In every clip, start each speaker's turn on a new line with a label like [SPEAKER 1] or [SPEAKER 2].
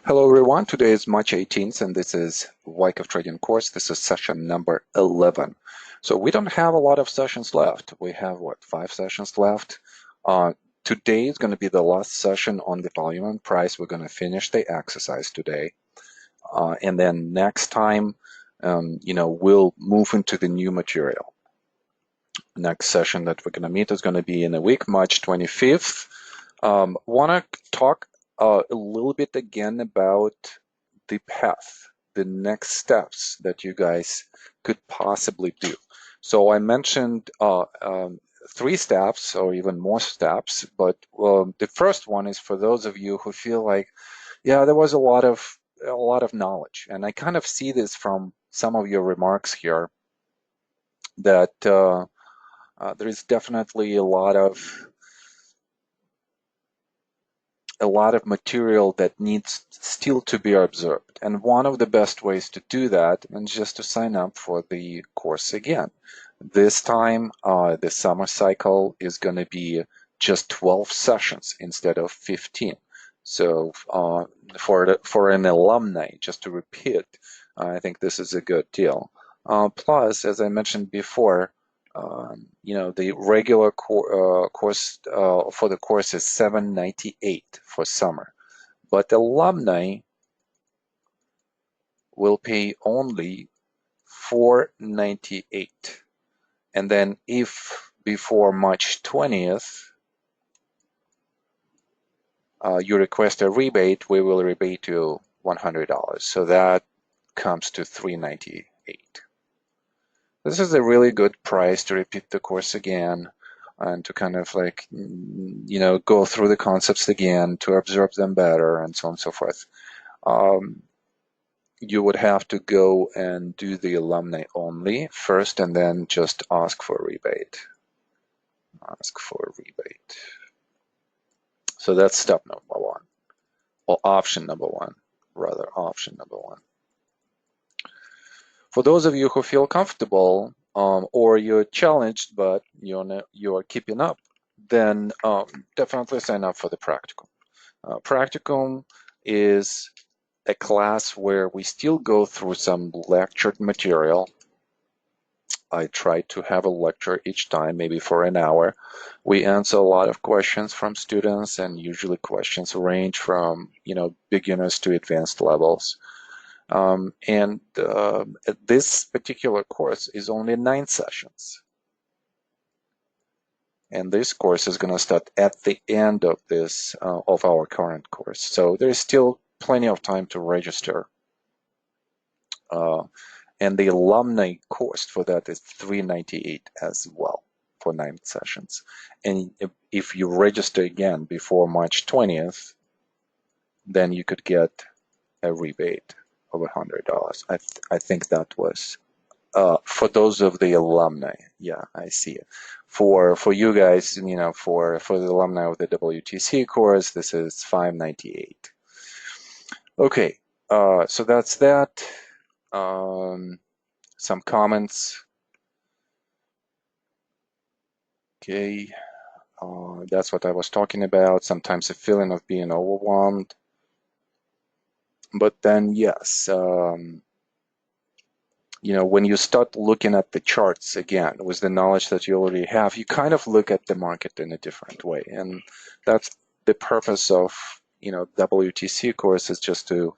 [SPEAKER 1] Hello everyone, today is March 18th and this is Wyckoff Trading course. This is session number 11. So we don't have a lot of sessions left. We have, 5 sessions left. Today is going to be the last session on the volume and price. We're going to finish the exercise today. And then next time, we'll move into the new material. Next session that we're going to meet is going to be in a week, March 25th. Want to talk a little bit again about the path, the next steps that you guys could possibly do. So I mentioned 3 steps or even more steps, but the first one is for those of you who feel like, yeah, there was a lot of knowledge, and I kind of see this from some of your remarks here that there is definitely a lot of material that needs still to be observed. And one of the best ways to do that is just to sign up for the course again. This time, the summer cycle is going to be just 12 sessions instead of 15. So for an alumni, just to repeat, I think this is a good deal. Plus, as I mentioned before, the regular course for the course is $798 for summer, but alumni will pay only $498. And then if before March 20th you request a rebate, we will rebate you $100. So that comes to $398. This is a really good price to repeat the course again and to kind of go through the concepts again, to observe them better, and so on and so forth. You would have to go and do the alumni only first and then just ask for a rebate. Ask for a rebate. So that's step number 1, or option number 1, rather, option number 1. For those of you who feel comfortable or you're challenged but you're keeping up, then definitely sign up for the practicum. Practicum is a class where we still go through some lectured material. I try to have a lecture each time, maybe for an hour. We answer a lot of questions from students, and usually questions range from beginners to advanced levels. This particular course is only 9 sessions. And this course is going to start at the end of this, of our current course. So there's still plenty of time to register. And the alumni course for that is $398 as well for 9 sessions. And if you register again before March 20th, then you could get a rebate of $100. I think that was for those of the alumni. Yeah, I see it. For you guys, for the alumni of the WTC course, this is $598. Okay, so that's that. Some comments. Okay, that's what I was talking about. Sometimes a feeling of being overwhelmed. But then, yes, when you start looking at the charts again with the knowledge that you already have, you kind of look at the market in a different way. And that's the purpose of, WTC course, is just to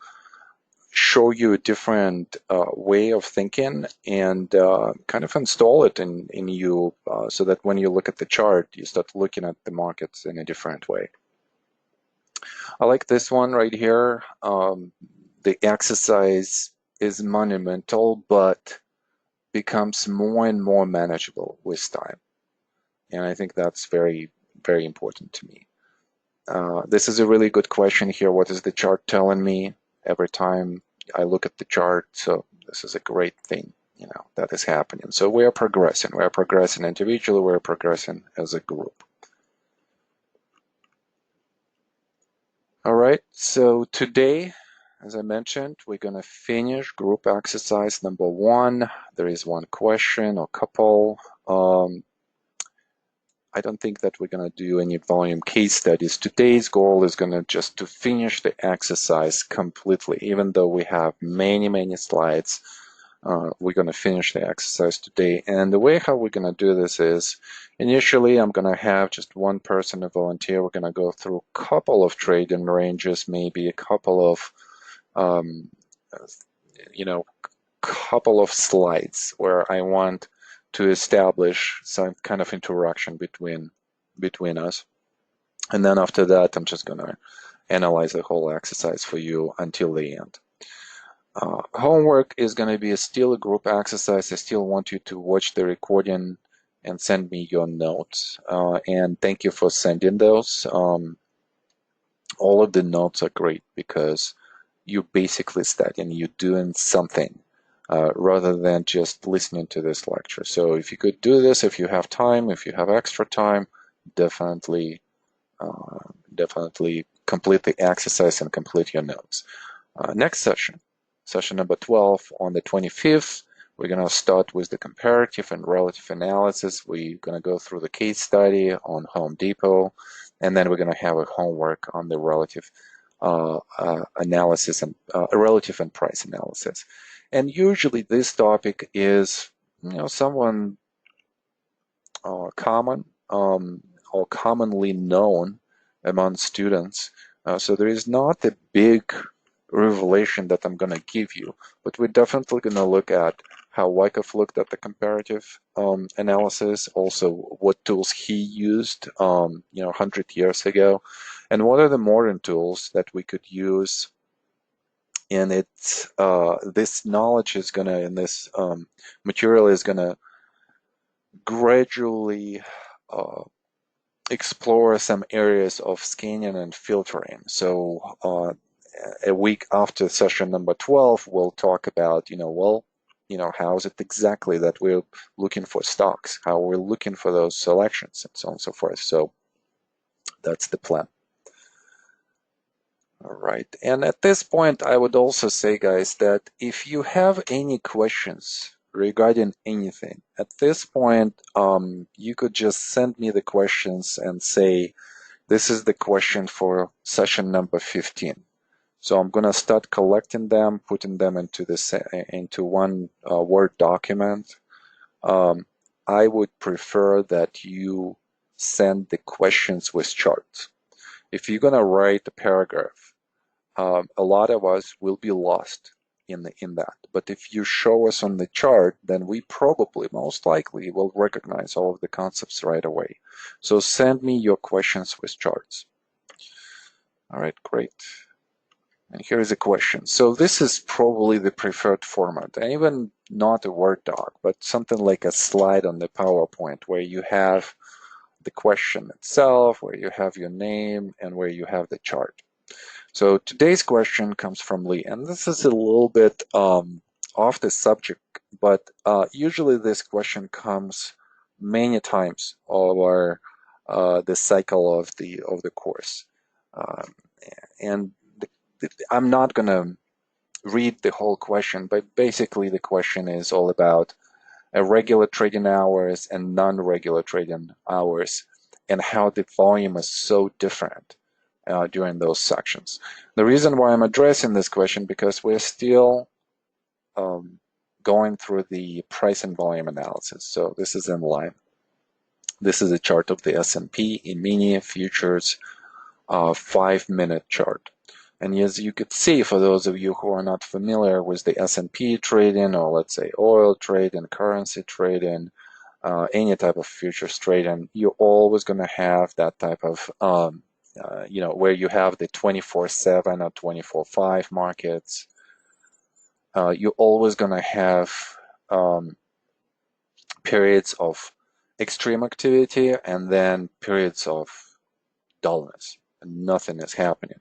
[SPEAKER 1] show you a different way of thinking and kind of install it in you so that when you look at the chart, you start looking at the markets in a different way. I like this one right here. The exercise is monumental, but becomes more and more manageable with time. And I think that's very, very important to me. This is a really good question here. What is the chart telling me every time I look at the chart? So this is a great thing, that is happening. So we are progressing. We are progressing individually. We are progressing as a group. All right, so today, as I mentioned, we're going to finish group exercise number 1. There is one question or couple. I don't think that we're going to do any volume case studies. Today's goal is going to just to finish the exercise completely. Even though we have many slides, we're going to finish the exercise today. And the way how we're going to do this is, initially I'm going to have just one person, a volunteer. We're going to go through a couple of trading ranges, maybe a couple of couple of slides where I want to establish some kind of interaction between us. And then after that, I'm just gonna analyze the whole exercise for you until the end. Homework is gonna be still a group exercise. I still want you to watch the recording and send me your notes. And thank you for sending those. All of the notes are great because you're basically studying, you're doing something. Rather than just listening to this lecture. So if you could do this, if you have time, if you have extra time, definitely complete the exercise and complete your notes. Next session number 12 on the 25th, we're going to start with the comparative and relative analysis. We're going to go through the case study on Home Depot, and then we're going to have a homework on the relative analysis and relative and price analysis. And usually this topic is, someone common or commonly known among students. So there is not a big revelation that I'm going to give you, but we're definitely going to look at how Wyckoff looked at the comparative analysis, also what tools he used, 100 years ago, and what are the modern tools that we could use. And it's this knowledge is gonna, and this material is gonna gradually explore some areas of scanning and filtering. So a week after session number 12, we'll talk about, how is it exactly that we're looking for stocks, how we're looking for those selections, and so on and so forth. So that's the plan. All right, and at this point, I would also say, guys, that if you have any questions regarding anything, at this point, you could just send me the questions and say, this is the question for session number 15. So I'm gonna start collecting them, putting them into one Word document. I would prefer that you send the questions with charts. If you're gonna write a paragraph, a lot of us will be lost in that. But if you show us on the chart, then we probably, most likely, will recognize all of the concepts right away. So send me your questions with charts. All right, great. And here is a question. So this is probably the preferred format, and even not a Word doc, but something like a slide on the PowerPoint where you have the question itself, where you have your name, and where you have the chart. So today's question comes from Lee, and this is a little bit off the subject, but usually this question comes many times over the cycle of the course, and I'm not gonna read the whole question, but basically the question is all about regular trading hours and non-regular trading hours, and how the volume is so different during those sections. The reason why I'm addressing this question, because we're still going through the price and volume analysis. So this is in line. This is a chart of the S&P E-mini futures 5-minute chart. And as you could see, for those of you who are not familiar with the S&P trading, or let's say oil trading, currency trading, any type of futures trading, you're always going to have that type of where you have the 24/7 or 24/5 markets. You're always going to have periods of extreme activity and then periods of dullness, and nothing is happening.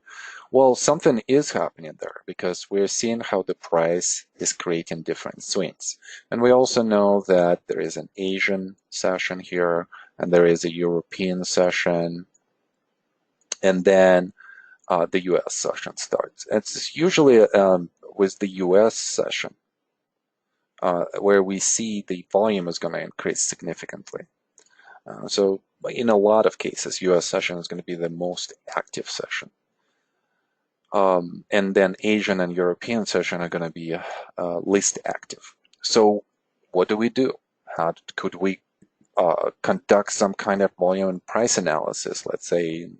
[SPEAKER 1] Well, something is happening there, because we're seeing how the price is creating different swings. And we also know that there is an Asian session here, and there is a European session, and then the US session starts. It's usually with the US session where we see the volume is going to increase significantly. So in a lot of cases, US session is going to be the most active session. And then Asian and European session are going to be least active. So what do we do? How could we conduct some kind of volume and price analysis? Let's say,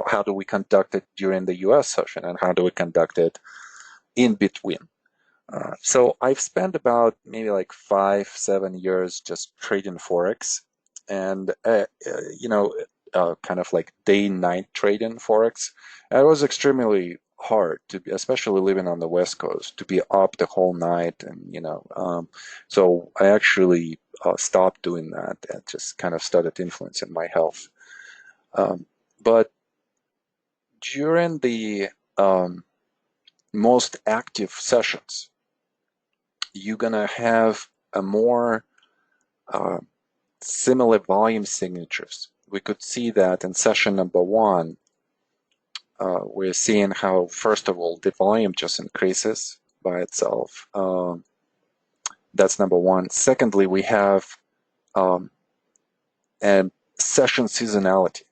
[SPEAKER 1] how do we conduct it during the US session, and how do we conduct it in between? So I've spent about maybe like 5-7 years just trading Forex, and kind of like day-night trading Forex. And it was extremely hard to be, especially living on the West Coast, to be up the whole night, and so I actually stopped doing that and just kind of started influencing my health. But during the most active sessions, you're gonna have a more similar volume signatures. We could see that in session number 1. We're seeing how, first of all, the volume just increases by itself. That's number 1. Secondly, we have a session seasonality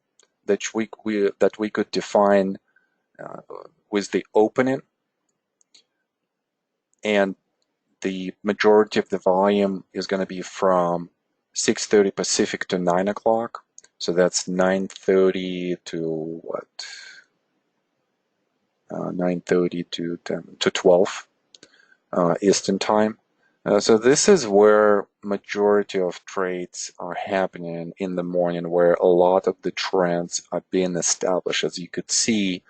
[SPEAKER 1] that we could define with the opening, and the majority of the volume is going to be from 6:30 Pacific to 9 o'clock. So that's 9:30 to what? 9:30 to 12 Eastern time. So this is where majority of trades are happening in the morning, where a lot of the trends are being established. As you could see,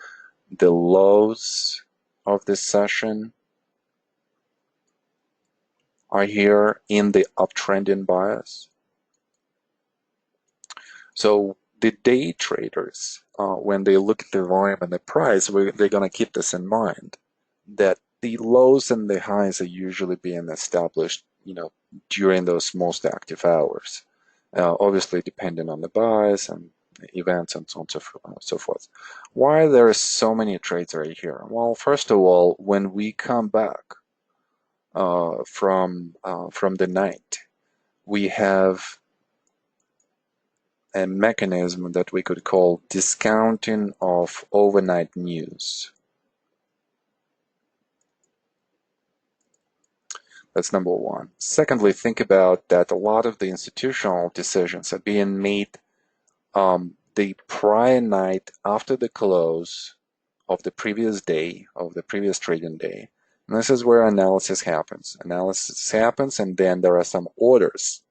[SPEAKER 1] the lows of this session are here in the uptrending bias. So the day traders, when they look at the volume and the price, they're going to keep this in mind, that the lows and the highs are usually being established, during those most active hours. Obviously, depending on the bias and events and so on and so forth. Why there are so many trades right here? Well, first of all, when we come back from the night, we have a mechanism that we could call discounting of overnight news. That's number 1. Secondly, think about that a lot of the institutional decisions are being made the prior night after the close of the previous day, of the previous trading day. And this is where analysis happens. Analysis happens, and then there are some orders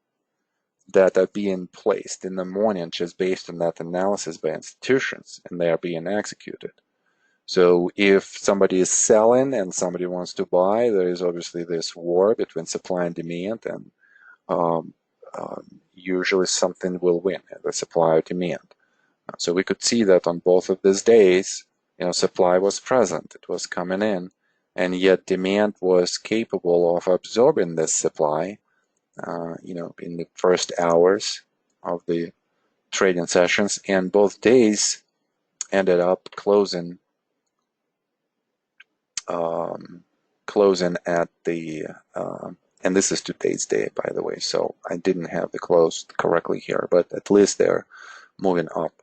[SPEAKER 1] that are being placed in the morning just based on that analysis by institutions, and they are being executed. So if somebody is selling and somebody wants to buy, there is obviously this war between supply and demand, and usually something will win, the supply or demand. So we could see that on both of these days, supply was present, it was coming in, and yet demand was capable of absorbing this supply, in the first hours of the trading sessions, and both days ended up closing at the, and this is today's day, by the way, so I didn't have the close correctly here, but at least they're moving up.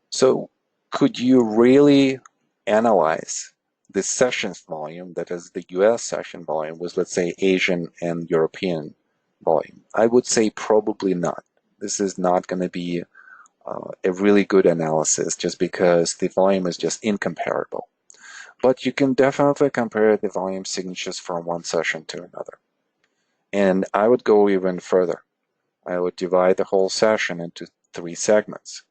[SPEAKER 1] So could you really analyze the sessions volume, that is the US session volume, with, let's say, Asian and European volume? I would say probably not. This is not going to be a really good analysis, just because the volume is just incomparable. But you can definitely compare the volume signatures from one session to another. And I would go even further. I would divide the whole session into 3 segments.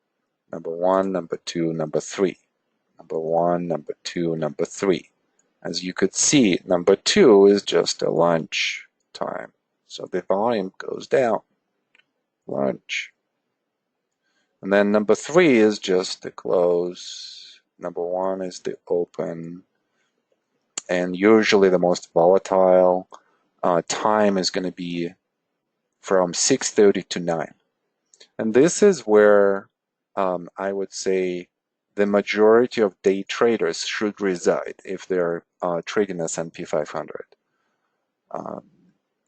[SPEAKER 1] Number 1, number 2, number 3. Number 1, number 2, number 3. As you could see, number 2 is just a lunch time. So the volume goes down. Lunch. And then number 3 is just the close. Number 1 is the open. And usually the most volatile time is going to be from 6:30 to 9. And this is where I would say the majority of day traders should reside if they're trading S&P 500.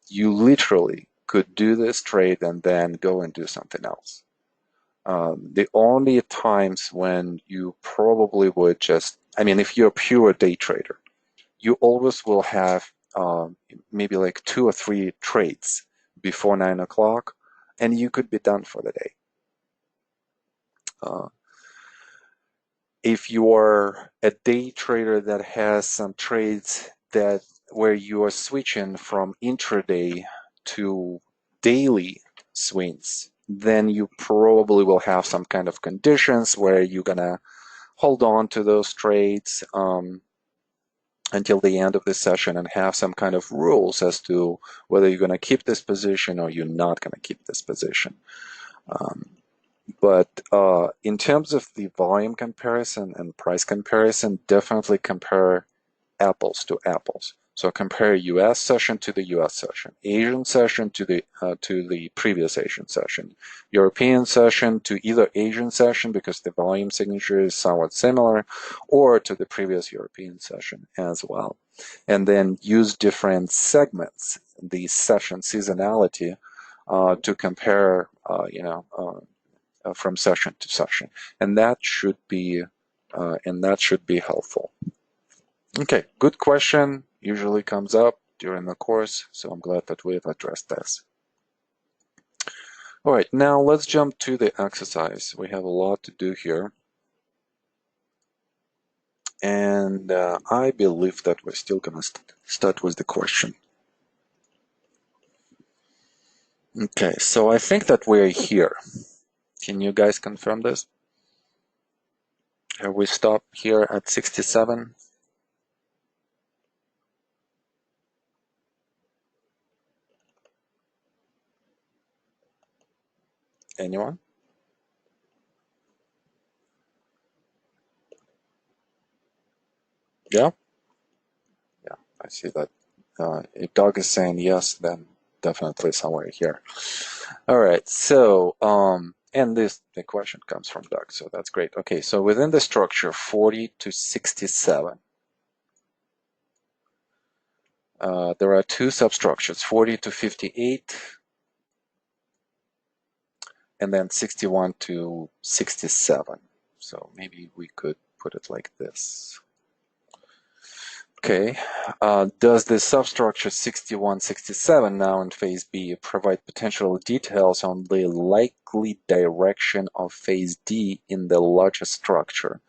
[SPEAKER 1] You literally could do this trade and then go and do something else. The only times when you probably would just, I mean, if you're a pure day trader, you always will have maybe like 2 or 3 trades before 9 o'clock, and you could be done for the day. If you are a day trader that has some trades that where you are switching from intraday to daily swings, then you probably will have some kind of conditions where you're gonna hold on to those trades until the end of the session and have some kind of rules as to whether you're going to keep this position or you're not going to keep this position. But in terms of the volume comparison and price comparison, definitely compare apples to apples. So compare US session to the US session, Asian session to the previous Asian session, European session to either Asian session because the volume signature is somewhat similar, or to the previous European session as well. And then use different segments, the session seasonality, to compare, from session to session, and that should be helpful. Okay, good question. Usually comes up during the course, so I'm glad that we've addressed this. All right, now let's jump to the exercise. We have a lot to do here. And I believe that we're still going to start with the question. Okay, so I think that we're here. Can you guys confirm this? Have we stopped here at 67? Anyone? Yeah? Yeah, I see that. If Doug is saying yes, then definitely somewhere here. All right, so, and the question comes from Doug, so that's great. Okay, so within the structure, 40 to 67, there are 2 substructures, 40 to 58, and then 61 to 67. So maybe we could put it like this. Okay, does the substructure 6167 now in phase B provide potential details on the likely direction of phase D in the larger structure?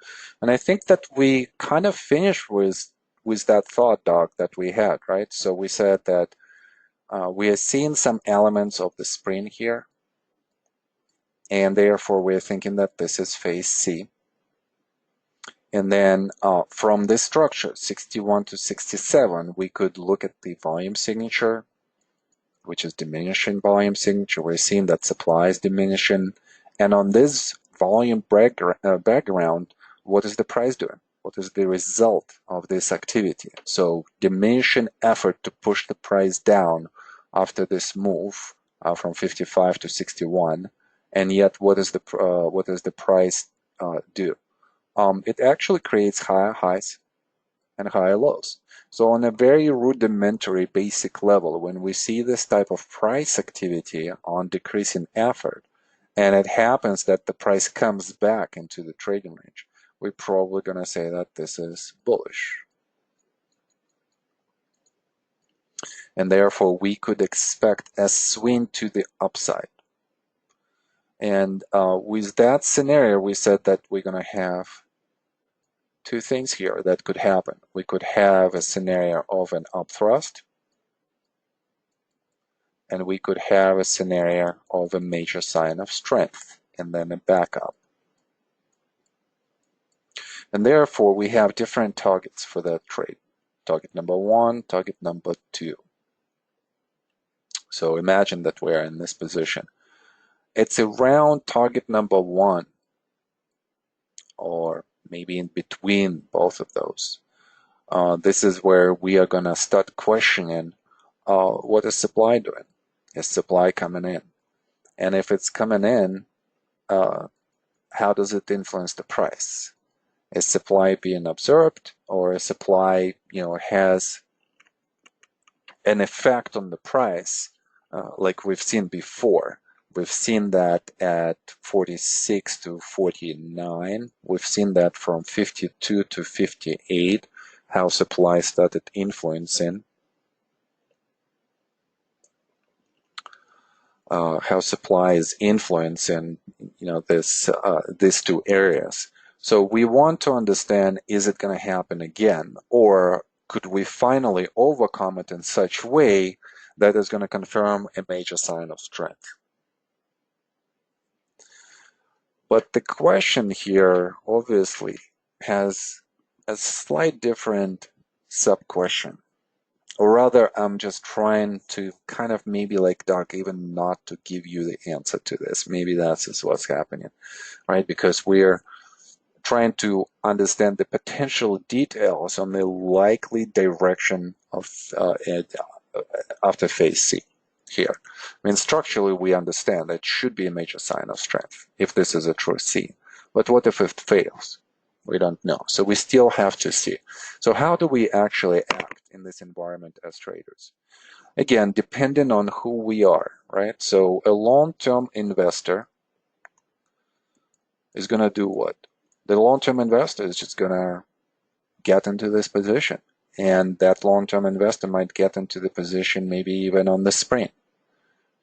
[SPEAKER 1] And I think that we kind of finished with that thought, Doc, that we had, right? So we said that we are seeing some elements of the spring here, and therefore we're thinking that this is phase C. And then from this structure, 61 to 67, we could look at the volume signature, which is diminishing volume signature. We're seeing that supply is diminishing. And on this volume background, what is the price doing? What is the result of this activity? So diminishing effort to push the price down after this move from 55 to 61. And yet, what does the price do? It actually creates higher highs and higher lows. So on a very rudimentary basic level, when we see this type of price activity on decreasing effort, and it happens that the price comes back into the trading range, we're probably going to say that this is bullish. And therefore, we could expect a swing to the upside. And with that scenario, we said that we're going to have 2 things here that could happen. We could have a scenario of an upthrust, and we could have a scenario of a major sign of strength, and then a backup. And therefore, we have different targets for that trade. Target number 1, target number 2. So imagine that we're in this position. It's around target number 1, or maybe in between both of those. This is where we are going to start questioning what is supply doing? Is supply coming in? And if it's coming in, how does it influence the price? Is supply being absorbed, or is supply, has an effect on the price like we've seen before. We've seen that at 46 to 49. We've seen that from 52 to 58, how supply started influencing. How supply is influencing, these two areas. So we want to understand, is it going to happen again, or could we finally overcome it in such a way that is going to confirm a major sign of strength? But the question here obviously has a slight different sub-question. Or rather, I'm just trying to kind of maybe like Doc, even not to give you the answer to this. Maybe that's just what's happening, right? Because we're trying to understand the potential details on the likely direction of after phase C here. I mean, structurally, we understand that it should be a major sign of strength if this is a true C. But what if it fails? We don't know. So we still have to see. So how do we actually act in this environment as traders? Again, depending on who we are, right? So a long-term investor is going to do what? The long-term investor is just going to get into this position. And that long-term investor might get into the position maybe even on the spring.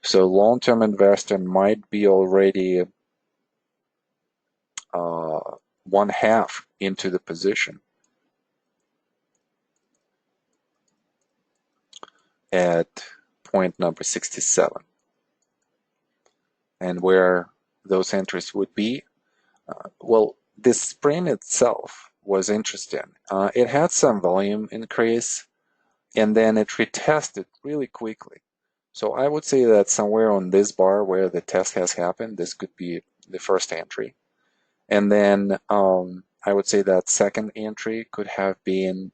[SPEAKER 1] So long-term investor might be already 1/2 into the position at point number 67. And where those entries would be, well, this spring itself was interesting. It had some volume increase, and then it retested really quickly. So I would say that somewhere on this bar where the test has happened, this could be the first entry. And then I would say that second entry could have been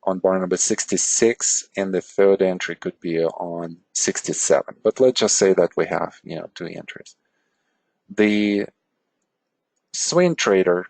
[SPEAKER 1] on bar number 66, and the third entry could be on 67. But let's just say that we have, two entries. The swing trader,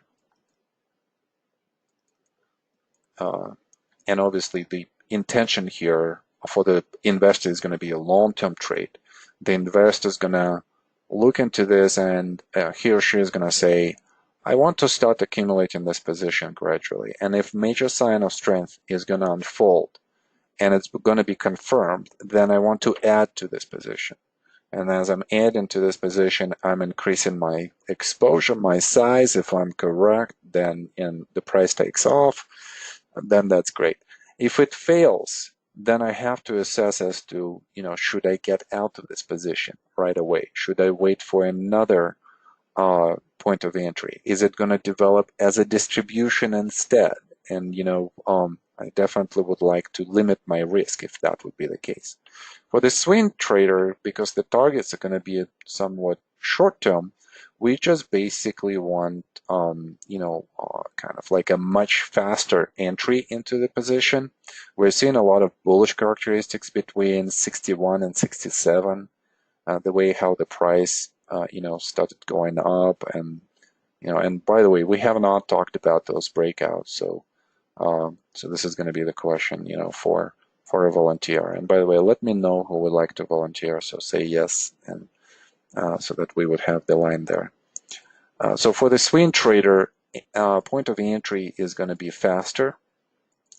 [SPEAKER 1] and obviously the intention here for the investor is going to be a long-term trade. The investor is going to look into this, and he or she is going to say, I want to start accumulating this position gradually. And if major sign of strength is going to unfold and it's going to be confirmed, then I want to add to this position. And as I'm adding to this position, I'm increasing my exposure, my size. If I'm correct, then the price takes off, then that's great. If it fails, then I have to assess as to, should I get out of this position right away? Should I wait for another point of entry? Is it going to develop as a distribution instead? And, I definitely would like to limit my risk if that would be the case. For the swing trader, because the targets are going to be somewhat short-term, we just basically want, kind of like a much faster entry into the position. We're seeing a lot of bullish characteristics between 61 and 67, the way how the price, started going up. And by the way, we have not talked about those breakouts. So this is going to be the question, for a volunteer. And by the way, let me know who would like to volunteer. So say yes, and so that we would have the line there. So for the swing trader, point of entry is going to be faster.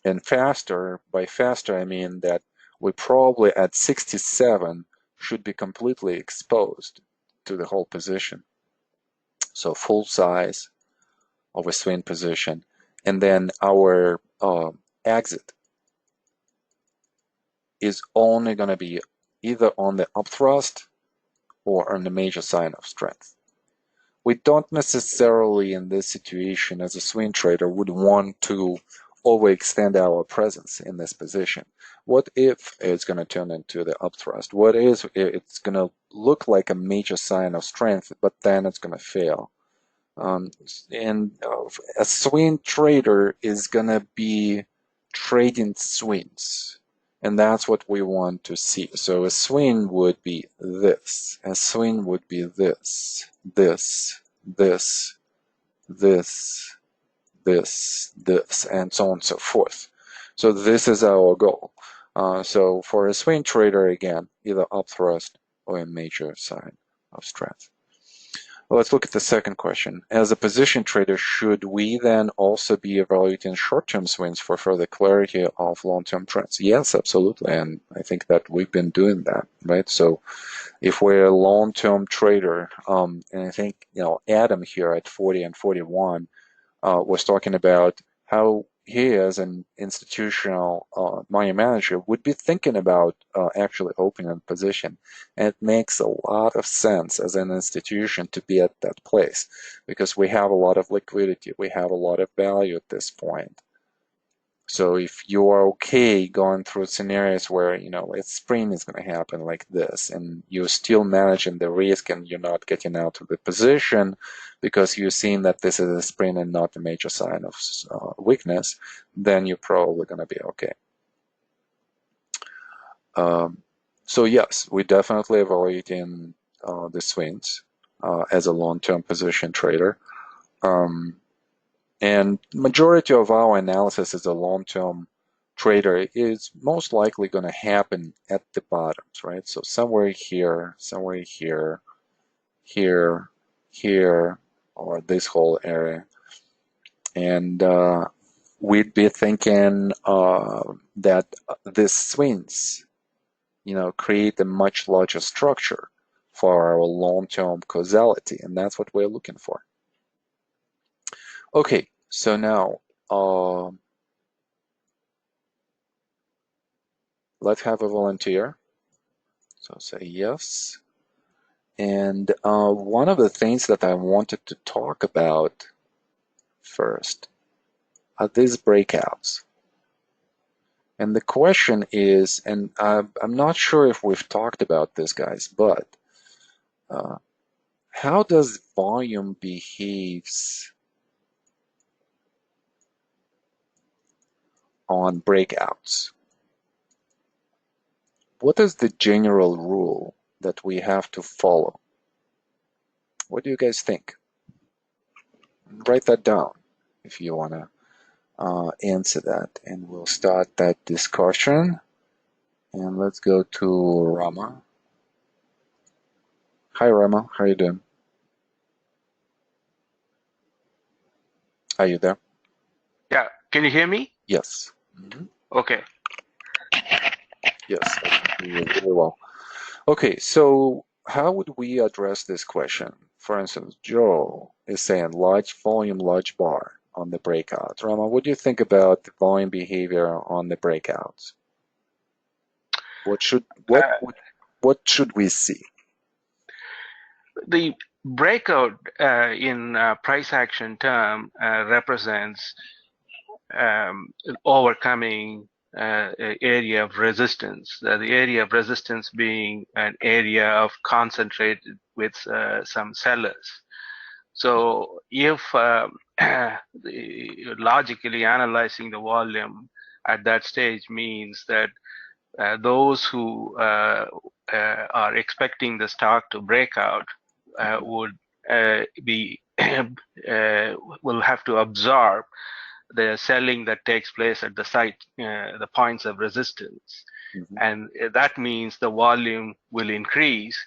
[SPEAKER 1] And faster, by faster, I mean that we probably at 67 should be completely exposed to the whole position. So full size of a swing position. And then our exit is only going to be either on the upthrust or on the major sign of strength. We don't necessarily in this situation as a swing trader would want to overextend our presence in this position. What if it's going to turn into the upthrust? What if it's going to look like a major sign of strength, but then it's going to fail? And a swing trader is going to be trading swings. And that's what we want to see. So a swing would be this. A swing would be this, this, this, this, this, this, and so on and so forth. So this is our goal. So for a swing trader, again, either up thrust or a major sign of strength. Well, let's look at the second question. As a position trader, should we then also be evaluating short-term swings for further clarity of long-term trends? Yes, absolutely. And I think that we've been doing that, right? So if we're a long-term trader, and I think, Adam here at 40 and 41 was talking about how he, as an institutional money manager, would be thinking about actually opening a position. And it makes a lot of sense as an institution to be at that place because we have a lot of liquidity, we have a lot of value at this point. So if you are okay going through scenarios where, a spring is going to happen like this, and you're still managing the risk and you're not getting out of the position because you're seeing that this is a spring and not a major sign of weakness, then you're probably going to be okay. So yes, we're definitely evaluating the swings as a long-term position trader. And majority of our analysis as a long-term trader is most likely going to happen at the bottoms, right? So somewhere here, here, here, or this whole area. And we'd be thinking that these swings, create a much larger structure for our long-term causality, and that's what we're looking for. Okay, so now let's have a volunteer. So say yes. And one of the things that I wanted to talk about first are these breakouts. And the question is, and I'm not sure if we've talked about this, guys, but how does volume behaves on breakouts? What is the general rule that we have to follow? What do you guys think? Write that down if you want to answer that, and we'll start that discussion. And let's go to Rama. Hi, Rama. How are you doing? Are you there?
[SPEAKER 2] Yeah, can you hear me?
[SPEAKER 1] Yes. Mm-hmm.
[SPEAKER 2] Okay.
[SPEAKER 1] Yes, I can hear you very well. Okay, so how would we address this question? For instance, Joe is saying large volume, large bar on the breakout. Rama, what do you think about the volume behavior on the breakouts? What should we see?
[SPEAKER 2] The breakout in price action term represents overcoming area of resistance. The area of resistance being an area of concentrated with some sellers. So if logically analyzing the volume at that stage means that those who are expecting the stock to break out would be will have to absorb the selling that takes place at the site, the points of resistance.
[SPEAKER 1] Mm-hmm.
[SPEAKER 2] And that means the volume will increase.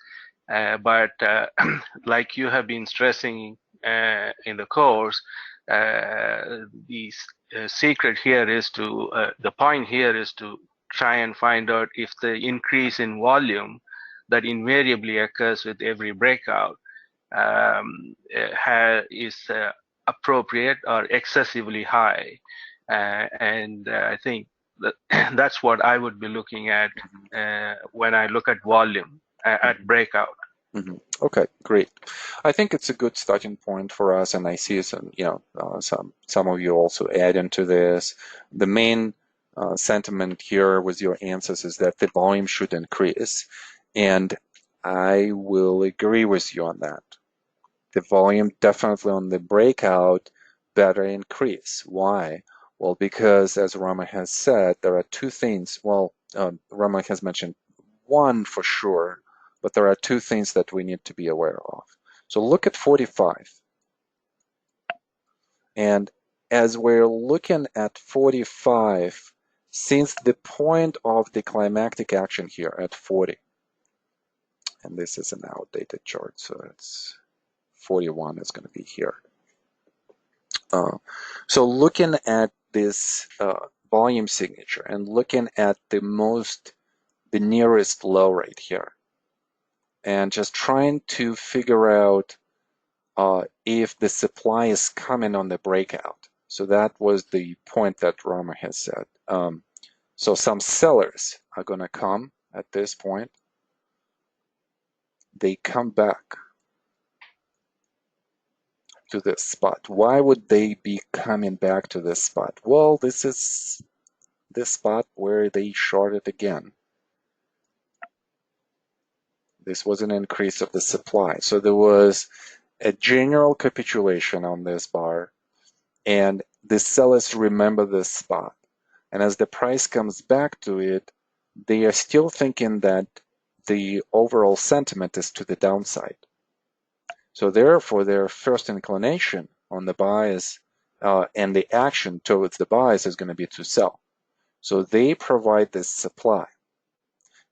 [SPEAKER 2] But like you have been stressing in the course, the secret here is to, the point here is to try and find out if the increase in volume that invariably occurs with every breakout is appropriate or excessively high. And I think that that's what I would be looking at when I look at volume at breakout.
[SPEAKER 1] Mm-hmm. Okay, great. I think it's a good starting point for us, and I see some, some of you also add into this. The main sentiment here with your answers is that the volume should increase, and I will agree with you on that. The volume definitely on the breakout better increase. Why? Well, because as Rama has said, there are two things. Well, Rama has mentioned one for sure, but there are two things that we need to be aware of. So look at 45. And as we're looking at 45, since the point of the climactic action here at 40, and this is an outdated chart, so it's 41 is going to be here. So looking at this volume signature and looking at the nearest low right here, and just trying to figure out if the supply is coming on the breakout. So that was the point that Rama has said. So some sellers are going to come at this point. They come back to this spot. Why would they be coming back to this spot? Well, this is this spot where they shorted again. This was an increase of the supply. So there was a general capitulation on this bar, and the sellers remember this spot. And as the price comes back to it, they are still thinking that the overall sentiment is to the downside. So therefore, their first inclination on the buys and the action towards the buys is going to be to sell. So they provide this supply.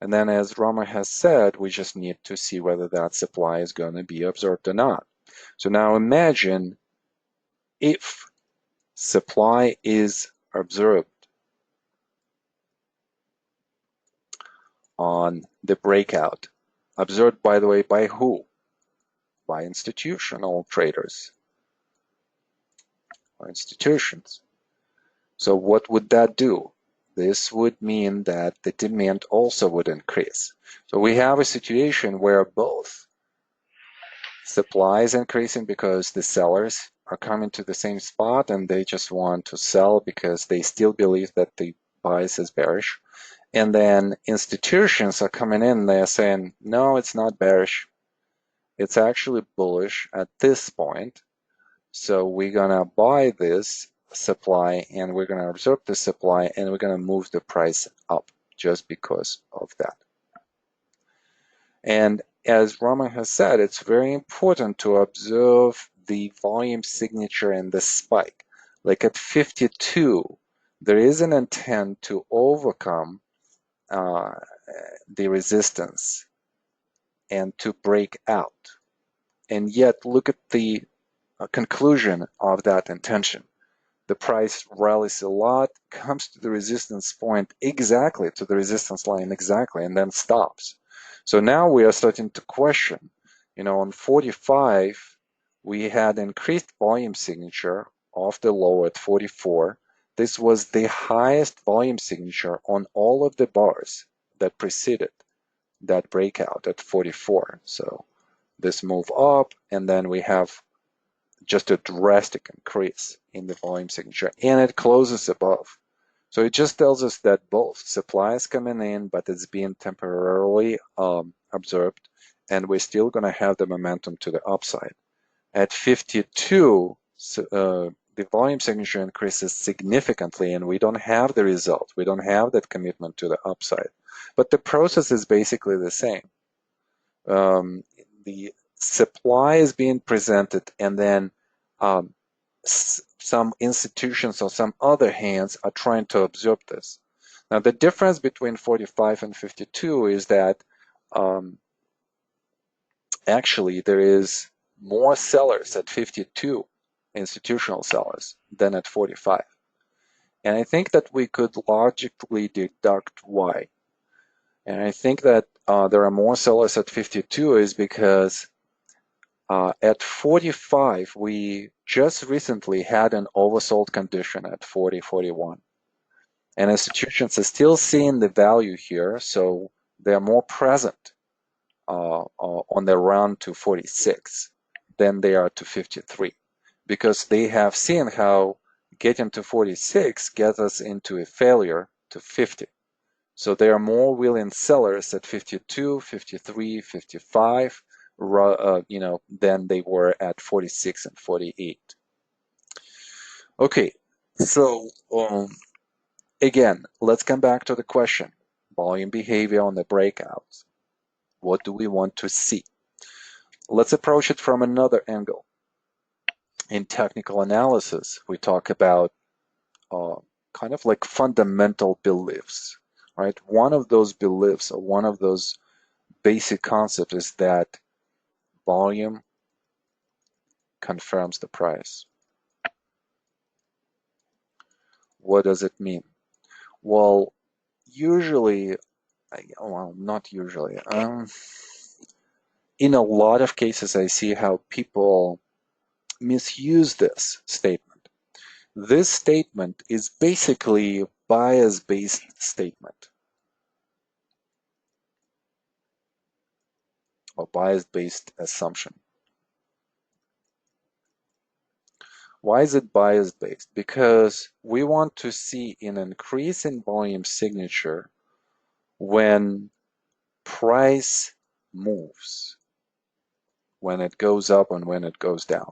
[SPEAKER 1] And then as Rama has said, we just need to see whether that supply is going to be absorbed or not. So now imagine if supply is absorbed on the breakout. Absorbed, by the way, by who? By institutional traders or institutions. So what would that do? This would mean that the demand also would increase. So we have a situation where both supply is increasing because the sellers are coming to the same spot and they just want to sell because they still believe that the bias is bearish. And then institutions are coming in, they're saying, no, it's not bearish. It's actually bullish at this point. So we're gonna buy this supply and we're gonna absorb the supply and we're gonna move the price up just because of that. And as Roman has said, it's very important to observe the volume signature and the spike. Like at 52, there is an intent to overcome the resistance and to break out. And yet look at the conclusion of that intention. The price rallies a lot, comes to the resistance point exactly, to the resistance line exactly, and then stops. So now we are starting to question, on 45, we had increased volume signature off the low at 44. This was the highest volume signature on all of the bars that preceded that breakout at 44. So this move up, and then we have just a drastic increase in the volume signature, and it closes above. So it just tells us that both supply is coming in, but it's being temporarily absorbed, and we're still going to have the momentum to the upside. At 52, the volume signature increases significantly, and we don't have the result. We don't have that commitment to the upside. But the process is basically the same. The supply is being presented, and then some institutions or some other hands are trying to absorb this. Now, the difference between 45 and 52 is that actually there is more sellers at 52, institutional sellers, than at 45. And I think that we could logically deduct why. And I think that there are more sellers at 52 is because at 45, we just recently had an oversold condition at 40, 41. And institutions are still seeing the value here, so they're more present on their run to 46 than they are to 53, because they have seen how getting to 46 gets us into a failure to 50. So there are more willing sellers at 52, 53, 55, than they were at 46 and 48. Okay, so again, let's come back to the question. Volume behavior on the breakouts. What do we want to see? Let's approach it from another angle. In technical analysis, we talk about kind of like fundamental beliefs, right? One of those beliefs or one of those basic concepts is that volume confirms the price. What does it mean? Well, usually, well, not usually. In a lot of cases, I see how people misuse this statement. This statement is basically a bias-based statement or bias-based assumption. Why is it bias-based? Because we want to see an increase in volume signature when price moves, when it goes up and when it goes down.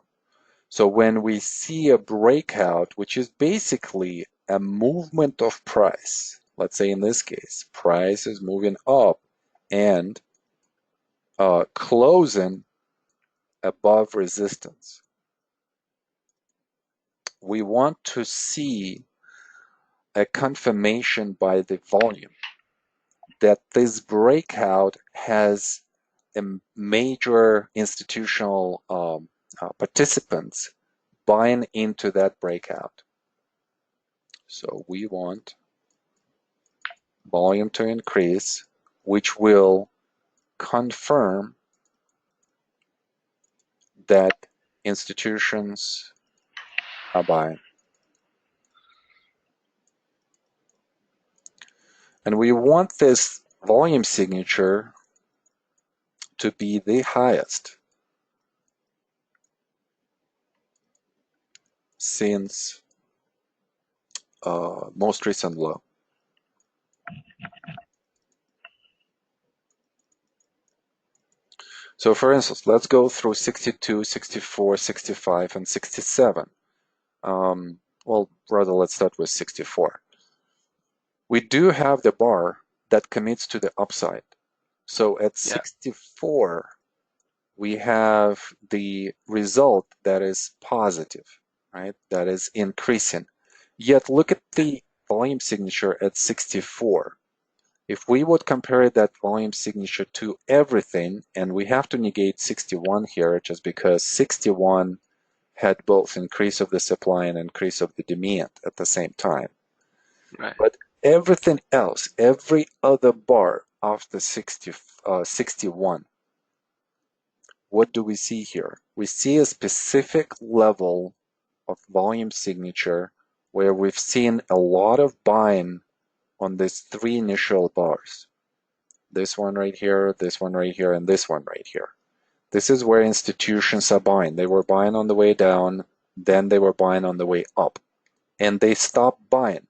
[SPEAKER 1] So when we see a breakout, which is basically a movement of price, let's say in this case, price is moving up and closing above resistance. We want to see a confirmation by the volume that this breakout has a major institutional participants buying into that breakout. So we want volume to increase, which will confirm that institutions are buying. And we want this volume signature to be the highest since most recent low. So for instance, let's go through 62, 64, 65, and 67. Well, rather, let's start with 64. We do have the bar that commits to the upside. So at 64, we have the result that is positive, right? That is increasing. Yet look at the volume signature at 64. If we would compare that volume signature to everything, and we have to negate 61 here just because 61 had both increase of the supply and increase of the demand at the same time.
[SPEAKER 2] Right.
[SPEAKER 1] But everything else, every other bar after 61, what do we see here? We see a specific level of volume signature where we've seen a lot of buying on these three initial bars. This one right here, this one right here, and this one right here. This is where institutions are buying. They were buying on the way down, then they were buying on the way up, and they stopped buying.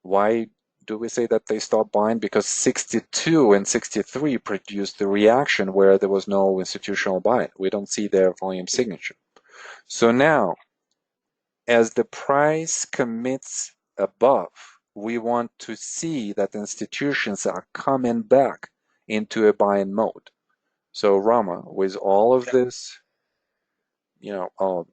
[SPEAKER 1] Why do we say that they stopped buying? Because 62 and 63 produced the reaction where there was no institutional buying. We don't see their volume signature. So now, as the price commits above, we want to see that institutions are coming back into a buying mode. So Rama, with all of this,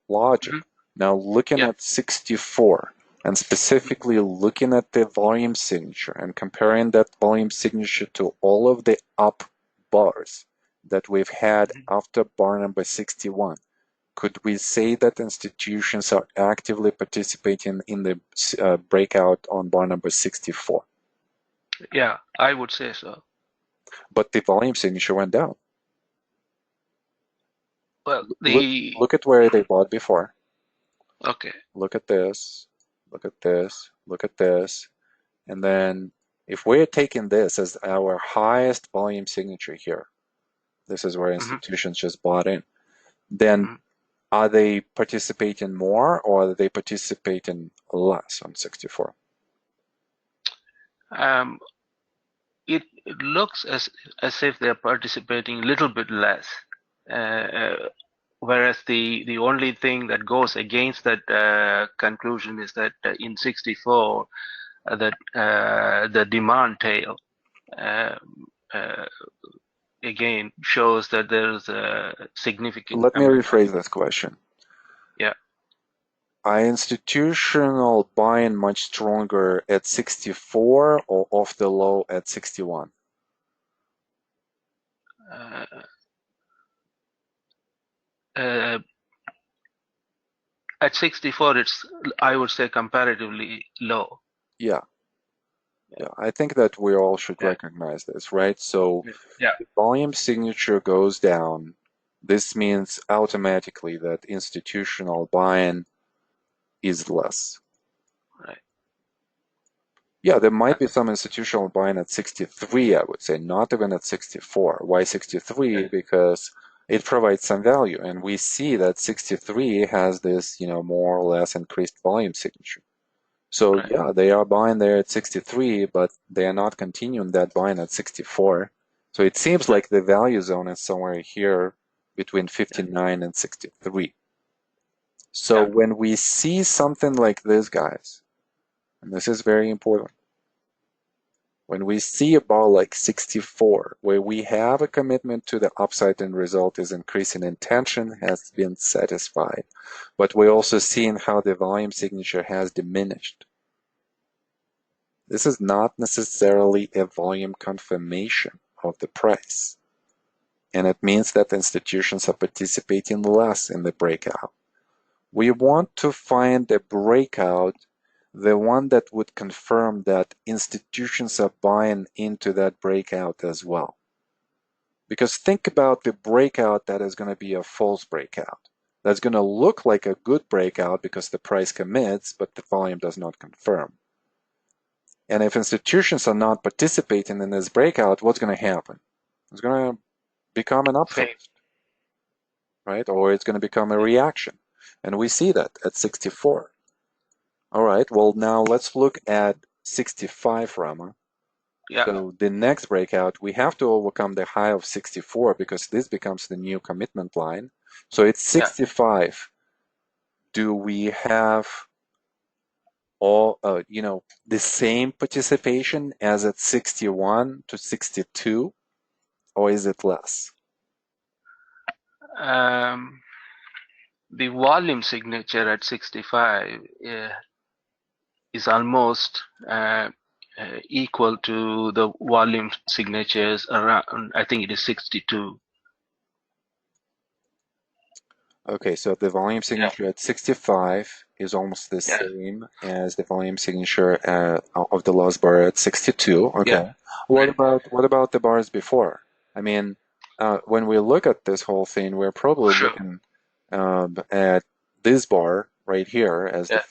[SPEAKER 1] logic, now looking at 64 and specifically looking at the volume signature and comparing that volume signature to all of the up bars that we've had after bar number 61, could we say that institutions are actively participating in the breakout on bar number 64?
[SPEAKER 2] Yeah, I would say so.
[SPEAKER 1] But the volume signature went down.
[SPEAKER 2] Well,
[SPEAKER 1] look at where they bought before.
[SPEAKER 2] Okay.
[SPEAKER 1] Look at this, look at this, look at this. And then if we're taking this as our highest volume signature here, this is where institutions just bought in, then are they participating more or are they participating less on 64?
[SPEAKER 2] It looks as if they're participating a little bit less. Whereas the only thing that goes against that conclusion is that in 64, that the demand tail again shows that there's a significant.
[SPEAKER 1] Let me rephrase this question.
[SPEAKER 2] Yeah.
[SPEAKER 1] Are institutional buying much stronger at 64 or off the low at 61?
[SPEAKER 2] Uh, uh, at 64, it's, I would say, comparatively low.
[SPEAKER 1] Yeah, yeah. I think that we all should
[SPEAKER 2] Yeah.
[SPEAKER 1] recognize this, right? So
[SPEAKER 2] Yeah.
[SPEAKER 1] the volume signature goes down. This means automatically that institutional buying is less.
[SPEAKER 2] Right.
[SPEAKER 1] Yeah, there might
[SPEAKER 2] Uh,
[SPEAKER 1] be some institutional buying at 63, I would say, not even at 64. Why 63?
[SPEAKER 2] yeah.
[SPEAKER 1] Because it provides some value, and we see that 63 has this, more or less increased volume signature. So
[SPEAKER 2] Right.
[SPEAKER 1] yeah, they are buying there at 63, but they are not continuing that buying at 64. So it seems
[SPEAKER 2] Right.
[SPEAKER 1] like the value zone is somewhere here between
[SPEAKER 2] Yeah.
[SPEAKER 1] 59 and 63. So
[SPEAKER 2] Yeah.
[SPEAKER 1] when we see something like this, guys, and this is very important, when we see a bar like 64, where we have a commitment to the upside and result is increasing intention has been satisfied, but we're also seeing how the volume signature has diminished. This is not necessarily a volume confirmation of the price, and it means that institutions are participating less in the breakout. We want to find a breakout, the one that would confirm that institutions are buying into that breakout as well. Because think about the breakout that is going to be a false breakout. That's going to look like a good breakout because the price commits, but the volume does not confirm. And if institutions are not participating in this breakout, what's going to happen? It's going to become an uptrend,
[SPEAKER 2] Fake.
[SPEAKER 1] right? Or it's going to become a reaction. And we see that at 64. All right, well, now let's look at 65, Rama.
[SPEAKER 2] Yeah.
[SPEAKER 1] So the next breakout, we have to overcome the high of 64 because this becomes the new commitment line. So it's
[SPEAKER 2] Yeah.
[SPEAKER 1] 65. Do we have all, the same participation as at 61 to 62, or is it less?
[SPEAKER 2] Um, the volume signature at 65 is almost equal to the volume signatures around, I think it is 62.
[SPEAKER 1] Okay, so the volume
[SPEAKER 2] Yeah.
[SPEAKER 1] signature at 65 is almost the
[SPEAKER 2] Yeah.
[SPEAKER 1] same as the volume signature of the last bar at 62.
[SPEAKER 2] Yeah.
[SPEAKER 1] Okay. What
[SPEAKER 2] Right.
[SPEAKER 1] about the bars before? I mean, when we look at this whole thing, we're probably
[SPEAKER 2] Sure.
[SPEAKER 1] looking at this bar right here as
[SPEAKER 2] Yeah.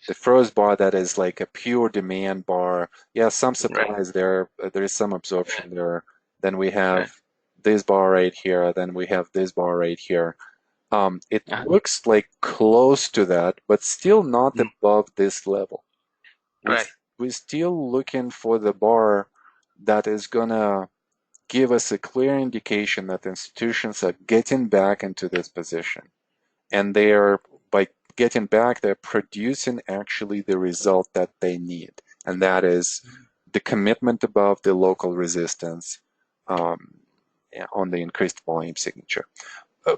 [SPEAKER 1] the first bar that is like a pure demand bar. Yeah, some
[SPEAKER 2] Right.
[SPEAKER 1] supply is there. There is some
[SPEAKER 2] Right.
[SPEAKER 1] absorption there. Then we have
[SPEAKER 2] Right.
[SPEAKER 1] this bar right here. Then we have this bar right here. It
[SPEAKER 2] Yeah.
[SPEAKER 1] looks like close to that, but still not
[SPEAKER 2] Mm.
[SPEAKER 1] above this level. We,
[SPEAKER 2] Right.
[SPEAKER 1] we're still looking for the bar that is gonna give us a clear indication that institutions are getting back into this position. And they are, by getting back, they're producing actually the result that they need. And that is the commitment above the local resistance um, on the increased volume signature.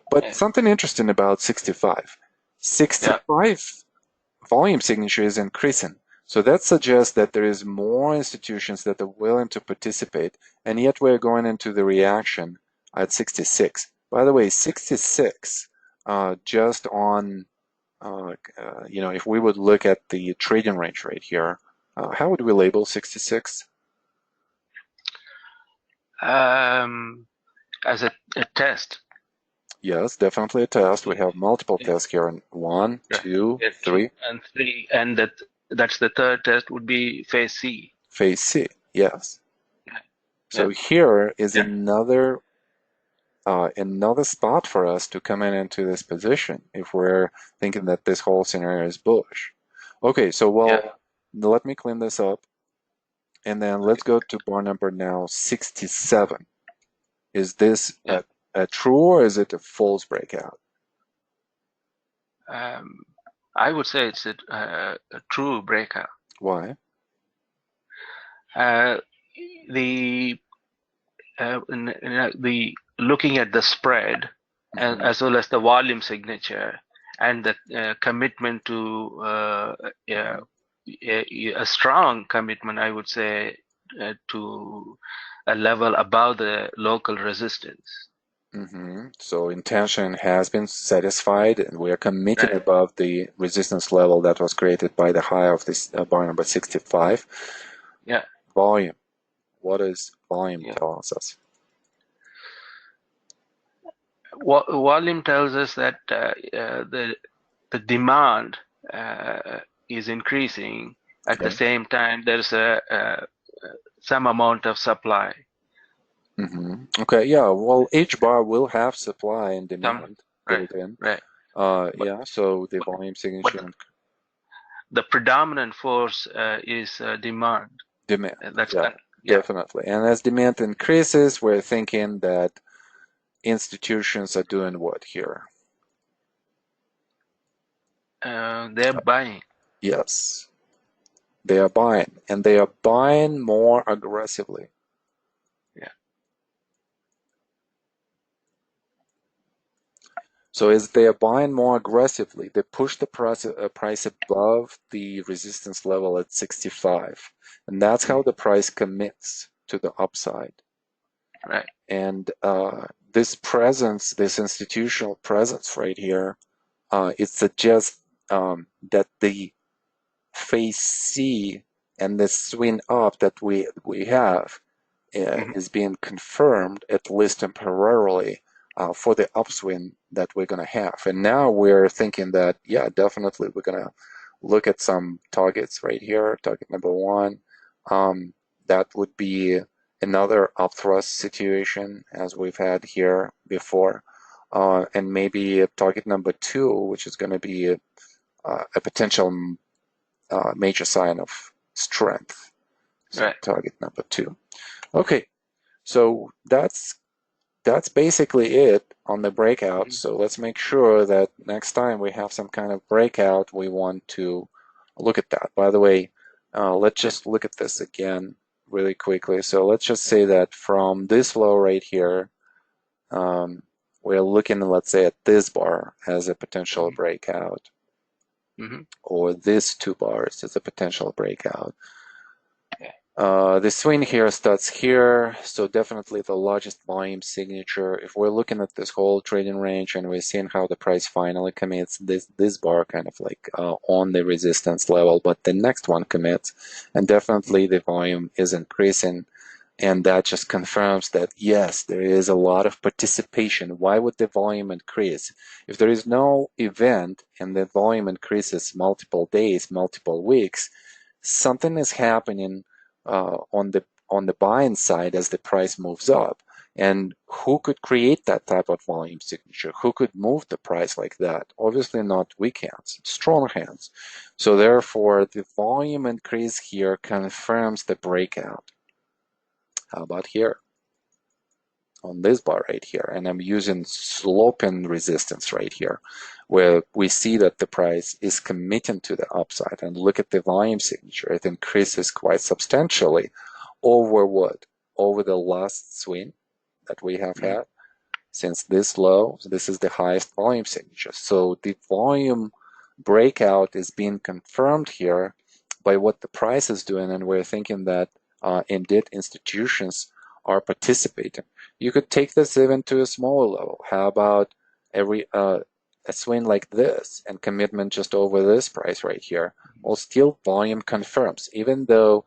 [SPEAKER 1] But
[SPEAKER 2] Yeah.
[SPEAKER 1] something interesting about 65.
[SPEAKER 2] Yeah.
[SPEAKER 1] 65 volume signature is increasing. So that suggests that there is more institutions that are willing to participate, and yet we're going into the reaction at 66. By the way, 66, just on, if we would look at the trading range right here, how would we label 66?
[SPEAKER 2] Um, as a test.
[SPEAKER 1] Yes, definitely a test. We
[SPEAKER 2] Yeah.
[SPEAKER 1] have multiple
[SPEAKER 2] Yeah.
[SPEAKER 1] tests here. One,
[SPEAKER 2] Right.
[SPEAKER 1] two,
[SPEAKER 2] Yeah. Two
[SPEAKER 1] three.
[SPEAKER 2] and three, and that's the third test would be phase C.
[SPEAKER 1] Phase C, yes.
[SPEAKER 2] Yeah. Yeah.
[SPEAKER 1] So here is
[SPEAKER 2] Yeah.
[SPEAKER 1] another spot for us to come in into this position if we're thinking that this whole scenario is bullish. Okay, so
[SPEAKER 2] Yeah.
[SPEAKER 1] let me clean this up, and then let's
[SPEAKER 2] Okay.
[SPEAKER 1] go to bar number now 67. Is this
[SPEAKER 2] Yeah.
[SPEAKER 1] a true or is it a false breakout?
[SPEAKER 2] Um, I would say it's a true breakout.
[SPEAKER 1] Why?
[SPEAKER 2] Uh, the the looking at the spread
[SPEAKER 1] Mhm.
[SPEAKER 2] as well as the volume signature, and the commitment to a strong commitment, I would say, to a level above the local resistance.
[SPEAKER 1] So intention has been satisfied, and we are committing
[SPEAKER 2] Right.
[SPEAKER 1] above the resistance level that was created by the high of this bar number 65.
[SPEAKER 2] Yeah.
[SPEAKER 1] Volume. What does volume
[SPEAKER 2] Yeah.
[SPEAKER 1] tells us?
[SPEAKER 2] Volume tells us that the demand is increasing. At the
[SPEAKER 1] Okay.
[SPEAKER 2] same time, there's some amount of supply.
[SPEAKER 1] Okay, yeah, well, each bar will have supply and
[SPEAKER 2] Some,
[SPEAKER 1] demand
[SPEAKER 2] right,
[SPEAKER 1] built in.
[SPEAKER 2] right. But,
[SPEAKER 1] Yeah, so the
[SPEAKER 2] but
[SPEAKER 1] volume
[SPEAKER 2] but
[SPEAKER 1] signature and
[SPEAKER 2] the predominant force is demand.
[SPEAKER 1] demand.
[SPEAKER 2] That's
[SPEAKER 1] Yeah,
[SPEAKER 2] yeah.
[SPEAKER 1] definitely. And as demand increases, we're thinking that institutions are doing what here?
[SPEAKER 2] They're buying.
[SPEAKER 1] Yes, they are buying, and they are buying more aggressively.
[SPEAKER 2] Yeah.
[SPEAKER 1] So as they are buying more aggressively, they push the price above the resistance level at 65. And that's how
[SPEAKER 2] Mm,
[SPEAKER 1] the price commits to the upside.
[SPEAKER 2] right.
[SPEAKER 1] And this presence, this institutional presence right here, it suggests that the phase C and the swing up that we have
[SPEAKER 2] Mm-hmm.
[SPEAKER 1] is being confirmed, at least temporarily, for the upswing that we're going to have. And now we're thinking that, yeah, definitely we're going to look at some targets right here. Target number one, that would be another upthrust situation as we've had here before. And maybe target number two, which is going to be a potential major sign of strength. So
[SPEAKER 2] Right.
[SPEAKER 1] target number two. Okay, so that's basically it on the breakout.
[SPEAKER 2] Mm-hmm.
[SPEAKER 1] So let's make sure that next time we have some kind of breakout, we want to look at that. By the way, let's
[SPEAKER 2] Yeah.
[SPEAKER 1] just look at this again really quickly. So let's just say that from this low right here, um, we're looking, let's say, at this bar as a potential
[SPEAKER 2] Mm-hmm.
[SPEAKER 1] breakout,
[SPEAKER 2] Mm-hmm.
[SPEAKER 1] or this two bars as a potential breakout.
[SPEAKER 2] Yeah.
[SPEAKER 1] The swing here starts here, so definitely the largest volume signature. If we're looking at this whole trading range and we're seeing how the price finally commits, this bar kind of like on the resistance level, but the next one commits, and definitely the volume is increasing, and that just confirms that yes, there is a lot of participation. Why would the volume increase? If there is no event and the volume increases multiple days, multiple weeks, something is happening on the buying side as the price moves up. And who could create that type of volume signature? Who could move the price like that? Obviously not weak hands, strong hands. So therefore, the volume increase here confirms the breakout. How about here? On this bar right here, and I'm using sloping resistance right here, where we see that the price is committing to the upside. And look at the volume signature, it increases quite substantially over what? Over the last swing that we have
[SPEAKER 2] Mm-hmm.
[SPEAKER 1] had. Since this low, this is the highest volume signature. So the volume breakout is being confirmed here by what the price is doing, and we're thinking that indeed institutions are participating. You could take this even to a smaller level. How about every a swing like this and commitment just over this price right here? Well, still volume confirms. Even though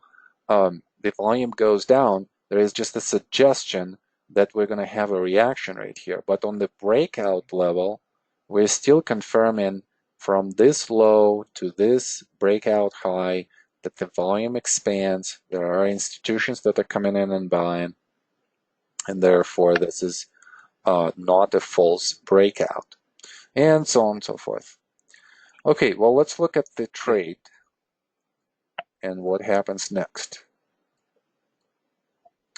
[SPEAKER 1] the volume goes down, there is just a suggestion that we're going to have a reaction right here. But on the breakout level, we're still confirming from this low to this breakout high that the volume expands. There are institutions that are coming in and buying, and therefore this is not a false breakout, and so on and so forth. Okay, well, let's look at the trade and what happens next.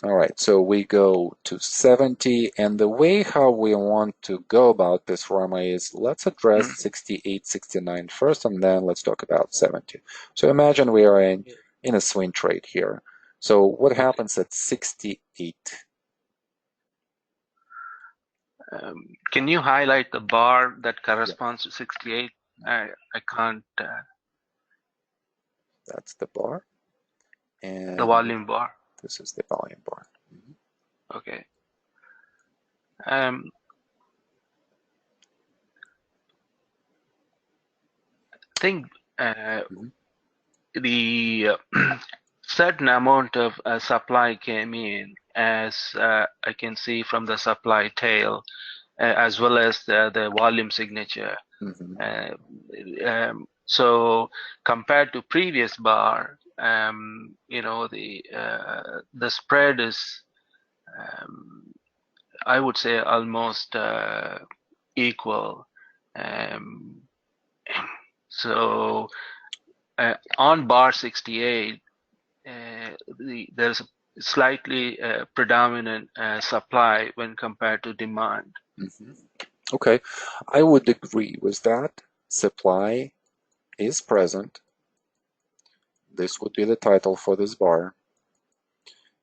[SPEAKER 1] All right, so we go to 70, and the way how we want to go about this, Rama, is let's address
[SPEAKER 2] Mm-hmm.
[SPEAKER 1] 68, 69 first, and then let's talk about 70. So imagine we are in a swing trade here. So what
[SPEAKER 2] Okay.
[SPEAKER 1] happens at 68?
[SPEAKER 2] Can you highlight the bar that corresponds to 68? I can't.
[SPEAKER 1] That's the bar,
[SPEAKER 2] The
[SPEAKER 1] and
[SPEAKER 2] volume bar.
[SPEAKER 1] this is the volume bar.
[SPEAKER 2] Okay. I think the certain amount of supply came in, as I can see from the supply tail, as well as the volume signature. So compared to previous bar, you know, the spread is, I would say, almost equal. So on bar 68, there's a slightly predominant supply when compared to demand.
[SPEAKER 1] Okay, I would agree with that. Supply is present. This would be the title for this bar.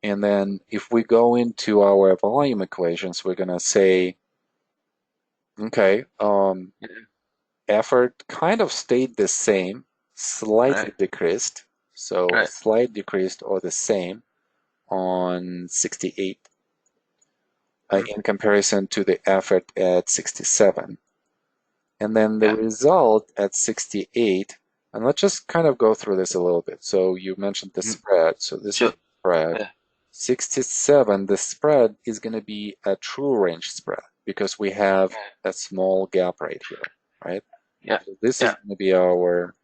[SPEAKER 1] And then if we go into our volume equations, we're going to say, okay, effort kind of stayed the same, slightly decreased. So slight decreased or the same on 68 in comparison to the effort at 67. And then the result at 68, and let's just kind of go through this a little bit. So you mentioned the spread. So this is spread. 67, the spread is going to be a true range spread because we have a small gap right here, right? So this is going to be our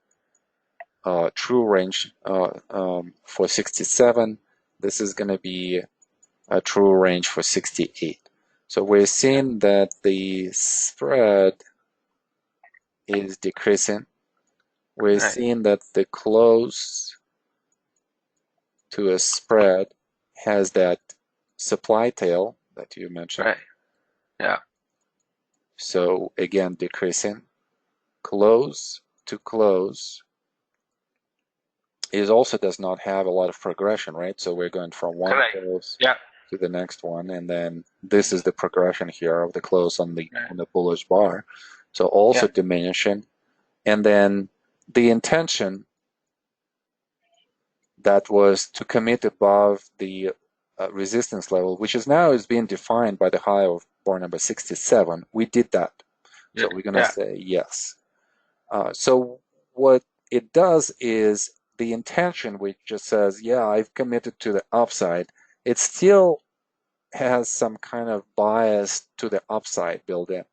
[SPEAKER 1] true range for 67. This is going to be a true range for 68. So we're seeing that the spread is decreasing. We're seeing that the close to a spread has that supply tail that you mentioned. So again, decreasing. Close to close is also does not have a lot of progression, right? So we're going from one close to the next one, and then this is the progression here of the close on the bullish bar. So also diminishing, and then the intention that was to commit above the resistance level, which is now is being defined by the high of bar number 67. We did that, so we're going to say yes. So what it does is the intention, which just says, yeah, I've committed to the upside, it still has some kind of bias to the upside built in.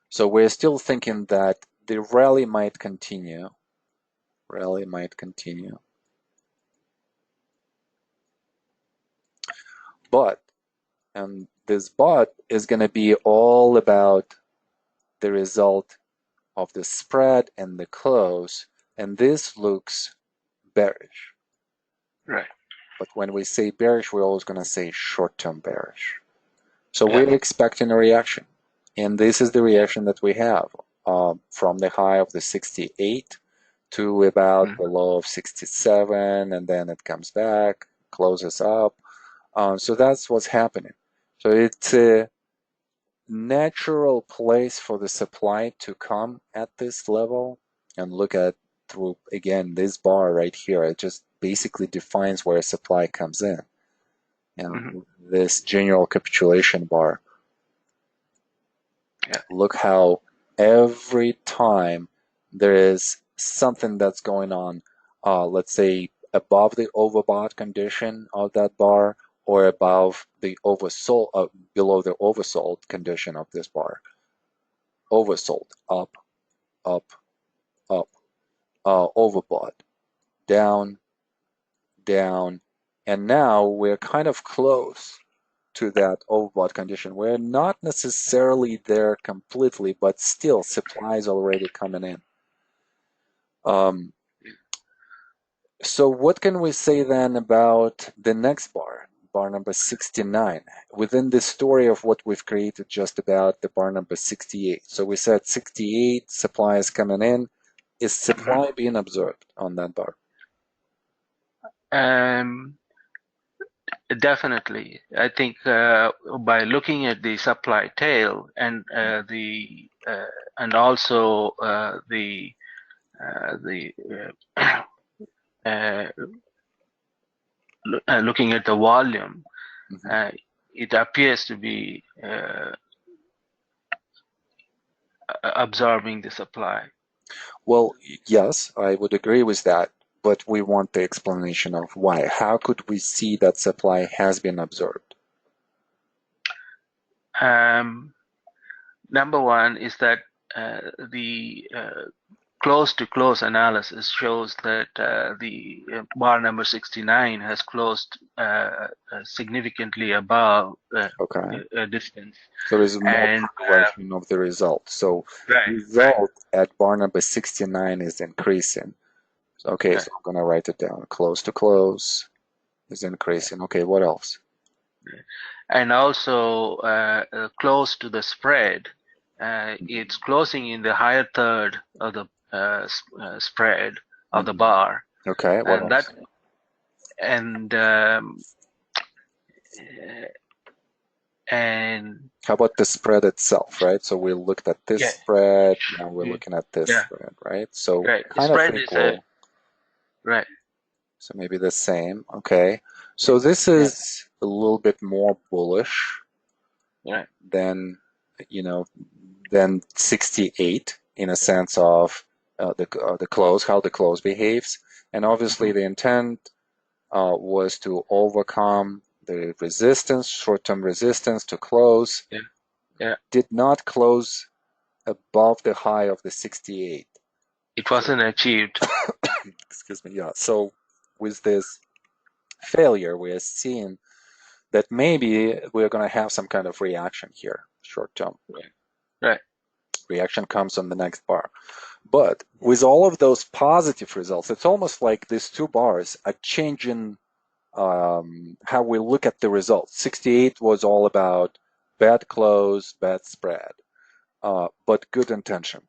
[SPEAKER 1] So we're still thinking that the rally might continue. But, and this but is going to be all about the result of the spread and the close, and this looks bearish. But when we say bearish, we're always going to say short-term bearish. So we're expecting a reaction, and this is the reaction that we have from the high of the 68 to about the low of 67, and then it comes back, closes up. So that's what's happening. So it's a natural place for the supply to come at this level, and look at through again this bar right here. It just basically defines where supply comes in, and this general capitulation bar. Look how every time there is something that's going on, let's say above the overbought condition of that bar, or above the oversold, below the oversold condition of this bar. Oversold, up, up, up, overbought, down, down, and now we're kind of close to that overbought condition. We're not necessarily there completely, but still supply is already coming in. So what can we say then about the next bar, bar number 69, within the story of what we've created just about the bar number 68? So we said 68, supply is coming in. Is supply being observed on that bar?
[SPEAKER 2] Definitely. I think by looking at the supply tail and and also the uh, looking at the volume,
[SPEAKER 1] Mhm.
[SPEAKER 2] it appears to be absorbing the supply.
[SPEAKER 1] Well, yes, I would agree with that, but we want the explanation of why. How could we see that supply has been absorbed?
[SPEAKER 2] Um, Number one is that the close-to-close analysis shows that the bar number 69 has closed significantly above
[SPEAKER 1] Okay.
[SPEAKER 2] distance.
[SPEAKER 1] So there's more
[SPEAKER 2] And
[SPEAKER 1] progression of the result. So
[SPEAKER 2] right, right,
[SPEAKER 1] result at bar number 69 is increasing. Okay,
[SPEAKER 2] right,
[SPEAKER 1] so I'm gonna write it down. Close to close is increasing. Okay, what else?
[SPEAKER 2] right. And also close to the spread,
[SPEAKER 1] Mhm.
[SPEAKER 2] it's closing in the higher third of the spread of the
[SPEAKER 1] Mhm.
[SPEAKER 2] bar,
[SPEAKER 1] Okay, what
[SPEAKER 2] and that
[SPEAKER 1] else?
[SPEAKER 2] and and
[SPEAKER 1] How about the spread itself, right? So we looked at this
[SPEAKER 2] yeah,
[SPEAKER 1] spread, now we're looking at this
[SPEAKER 2] yeah,
[SPEAKER 1] spread, right? So
[SPEAKER 2] right.
[SPEAKER 1] kind of
[SPEAKER 2] Spread is a
[SPEAKER 1] equal,
[SPEAKER 2] right.
[SPEAKER 1] so maybe the same. Okay, so this
[SPEAKER 2] Yeah,
[SPEAKER 1] is a little bit more bullish
[SPEAKER 2] right.
[SPEAKER 1] than, you know, than 68 in a sense of the close, how the close behaves. And obviously
[SPEAKER 2] Hmm.
[SPEAKER 1] the intent was to overcome the resistance, short-term resistance to close,
[SPEAKER 2] Yeah, yeah.
[SPEAKER 1] did not close above the high of the 68.
[SPEAKER 2] It
[SPEAKER 1] So,
[SPEAKER 2] wasn't achieved.
[SPEAKER 1] excuse me, yeah. So with this failure, we are seeing that maybe we're going to have some kind of reaction here, short term.
[SPEAKER 2] Right, right.
[SPEAKER 1] Reaction comes on the next bar. But with all of those positive results, it's almost like these two bars are changing how we look at the results. 68 was all about bad close, bad spread, but good intention.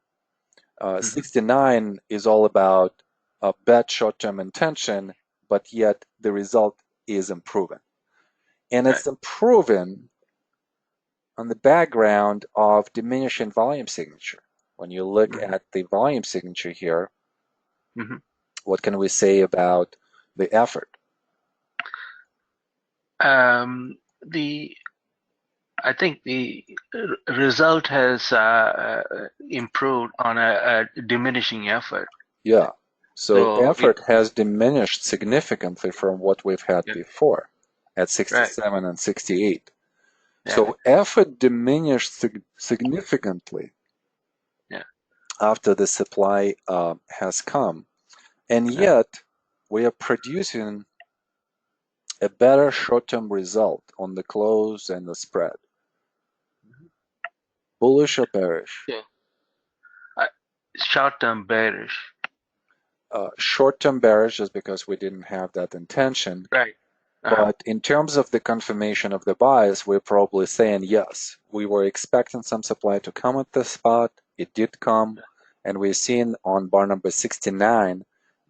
[SPEAKER 2] Hmm.
[SPEAKER 1] 69 is all about bad short-term intention, but yet the result is improving. And
[SPEAKER 2] Right.
[SPEAKER 1] it's improving on the background of diminishing volume signature. When you look
[SPEAKER 2] Hmm.
[SPEAKER 1] at the volume signature here,
[SPEAKER 2] Hmm.
[SPEAKER 1] what can we say about the effort?
[SPEAKER 2] The I think the result has improved on a diminishing effort.
[SPEAKER 1] Yeah. So
[SPEAKER 2] So it
[SPEAKER 1] effort has diminished significantly from what we've had
[SPEAKER 2] yeah,
[SPEAKER 1] before at
[SPEAKER 2] right.
[SPEAKER 1] 67 and 68.
[SPEAKER 2] Yeah,
[SPEAKER 1] So effort diminished significantly
[SPEAKER 2] yeah,
[SPEAKER 1] after the supply has come. And
[SPEAKER 2] yeah.
[SPEAKER 1] yet we are producing a better short-term result on the close and the spread. Bullish or bearish?
[SPEAKER 2] Yeah. Uh, Short-term bearish.
[SPEAKER 1] Short-term bearish is because we didn't have that intention.
[SPEAKER 2] Right. Uh-huh.
[SPEAKER 1] But in terms of the confirmation of the bias, we're probably saying yes. We were expecting some supply to come at this spot. It did come. And we're seeing on bar number 69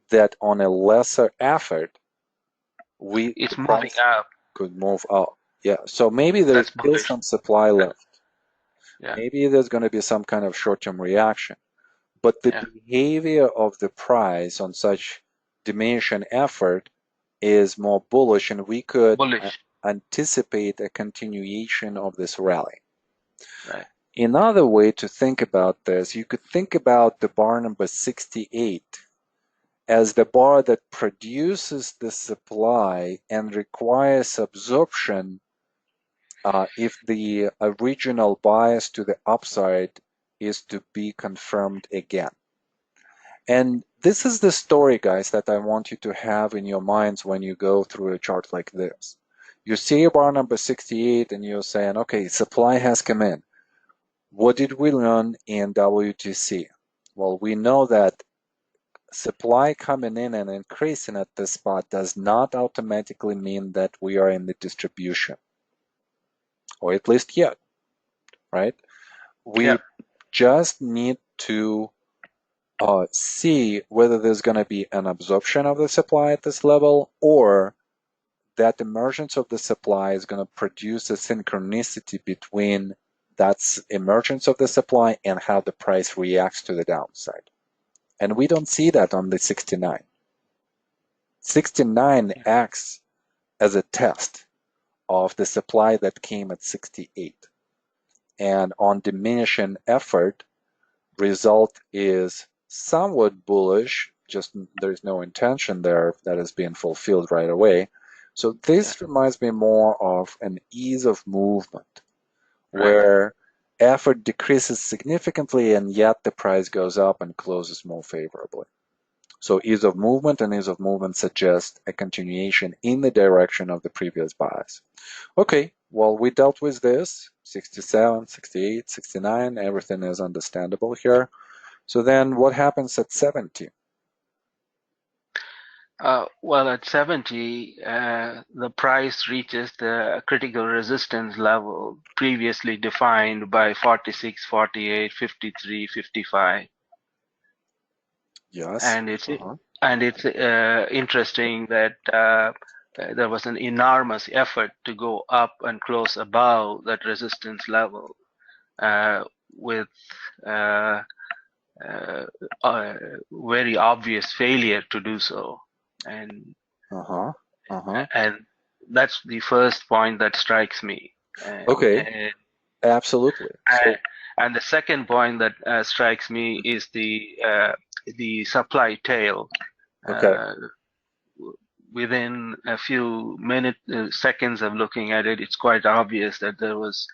[SPEAKER 1] that on a lesser effort, the
[SPEAKER 2] It's moving
[SPEAKER 1] price
[SPEAKER 2] up.
[SPEAKER 1] could move up. Yeah. So maybe there's
[SPEAKER 2] That's
[SPEAKER 1] still
[SPEAKER 2] bullish.
[SPEAKER 1] some supply
[SPEAKER 2] Yeah,
[SPEAKER 1] left.
[SPEAKER 2] yeah,
[SPEAKER 1] Maybe there's going to be some kind of short-term reaction. But the
[SPEAKER 2] yeah.
[SPEAKER 1] behavior of the price on such diminishing effort is more bullish, and we could
[SPEAKER 2] Bullish.
[SPEAKER 1] anticipate a continuation of this rally.
[SPEAKER 2] Right.
[SPEAKER 1] Another way to think about this, you could think about the bar number 68 as the bar that produces the supply and requires absorption if the original bias to the upside is to be confirmed again. And this is the story, guys, that I want you to have in your minds when you go through a chart like this. You see a bar number 68 and you're saying, okay, supply has come in. What did we learn in WTC? Well, we know that supply coming in and increasing at this spot does not automatically mean that we are in the distribution, or at least yet, right?
[SPEAKER 2] Yeah.
[SPEAKER 1] We just need to see whether there's going to be an absorption of the supply at this level or that emergence of the supply is going to produce a synchronicity between that emergence of the supply and how the price reacts to the downside. And we don't see that on the 69. 69 acts as a test of the supply that came at 68. And on diminishing effort, result is somewhat bullish, just there's no intention there that is being fulfilled right away. So this reminds me more of an ease of movement, where effort decreases significantly and yet the price goes up and closes more favorably. So ease of movement and ease of movement suggest a continuation in the direction of the previous buys. Okay, well, we dealt with this, 67, 68, 69, everything is understandable here. So then what happens at 70?
[SPEAKER 2] Well, at 70, the price reaches the critical resistance level previously defined by 46, 48, 53, 55.
[SPEAKER 1] Yes.
[SPEAKER 2] And it's interesting that there was an enormous effort to go up and close above that resistance level with very obvious failure to do so. And and that's the first point that strikes me.
[SPEAKER 1] Okay, absolutely.
[SPEAKER 2] And the second point that strikes me is the supply tail.
[SPEAKER 1] Okay.
[SPEAKER 2] Within a few seconds of looking at it, it's quite obvious that there was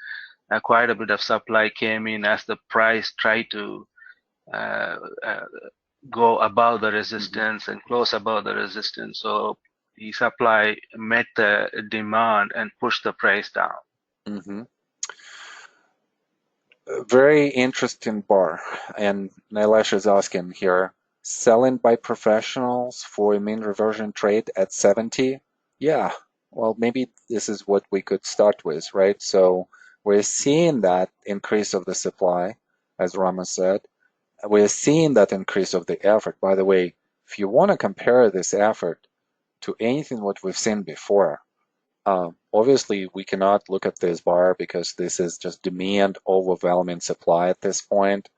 [SPEAKER 2] quite a bit of supply came in as the price tried to go above the resistance and close above the resistance. So the supply met the demand and pushed the price down.
[SPEAKER 1] Very interesting bar. And Nilesh is asking here, selling by professionals for a mean reversion trade at 70? Yeah, well, maybe this is what we could start with, right? So we're seeing that increase of the supply, as Rama said. We're seeing that increase of the effort. By the way, if you want to compare this effort to anything what we've seen before, obviously we cannot look at this bar because this is just demand overwhelming supply at this point.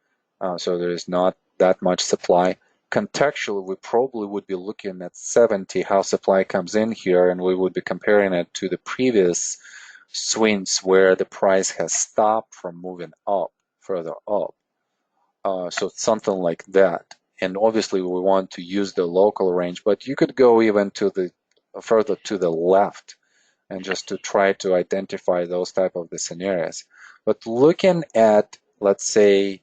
[SPEAKER 1] So there is not that much supply. Contextually, we probably would be looking at 70, how supply comes in here, and we would be comparing it to the previous swings where the price has stopped from moving up, further up. So something like that. And obviously we want to use the local range, but you could go even to the further to the left and just to try to identify those type of the scenarios. But looking at, let's say,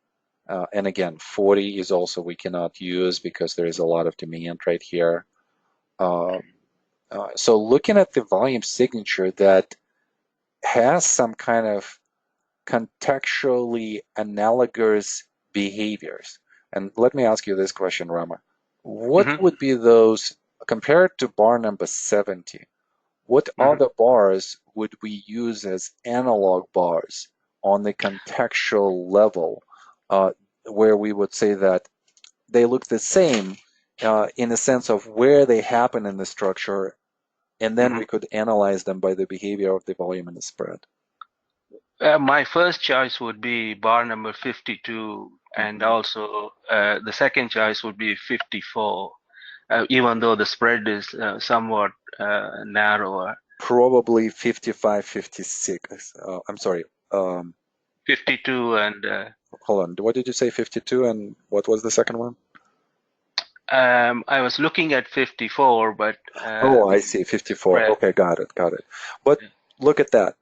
[SPEAKER 1] and again, 40 is also we cannot use because there is a lot of demand right here. So looking at the volume signature that has some kind of contextually analogous behaviors. And let me ask you this question, Rama. What would be those, compared to bar number 70, what other bars would we use as analog bars on the contextual level where we would say that they look the same in the sense of where they happen in the structure, and then we could analyze them by the behavior of the volume and the spread?
[SPEAKER 2] My first choice would be bar number 52, and also the second choice would be 54, even though the spread is somewhat narrower.
[SPEAKER 1] Probably 55, 56. I'm sorry.
[SPEAKER 2] 52 and...
[SPEAKER 1] hold on. What did you say, 52, and what was the second one?
[SPEAKER 2] I was looking at 54, but...
[SPEAKER 1] oh, I see, 54. Spread. Okay, got it. But look at that.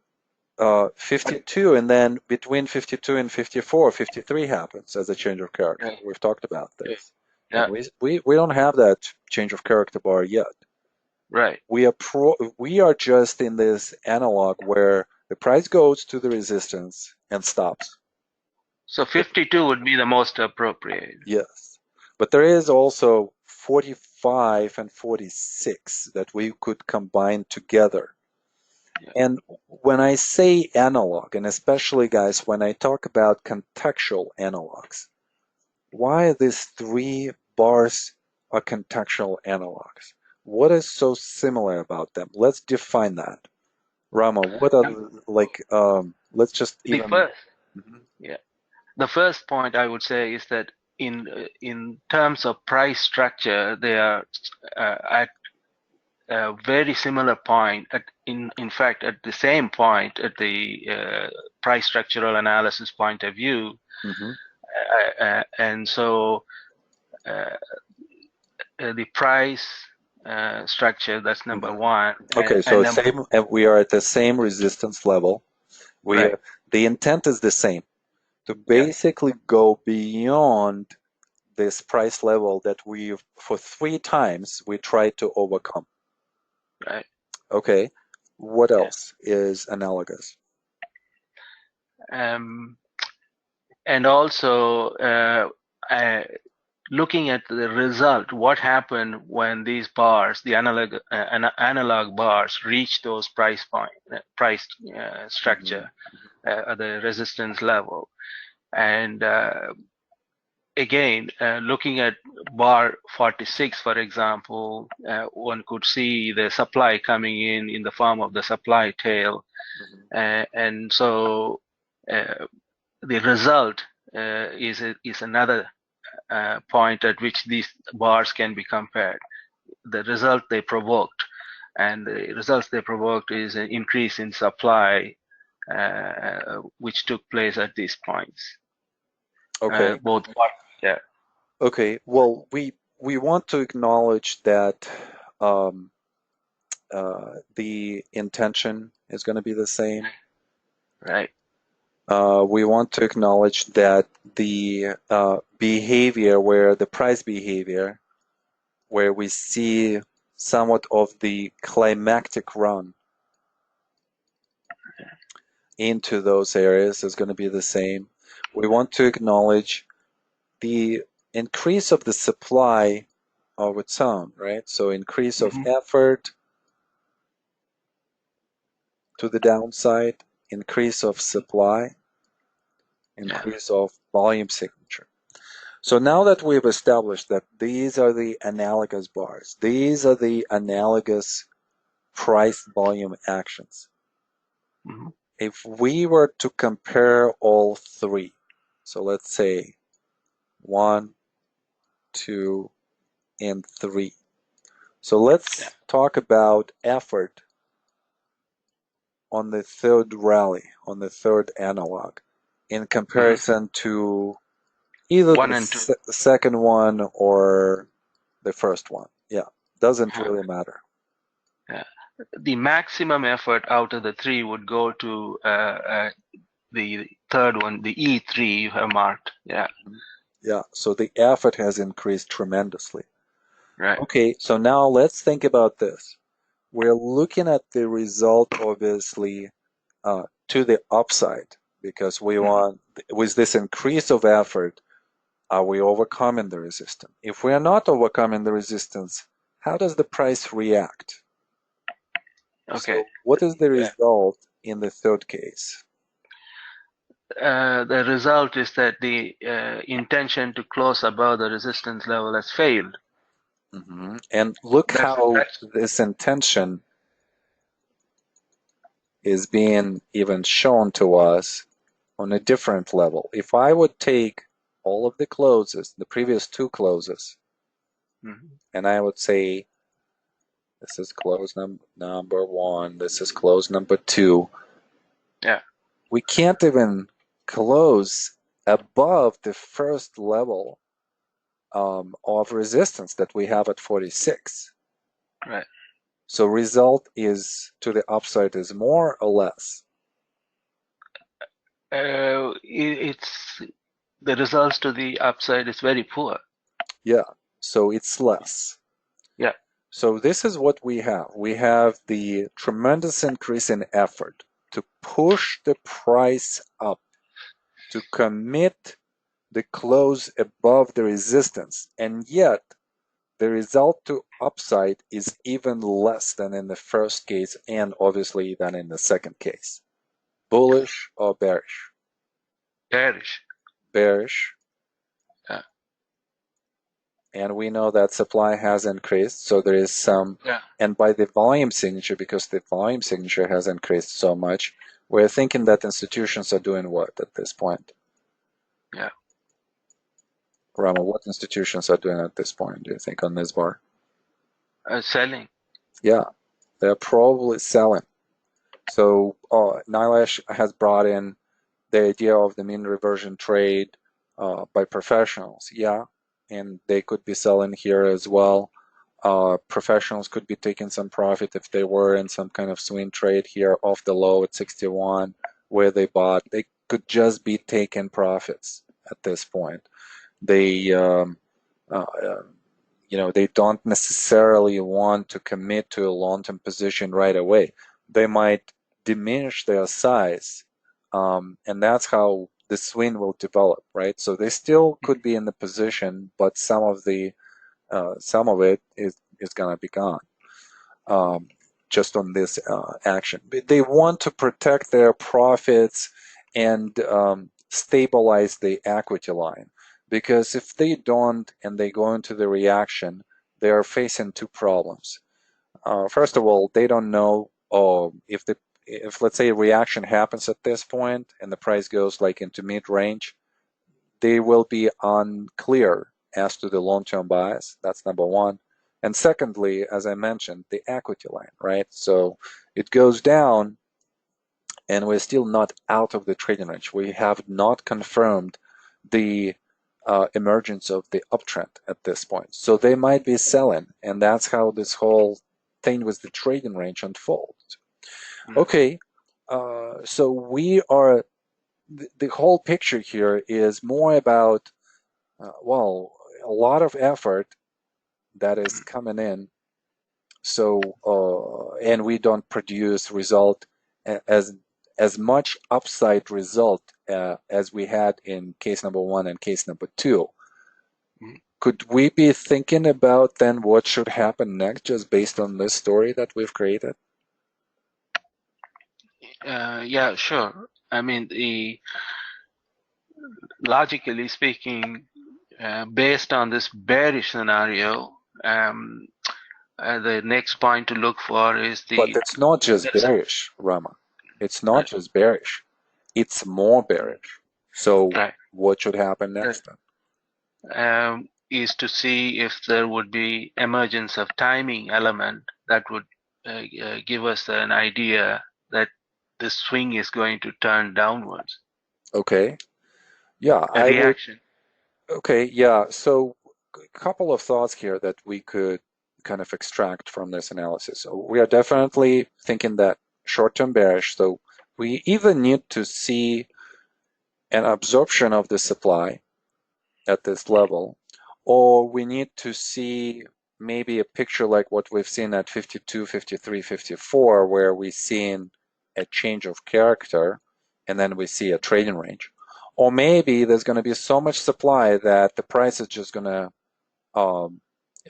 [SPEAKER 1] 52, and then between 52 and 54, 53 happens as a change of character. Right. We've talked about this. Yeah. We don't have that change of character bar yet.
[SPEAKER 2] Right.
[SPEAKER 1] We are just in this analog where the price goes to the resistance and stops.
[SPEAKER 2] So 52 would be the most appropriate.
[SPEAKER 1] Yes. But there is also 45 and 46 that we could combine together. And when I say analog, and especially guys, when I talk about contextual analogs, why these three bars are contextual analogs? What is so similar about them? Let's define that. Rama, what are
[SPEAKER 2] Um,
[SPEAKER 1] let's just
[SPEAKER 2] the
[SPEAKER 1] even.
[SPEAKER 2] first,
[SPEAKER 1] Mhm.
[SPEAKER 2] yeah, the first point I would say is that in terms of price structure, they are at a very similar point. In fact, at the same point at the price structural analysis point of view,
[SPEAKER 1] Mhm.
[SPEAKER 2] and so the price structure, that's number
[SPEAKER 1] Mhm.
[SPEAKER 2] one,
[SPEAKER 1] Okay,
[SPEAKER 2] and
[SPEAKER 1] so
[SPEAKER 2] number
[SPEAKER 1] same, and we are at the same resistance level. We
[SPEAKER 2] right,
[SPEAKER 1] The intent is the same, to
[SPEAKER 2] yeah,
[SPEAKER 1] basically go beyond this price level that we for 3 times we tried to overcome.
[SPEAKER 2] right,
[SPEAKER 1] Okay, what
[SPEAKER 2] yeah.
[SPEAKER 1] else is analogous?
[SPEAKER 2] Um, and also uh, looking at the result, what happened when these bars, the analog bars, reach those price
[SPEAKER 1] Mhm.
[SPEAKER 2] structure, at the resistance level, and again, looking at bar 46, for example, one could see the supply coming in the form of the supply tail,
[SPEAKER 1] Mhm.
[SPEAKER 2] and so uh, the result is another point at which these bars can be compared. The result they provoked, and the results they provoked is an increase in supply, which took place at these points.
[SPEAKER 1] Okay.
[SPEAKER 2] Both part, yeah.
[SPEAKER 1] Okay. Well, we want to acknowledge that um, the intention is going to be the same.
[SPEAKER 2] Right.
[SPEAKER 1] We want to acknowledge that the behavior, where the price behavior, where we see somewhat of the climactic run into those areas, is going to be the same. We want to acknowledge the increase of the supply of its own, right? So increase of
[SPEAKER 2] Hmm.
[SPEAKER 1] effort to the downside, increase of supply,
[SPEAKER 2] Yeah.
[SPEAKER 1] increase of volume signature. So now that we've established that these are the analogous bars, these are the analogous price volume actions.
[SPEAKER 2] Hmm.
[SPEAKER 1] If we were to compare all three, so let's say 1, 2, and 3. So
[SPEAKER 2] Yeah.
[SPEAKER 1] let's talk about effort on the third rally, on the third analog, in
[SPEAKER 2] Hmm.
[SPEAKER 1] comparison to either
[SPEAKER 2] One
[SPEAKER 1] the
[SPEAKER 2] and two.
[SPEAKER 1] second one or the first one. Yeah, doesn't
[SPEAKER 2] Huh.
[SPEAKER 1] really matter.
[SPEAKER 2] Yeah. The maximum effort out of the three would go to the third one, the E3 you have marked. Yeah.
[SPEAKER 1] Mhm. Yeah, so the effort has increased tremendously.
[SPEAKER 2] Right.
[SPEAKER 1] Okay, so now let's think about this. We're looking at the result, obviously, to the upside, because we
[SPEAKER 2] Hmm.
[SPEAKER 1] want, with this increase of effort, are we overcoming the resistance? If we are not overcoming the resistance, how does the price react?
[SPEAKER 2] Okay.
[SPEAKER 1] So, what is the
[SPEAKER 2] Yeah.
[SPEAKER 1] result in the third case?
[SPEAKER 2] The result is that the intention to close above the resistance level has failed.
[SPEAKER 1] And look how
[SPEAKER 2] That's
[SPEAKER 1] this intention is being even shown to us on a different level. If I would take all of the closes, the previous two closes,
[SPEAKER 2] mhm.
[SPEAKER 1] and I would say this is close number one, this is close number two,
[SPEAKER 2] Yeah.
[SPEAKER 1] we can't even close above the first level of resistance that we have at 46.
[SPEAKER 2] Right.
[SPEAKER 1] So result is to the upside is more or less.
[SPEAKER 2] It's the results to the upside is very poor.
[SPEAKER 1] Yeah, so it's less.
[SPEAKER 2] Yeah.
[SPEAKER 1] So this is what we have. We have the tremendous increase in effort to push the price up, to commit the close above the resistance, and yet the result to upside is even less than in the first case and obviously than in the second case. Bullish or bearish?
[SPEAKER 2] Perish.
[SPEAKER 1] Bearish.
[SPEAKER 2] Yeah.
[SPEAKER 1] and we know that supply has increased, so there is some,
[SPEAKER 2] Yeah.
[SPEAKER 1] and by the volume signature, because the volume signature has increased so much, we're thinking that institutions are doing what at this point?
[SPEAKER 2] Yeah.
[SPEAKER 1] Rama, what institutions are doing at this point, do you think, on this bar?
[SPEAKER 2] Selling.
[SPEAKER 1] Yeah, they're probably selling. So Nilesh has brought in the idea of the mean reversion trade by professionals. Yeah, and they could be selling here as well. Professionals could be taking some profit if they were in some kind of swing trade here off the low at 61 where they bought. They could just be taking profits at this point. They uh, uh, they don't necessarily want to commit to a long-term position right away. They might diminish their size, and that's how the swing will develop, right? So they still could be in the position, but some of it is gonna be gone um, just on this action. They want to protect their profits and stabilize the equity line, because if they don't and they go into the reaction, they are facing two problems. First of all, they don't know if let's say a reaction happens at this point and the price goes like into mid range, they will be unclear as to the long-term bias. That's number one. And secondly, as I mentioned, the equity line, right? So it goes down and we're still not out of the trading range. We have not confirmed the emergence of the uptrend at this point. So they might be selling, and that's how this whole thing with the trading range unfolds.
[SPEAKER 2] Mm.
[SPEAKER 1] Okay, so the whole picture here is more about well, a lot of effort that is
[SPEAKER 2] Mm.
[SPEAKER 1] coming in. So, and we don't produce result as much upside result as we had in case number one and case number two.
[SPEAKER 2] Mm.
[SPEAKER 1] Could we be thinking about then what should happen next, just based on this story that we've created?
[SPEAKER 2] Yeah, sure. I mean, logically speaking, based on this bearish scenario, the next point to look for is
[SPEAKER 1] But
[SPEAKER 2] the
[SPEAKER 1] it's not just
[SPEAKER 2] there's a,
[SPEAKER 1] bearish, Rama. It's not
[SPEAKER 2] right,
[SPEAKER 1] just bearish. It's more bearish. So
[SPEAKER 2] right,
[SPEAKER 1] what should happen
[SPEAKER 2] right.
[SPEAKER 1] next then?
[SPEAKER 2] Is to see if there would be emergence of timing element that would give us an idea that the swing is going to turn downwards.
[SPEAKER 1] Okay. Yeah,
[SPEAKER 2] A
[SPEAKER 1] I would.
[SPEAKER 2] reaction.
[SPEAKER 1] Okay, yeah. So a couple of thoughts here that we could kind of extract from this analysis. So we are definitely thinking that short-term bearish. So we either need to see an absorption of the supply at this level, or we need to see maybe a picture like what we've seen at 52, 53, 54, where we've seen a change of character and then we see a trading range. Or maybe there's going to be so much supply that the price is just going to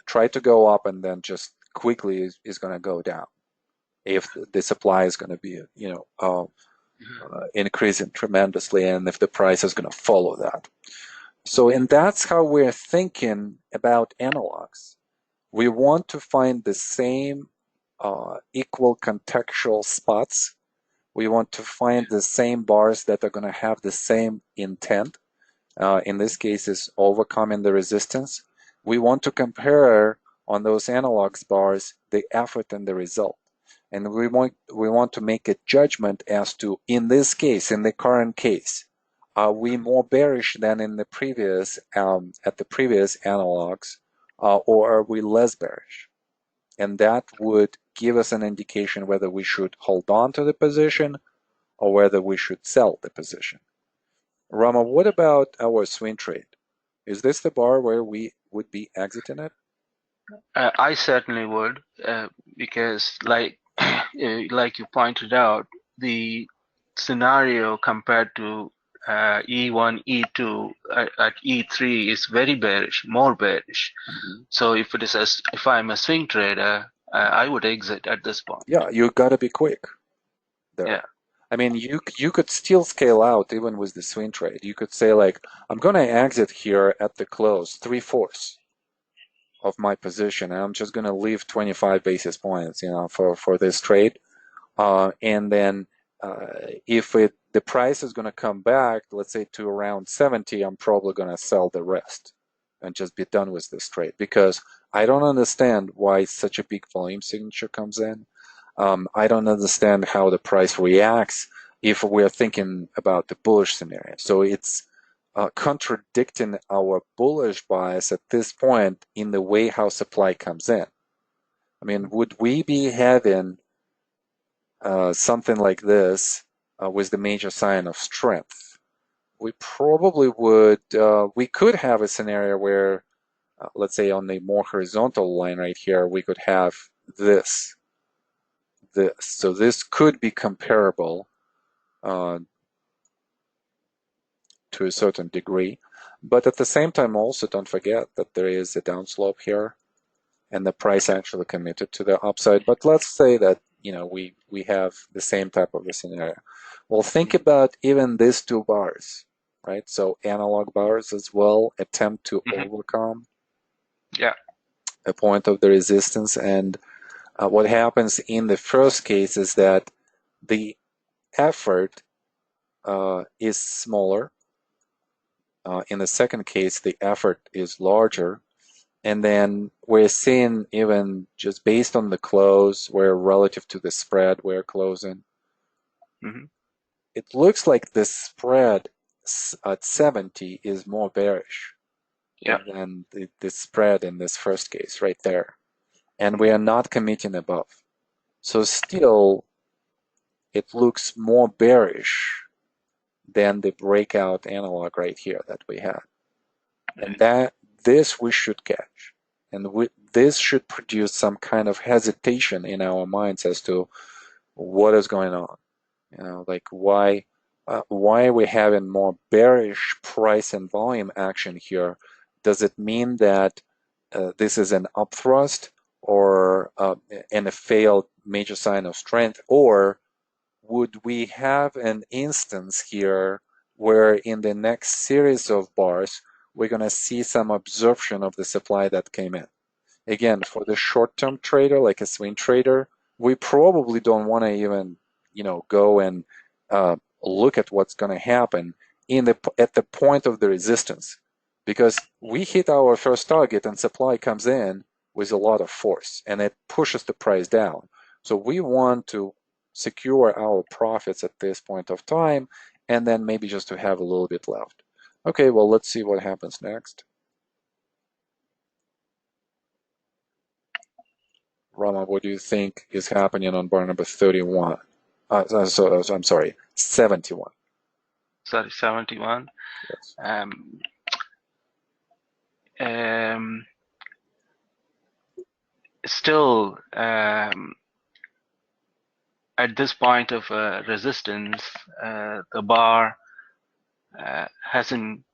[SPEAKER 1] try to go up and then just quickly is going to go down if the supply is going to be, increasing tremendously, and if the price is going to follow that. So, and that's how we're thinking about analogs. We want to find the same equal contextual spots. We want to find the same bars that are going to have the same intent. In this case, is overcoming the resistance. We want to compare on those analogs bars the effort and the result. And we want to make a judgment as to, in this case, in the current case, are we more bearish than in the previous at the previous analogs, or are we less bearish? And that would give us an indication whether we should hold on to the position or whether we should sell the position. Rama, what about our swing trade? Is this the bar where we would be exiting it?
[SPEAKER 2] I certainly would, because like you pointed out, the scenario compared to E1, E2 at E3 is very bearish, more bearish.
[SPEAKER 1] Mhm.
[SPEAKER 2] So if I'm a swing trader, I would exit at this point.
[SPEAKER 1] Yeah, you gotta be quick
[SPEAKER 2] Yeah.
[SPEAKER 1] there. I mean, you could still scale out even with the swing trade. You could say like, I'm gonna exit here at the close, 3/4. of my position. I'm just going to leave 25 basis points, for this trade. And then if the price is going to come back, let's say to around 70, I'm probably going to sell the rest and just be done with this trade, because I don't understand why such a big volume signature comes in. I don't understand how the price reacts if we're thinking about the bullish scenario. So it's contradicting our bullish bias at this point in the way how supply comes in. I mean, would we be having something like this with the major sign of strength? We probably would. We could have a scenario where, let's say, on the more horizontal line right here, we could have this. So this could be comparable to a certain degree. But at the same time, also don't forget that there is a downslope here, and the price actually committed to the upside. But let's say that we have the same type of a scenario. Well, think about even these two bars, right? So analog bars as well attempt to overcome a point of the resistance. And what happens in the first case is that the effort is smaller. In the second case, the effort is larger. And then we're seeing, even just based on the close, where relative to the spread we're closing, it looks like the spread at 70 is more bearish than the spread in this first case right there. And we are not committing above. So still, it looks more bearish than the breakout analog right here that we had. And this we should catch. And this should produce some kind of hesitation in our minds as to what is going on. Like why are we having more bearish price and volume action here? Does it mean that this is an upthrust or in a failed major sign of strength? Or would we have an instance here where in the next series of bars, we're going to see some absorption of the supply that came in? Again, for the short-term trader, like a swing trader, we probably don't want to even, go and look at what's going to happen at the point of the resistance, because we hit our first target and supply comes in with a lot of force and it pushes the price down. So we want to secure our profits at this point of time, and then maybe just to have a little bit left. Okay, well, let's see what happens next. Rama, what do you think is happening on bar number 31? I'm sorry, 71.
[SPEAKER 2] Sorry, 71.
[SPEAKER 1] Yes.
[SPEAKER 2] Still, at this point of resistance, the bar hasn't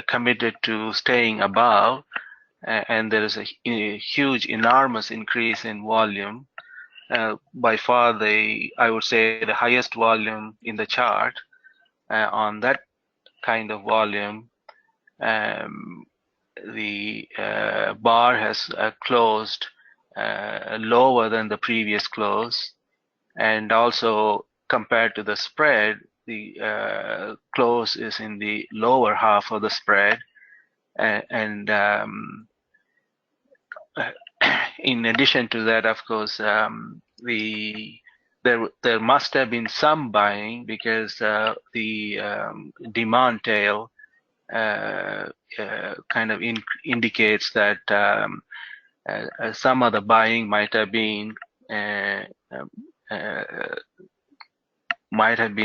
[SPEAKER 2] committed to staying above, and there is a huge, enormous increase in volume. By far, I would say the highest volume in the chart. On that kind of volume, the bar has closed lower than the previous close, and also compared to the spread, the close is in the lower half of the spread, and in addition to that, of course, there must have been some buying, because the demand tail kind of indicates that some of the buying might have been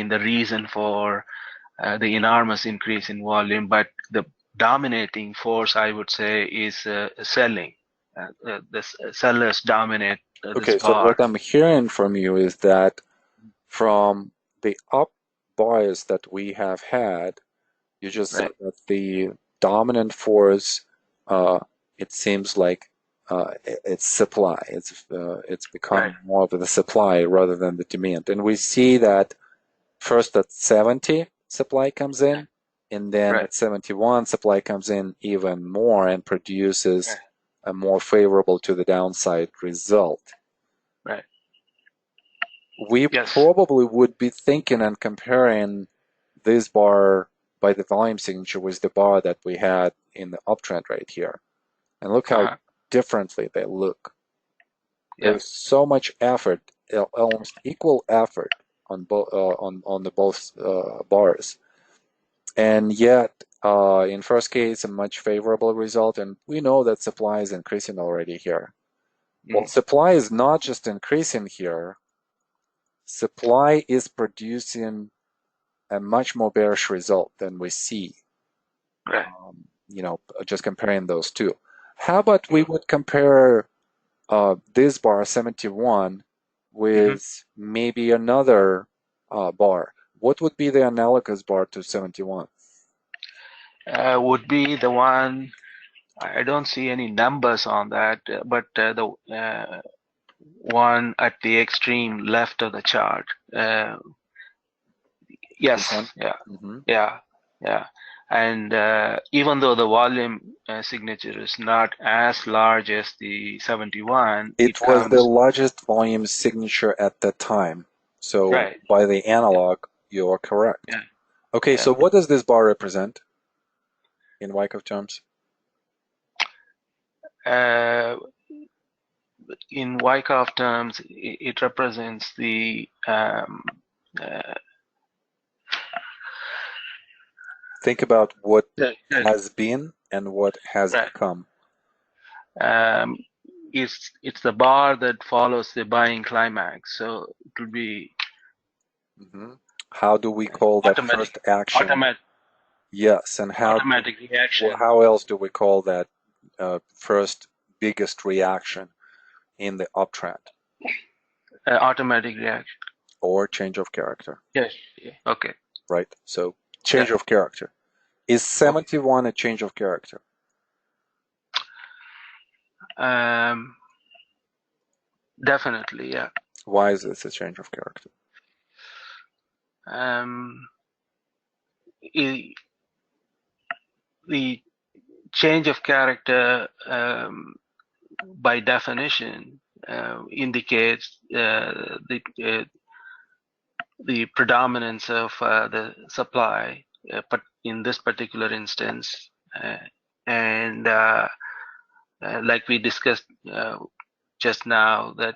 [SPEAKER 2] the reason for the enormous increase in volume, but the dominating force, I would say, is selling. The sellers dominate
[SPEAKER 1] Okay,
[SPEAKER 2] this
[SPEAKER 1] so
[SPEAKER 2] bar.
[SPEAKER 1] what I'm hearing from you is that from the up buyers that we have had, you just said that the dominant force, it seems like it's supply. It's becoming more of the supply rather than the demand. And we see that first at 70 supply comes in, and then
[SPEAKER 2] Right.
[SPEAKER 1] at 71, supply comes in even more and produces
[SPEAKER 2] Right.
[SPEAKER 1] a more favorable to the downside result.
[SPEAKER 2] Right.
[SPEAKER 1] We
[SPEAKER 2] Yes.
[SPEAKER 1] probably would be thinking and comparing this bar by the volume signature with the bar that we had in the uptrend right here. And look how
[SPEAKER 2] Uh-huh.
[SPEAKER 1] differently they look.
[SPEAKER 2] Yeah.
[SPEAKER 1] There's so much effort, almost equal effort on both on the both bars, and yet in first case a much favorable result, and we know that supply is increasing already here. Well,
[SPEAKER 2] Mm.
[SPEAKER 1] supply is not just increasing here. Supply is producing a much more bearish result than we see.
[SPEAKER 2] Right.
[SPEAKER 1] Just comparing those two. How about we
[SPEAKER 2] Mm.
[SPEAKER 1] would compare this bar 71
[SPEAKER 2] Mm-hmm.
[SPEAKER 1] with maybe another bar? What would be the analogous bar to 71?
[SPEAKER 2] Would be the one. I don't see any numbers on that, but the one at the extreme left of the chart.
[SPEAKER 1] This one?
[SPEAKER 2] Yes. Yeah.
[SPEAKER 1] Mm-hmm.
[SPEAKER 2] Yeah. Yeah. And even though the volume signature is not as large as the 71,
[SPEAKER 1] It
[SPEAKER 2] it
[SPEAKER 1] was the
[SPEAKER 2] comes
[SPEAKER 1] largest volume signature at that time. So
[SPEAKER 2] right.
[SPEAKER 1] by the analog, you're correct.
[SPEAKER 2] Yeah.
[SPEAKER 1] Okay,
[SPEAKER 2] Yeah.
[SPEAKER 1] so what does this bar represent in Wyckoff terms?
[SPEAKER 2] Uh, in Wyckoff terms, it represents the uh,
[SPEAKER 1] Think about what
[SPEAKER 2] the
[SPEAKER 1] has been and what has
[SPEAKER 2] right.
[SPEAKER 1] become.
[SPEAKER 2] Um, it's the bar that follows the buying climax. So it will be
[SPEAKER 1] Hmm. How do we call that
[SPEAKER 2] automatic,
[SPEAKER 1] first action?
[SPEAKER 2] automatic,
[SPEAKER 1] Yes, and
[SPEAKER 2] automatic reaction,
[SPEAKER 1] how else do we call that first biggest reaction in the uptrend
[SPEAKER 2] automatic reaction.
[SPEAKER 1] or change of character,
[SPEAKER 2] Yes. Okay.
[SPEAKER 1] right? So
[SPEAKER 2] Yeah.
[SPEAKER 1] change of character. Is
[SPEAKER 2] Okay.
[SPEAKER 1] 71 a change of character?
[SPEAKER 2] Um, definitely. Yeah.
[SPEAKER 1] Why is this a change of character?
[SPEAKER 2] Um, i- the change of character, by definition, indicates the predominance of the supply, but in this particular instance, and like we discussed just now, that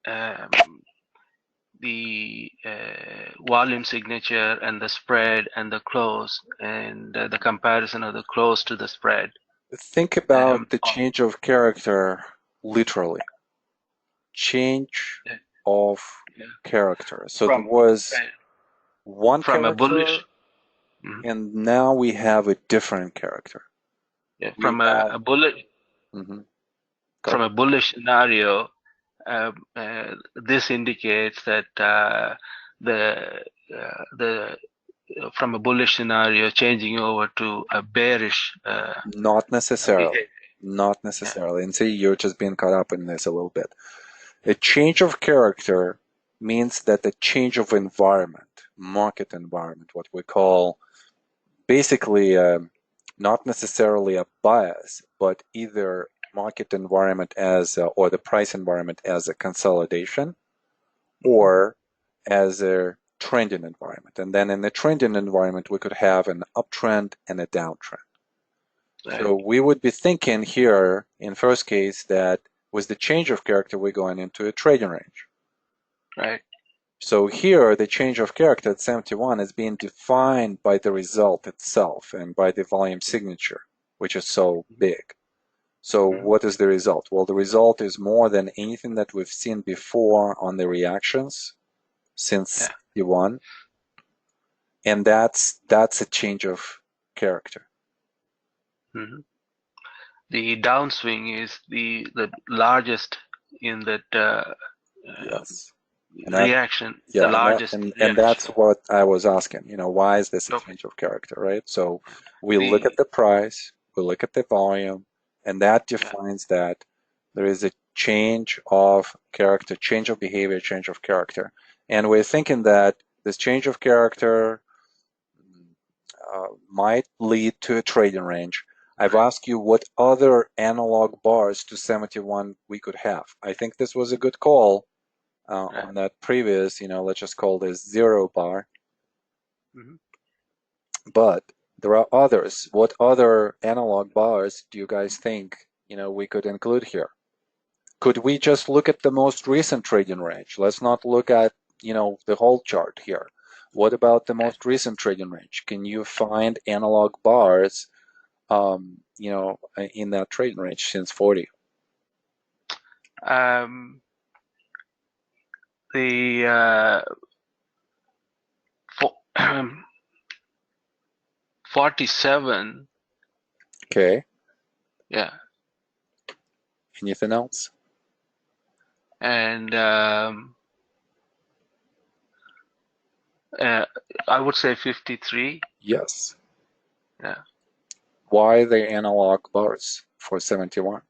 [SPEAKER 2] um, the volume signature and the spread and the close and the comparison of the close to the spread.
[SPEAKER 1] Think about the
[SPEAKER 2] Oh,
[SPEAKER 1] change of character literally. Change
[SPEAKER 2] yeah,
[SPEAKER 1] of
[SPEAKER 2] yeah.
[SPEAKER 1] character. So there
[SPEAKER 2] From
[SPEAKER 1] was
[SPEAKER 2] right,
[SPEAKER 1] one
[SPEAKER 2] from a
[SPEAKER 1] character,
[SPEAKER 2] bullish, mhm,
[SPEAKER 1] and now we have a different character.
[SPEAKER 2] yeah,
[SPEAKER 1] We have, mhm,
[SPEAKER 2] from
[SPEAKER 1] go.
[SPEAKER 2] a bullish scenario, this indicates that the from a bullish scenario changing over to a bearish
[SPEAKER 1] Not necessarily.
[SPEAKER 2] behavior.
[SPEAKER 1] Not
[SPEAKER 2] Yeah.
[SPEAKER 1] necessarily. And see, you're just being caught up in this a little bit. A change of character means that the change of environment, market environment, what we call basically not necessarily a bias, but either market environment as or the price environment as a consolidation
[SPEAKER 2] Mhm.
[SPEAKER 1] or as a trending environment. And then in the trending environment, we could have an uptrend and a downtrend.
[SPEAKER 2] Right.
[SPEAKER 1] So we would be thinking here in first case that with the change of character, we're going into a trading range.
[SPEAKER 2] Right.
[SPEAKER 1] So here, the change of character at 71 is being defined by the result itself and by the volume signature, which is so big. So
[SPEAKER 2] Mhm.
[SPEAKER 1] what is the result? Well, the result is more than anything that we've seen before on the reactions since
[SPEAKER 2] Yeah.
[SPEAKER 1] 61, and that's a change of character.
[SPEAKER 2] Mhm. The downswing is the largest in that uh,
[SPEAKER 1] Yes. And that
[SPEAKER 2] reaction. The
[SPEAKER 1] yeah,
[SPEAKER 2] largest
[SPEAKER 1] and
[SPEAKER 2] reaction.
[SPEAKER 1] that's what I was asking. Why is this a
[SPEAKER 2] Okay.
[SPEAKER 1] change of character, right? So we look at
[SPEAKER 2] The
[SPEAKER 1] the price, we look at the volume, and that
[SPEAKER 2] yeah.
[SPEAKER 1] defines that there is a change of character, change of behavior, change of character. And we're thinking that this change of character might lead to a trading range. I've asked you what other analog bars to 71 we could have. I think this was a good call on that previous, let's just call this 0 bar. But there are others. What other analog bars do you guys think, we could include here? Could we just look at the most recent trading range? Let's not look at, the whole chart here. What about the most recent trading range? Can you find analog bars, in that trading range since 40?
[SPEAKER 2] The 47.
[SPEAKER 1] Okay.
[SPEAKER 2] Yeah.
[SPEAKER 1] Anything else?
[SPEAKER 2] And I would say 53.
[SPEAKER 1] Yes.
[SPEAKER 2] Yeah.
[SPEAKER 1] Why the analog bars for 71?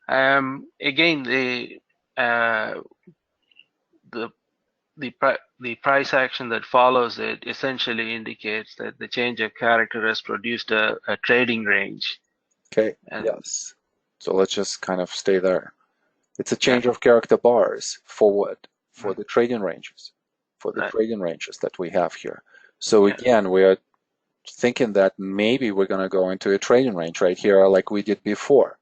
[SPEAKER 2] Again, the price action that follows it essentially indicates that the change of character has produced a trading range.
[SPEAKER 1] Okay. Yes. So let's just kind of stay there. It's a change of character bars for what? For the trading ranges. For the trading ranges that we have here. So again, we are thinking that maybe we're going to go into a trading range right here like we did before.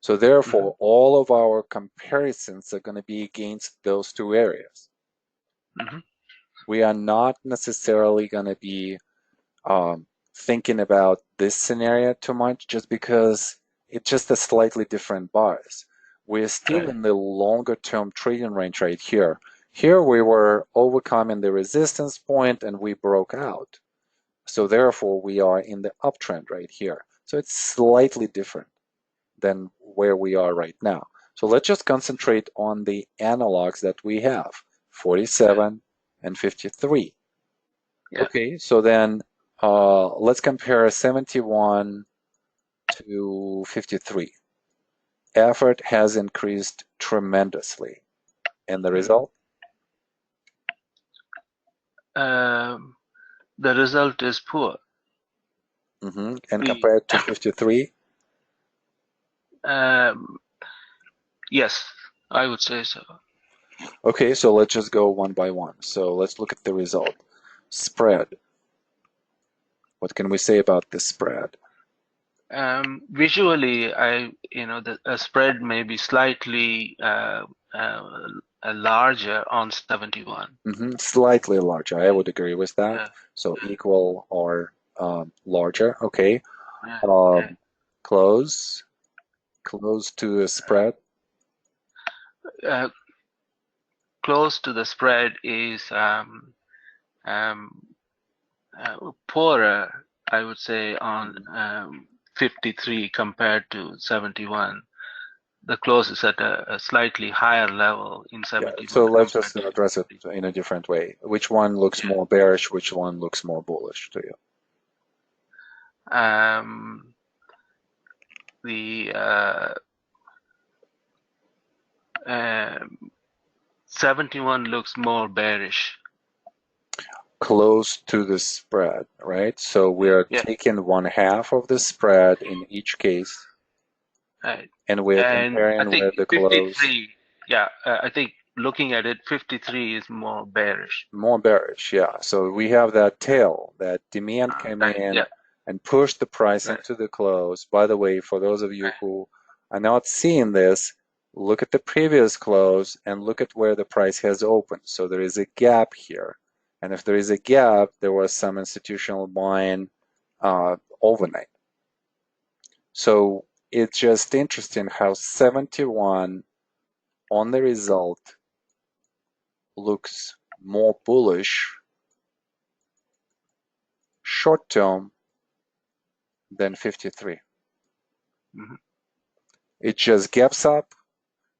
[SPEAKER 1] So therefore, all of our comparisons are going to be against those two areas. We are not necessarily going to be thinking about this scenario too much just because it's just a slightly different bars. We're still in the longer term trading range right here. Here we were overcoming the resistance point and we broke out. So therefore we are in the uptrend right here. So it's slightly different than where we are right now. So let's just concentrate on the analogs that we have, 47 and 53. Okay, so then let's compare 71 to 53. Effort has increased tremendously. And the result?
[SPEAKER 2] The result is poor.
[SPEAKER 1] And compared to 53?
[SPEAKER 2] Yes, I would say so.
[SPEAKER 1] Okay, so let's just go one by one. So let's look at the result. Spread. What can we say about this spread?
[SPEAKER 2] Visually, the spread may be slightly larger on 71.
[SPEAKER 1] Slightly larger, I would agree with that. So equal or larger, okay. Close to a spread.
[SPEAKER 2] Close to the spread is poorer, I would say, on 53 compared to 71. The close is at a slightly higher level in 71.
[SPEAKER 1] Yeah, so let's just address it in a different way. Which one looks more bearish? Which one looks more bullish to you?
[SPEAKER 2] The 71 looks more bearish.
[SPEAKER 1] Close to the spread, right? So we are taking 1/2 of the spread in each case.
[SPEAKER 2] Right.
[SPEAKER 1] And we're comparing with the close.
[SPEAKER 2] Yeah, I think looking at it, 53 is more bearish.
[SPEAKER 1] More bearish, yeah. So we have that tail, that demand came in and pushed the price into the close. By the way, for those of you who are not seeing this, look at the previous close and look at where the price has opened. So there is a gap here. And if there is a gap, there was some institutional buying overnight. So it's just interesting how 71 on the result looks more bullish short term than 53. It just gaps up.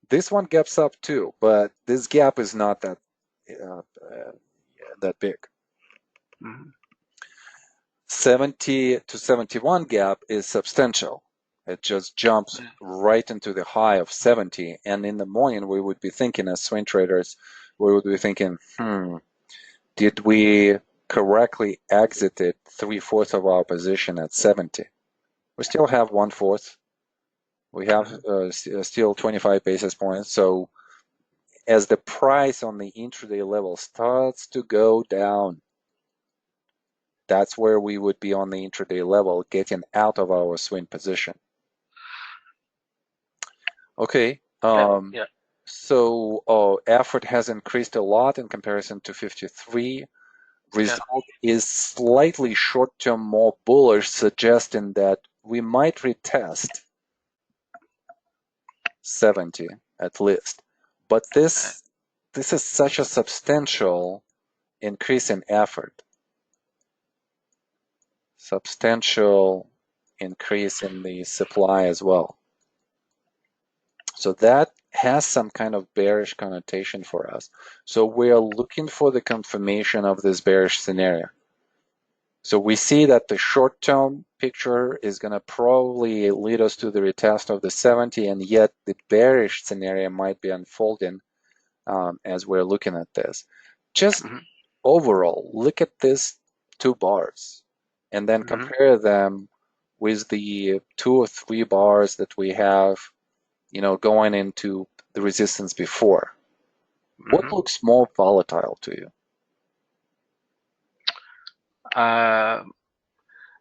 [SPEAKER 1] This one gaps up too, but this gap is not that big. 70 to 71 gap is substantial. It just jumps right into the high of 70, and in the morning we would be thinking, as swing traders, we would be thinking, did we correctly exited 3/4 of our position at 70. We still have 1/4. We have still 25 basis points. So as the price on the intraday level starts to go down, that's where we would be on the intraday level, getting out of our swing position. Okay.
[SPEAKER 2] Yeah.
[SPEAKER 1] So effort has increased a lot in comparison to 53. Result is slightly short-term more bullish, suggesting that we might retest 70 at least. But this is such a substantial increase in effort, substantial increase in the supply as well. So that has some kind of bearish connotation for us. So we're looking for the confirmation of this bearish scenario. So we see that the short-term picture is going to probably lead us to the retest of the 70, and yet the bearish scenario might be unfolding as we're looking at this. Just overall, look at these two bars and then compare them with the 2 or 3 bars that we have, going into the resistance before. What looks more volatile to you?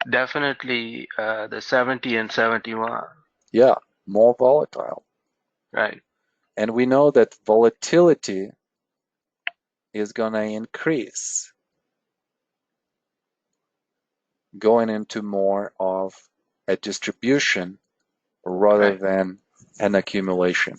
[SPEAKER 2] Definitely the 70 and 71.
[SPEAKER 1] Yeah, more volatile.
[SPEAKER 2] Right.
[SPEAKER 1] And we know that volatility is going to increase, going into more of a distribution rather than an accumulation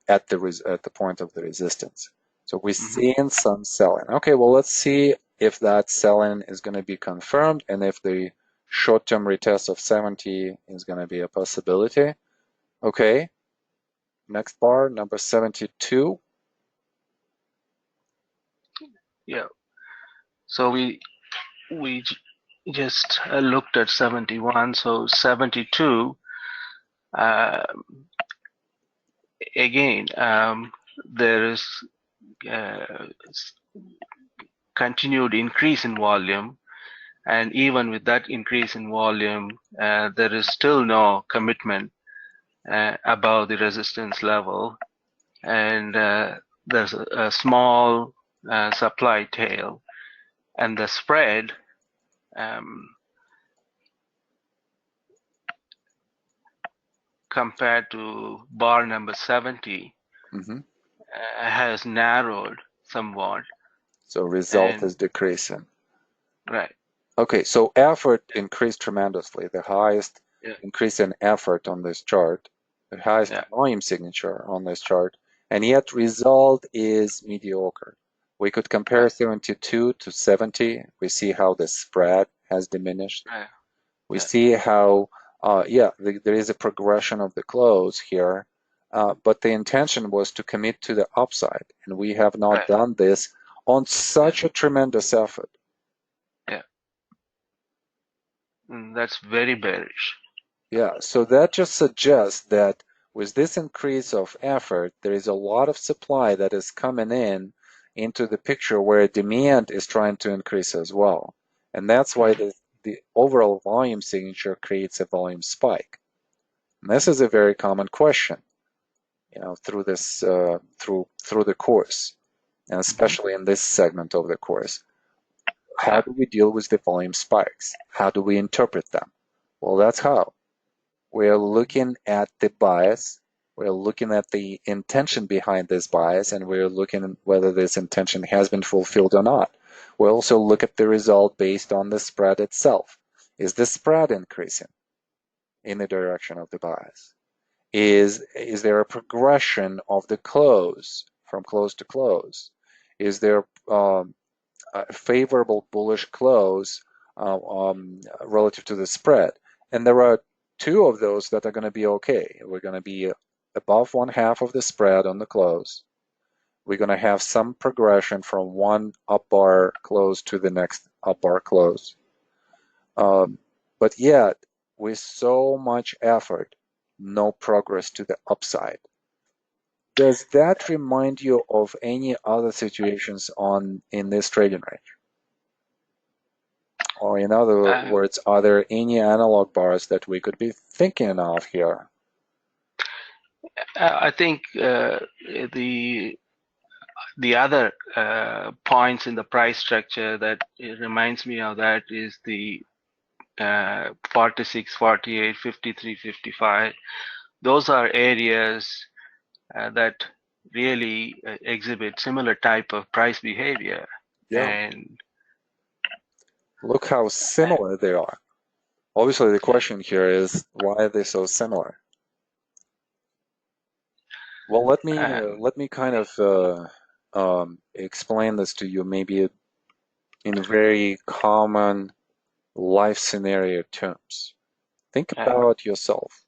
[SPEAKER 1] at the point of the resistance. So we're seeing some selling. Okay, well, let's see if that selling is going to be confirmed and if the short-term retest of 70 is going to be a possibility. Okay, next bar, number 72.
[SPEAKER 2] Yeah. So we just looked at 71. So 72. Again, there is continued increase in volume, and even with that increase in volume, there is still no commitment above the resistance level, and there's a small supply tail, and the spread compared to bar number 70 has narrowed somewhat.
[SPEAKER 1] So result is decreasing.
[SPEAKER 2] Right.
[SPEAKER 1] Okay, so effort increased tremendously. The highest increase in effort on this chart, the highest volume signature on this chart, and yet result is mediocre. We could compare 72 to 70. We see how the spread has diminished. We see how, there is a progression of the close here, but the intention was to commit to the upside, and we have not done this on such a tremendous effort.
[SPEAKER 2] Yeah. That's very bearish.
[SPEAKER 1] Yeah, so that just suggests that with this increase of effort, there is a lot of supply that is coming into the picture where demand is trying to increase as well. And that's why the overall volume signature creates a volume spike. And this is a very common question, through this through the course, and especially in this segment of the course. How do we deal with the volume spikes? How do we interpret them? Well, that's how. We're looking at the bias, we're looking at the intention behind this bias, and we're looking at whether this intention has been fulfilled or not. We'll also look at the result based on the spread itself. Is the spread increasing in the direction of the bias? Is there a progression of the close from close to close? Is there a favorable bullish close relative to the spread? And there are 2 of those that are going to be okay. We're going to be above 1/2 of the spread on the close. We're going to have some progression from one up bar close to the next up bar close. But yet, with so much effort, no progress to the upside. Does that remind you of any other situations in this trading range? Or in other words, are there any analog bars that we could be thinking of here?
[SPEAKER 2] I think the other points in the price structure that it reminds me of that is the 46, 48, 53, 55. Those are areas that really exhibit similar type of price behavior.
[SPEAKER 1] Yeah,
[SPEAKER 2] And
[SPEAKER 1] look how similar they are. Obviously, the question here is, why are they so similar? Well, let me kind of explain this to you, maybe in very common life scenario terms. Think about yourself.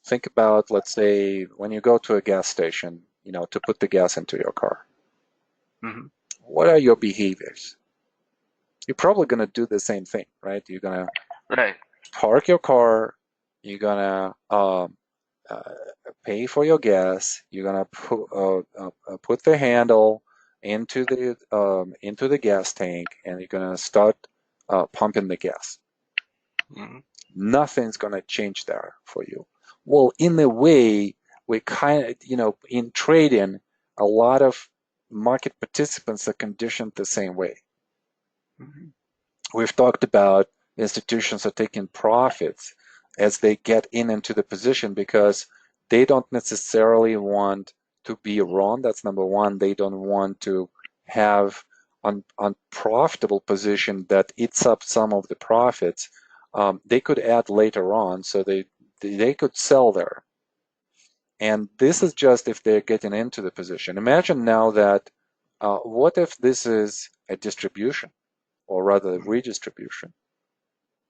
[SPEAKER 1] Think about, let's say, when you go to a gas station, to put the gas into your car.
[SPEAKER 2] mm-hmm.
[SPEAKER 1] What are your behaviors? You're probably going to do the same thing, right? You're going to
[SPEAKER 2] Right.
[SPEAKER 1] park your car, you're going to pay for your gas, you're going to put the handle into the gas tank, and you're going to start pumping the gas.
[SPEAKER 2] Mm-hmm.
[SPEAKER 1] Nothing's going to change there for you. Well, in a way, we kind of, in trading, a lot of market participants are conditioned the same way.
[SPEAKER 2] Mm-hmm.
[SPEAKER 1] We've talked about institutions are taking profits as they get into the position because they don't necessarily want to be wrong. That's number one. They don't want to have an unprofitable position that eats up some of the profits. They could add later on, so they could sell there. And this is just if they're getting into the position. Imagine now that what if this is a distribution, or rather redistribution?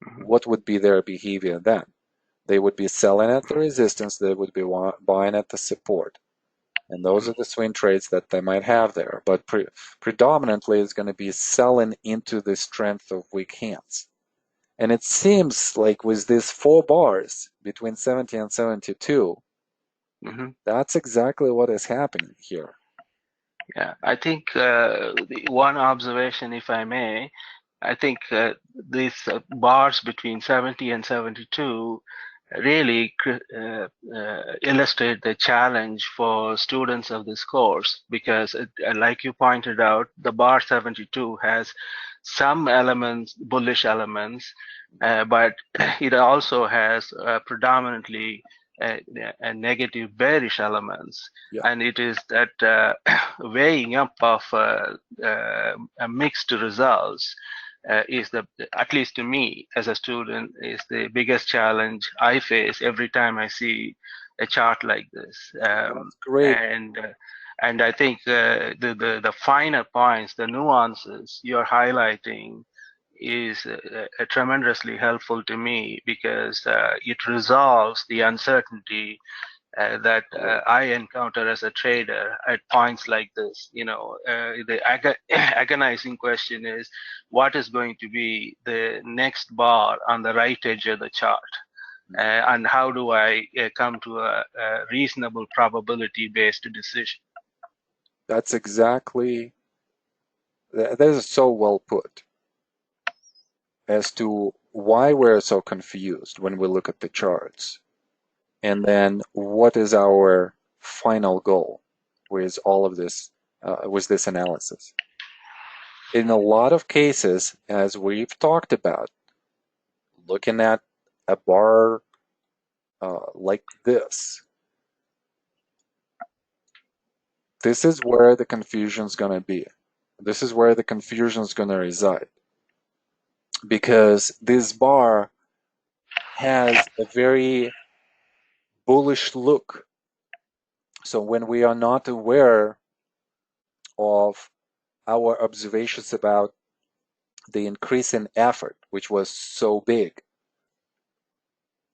[SPEAKER 2] Mm-hmm.
[SPEAKER 1] What would be their behavior then? They would be selling at the resistance, they would be buying at the support. And those are the swing trades that they might have there. But predominantly, it's going to be selling into the strength of weak hands. And it seems like with these 4 bars between 70 and 72,
[SPEAKER 2] Mm-hmm.
[SPEAKER 1] that's exactly what is happening here.
[SPEAKER 2] Yeah, I think the one observation, if I may, I think these bars between 70 and 72 really illustrate the challenge for students of this course because, like you pointed out, the bar 72 has some elements, bullish elements, but it also has predominantly a negative bearish elements.
[SPEAKER 1] Yeah,
[SPEAKER 2] And it is that weighing up of mixed results is at least to me as a student, is the biggest challenge I face every time I see a chart like this.
[SPEAKER 1] that's great.
[SPEAKER 2] And I think the finer points, the nuances you're highlighting is tremendously helpful to me because it resolves the uncertainty that I encounter as a trader at points like this. The agonizing question is, what is going to be the next bar on the right edge of the chart? And how do I come to a reasonable probability-based decision?
[SPEAKER 1] That's exactly, that is so well put as to why we're so confused when we look at the charts. And then what is our final goal with all of this, with this analysis? In a lot of cases, as we've talked about, looking at a bar like this is where the confusion is going to be. This is where the confusion is going to reside. Because this bar has a very bullish look. So when we are not aware of our observations about the increase in effort, which was so big,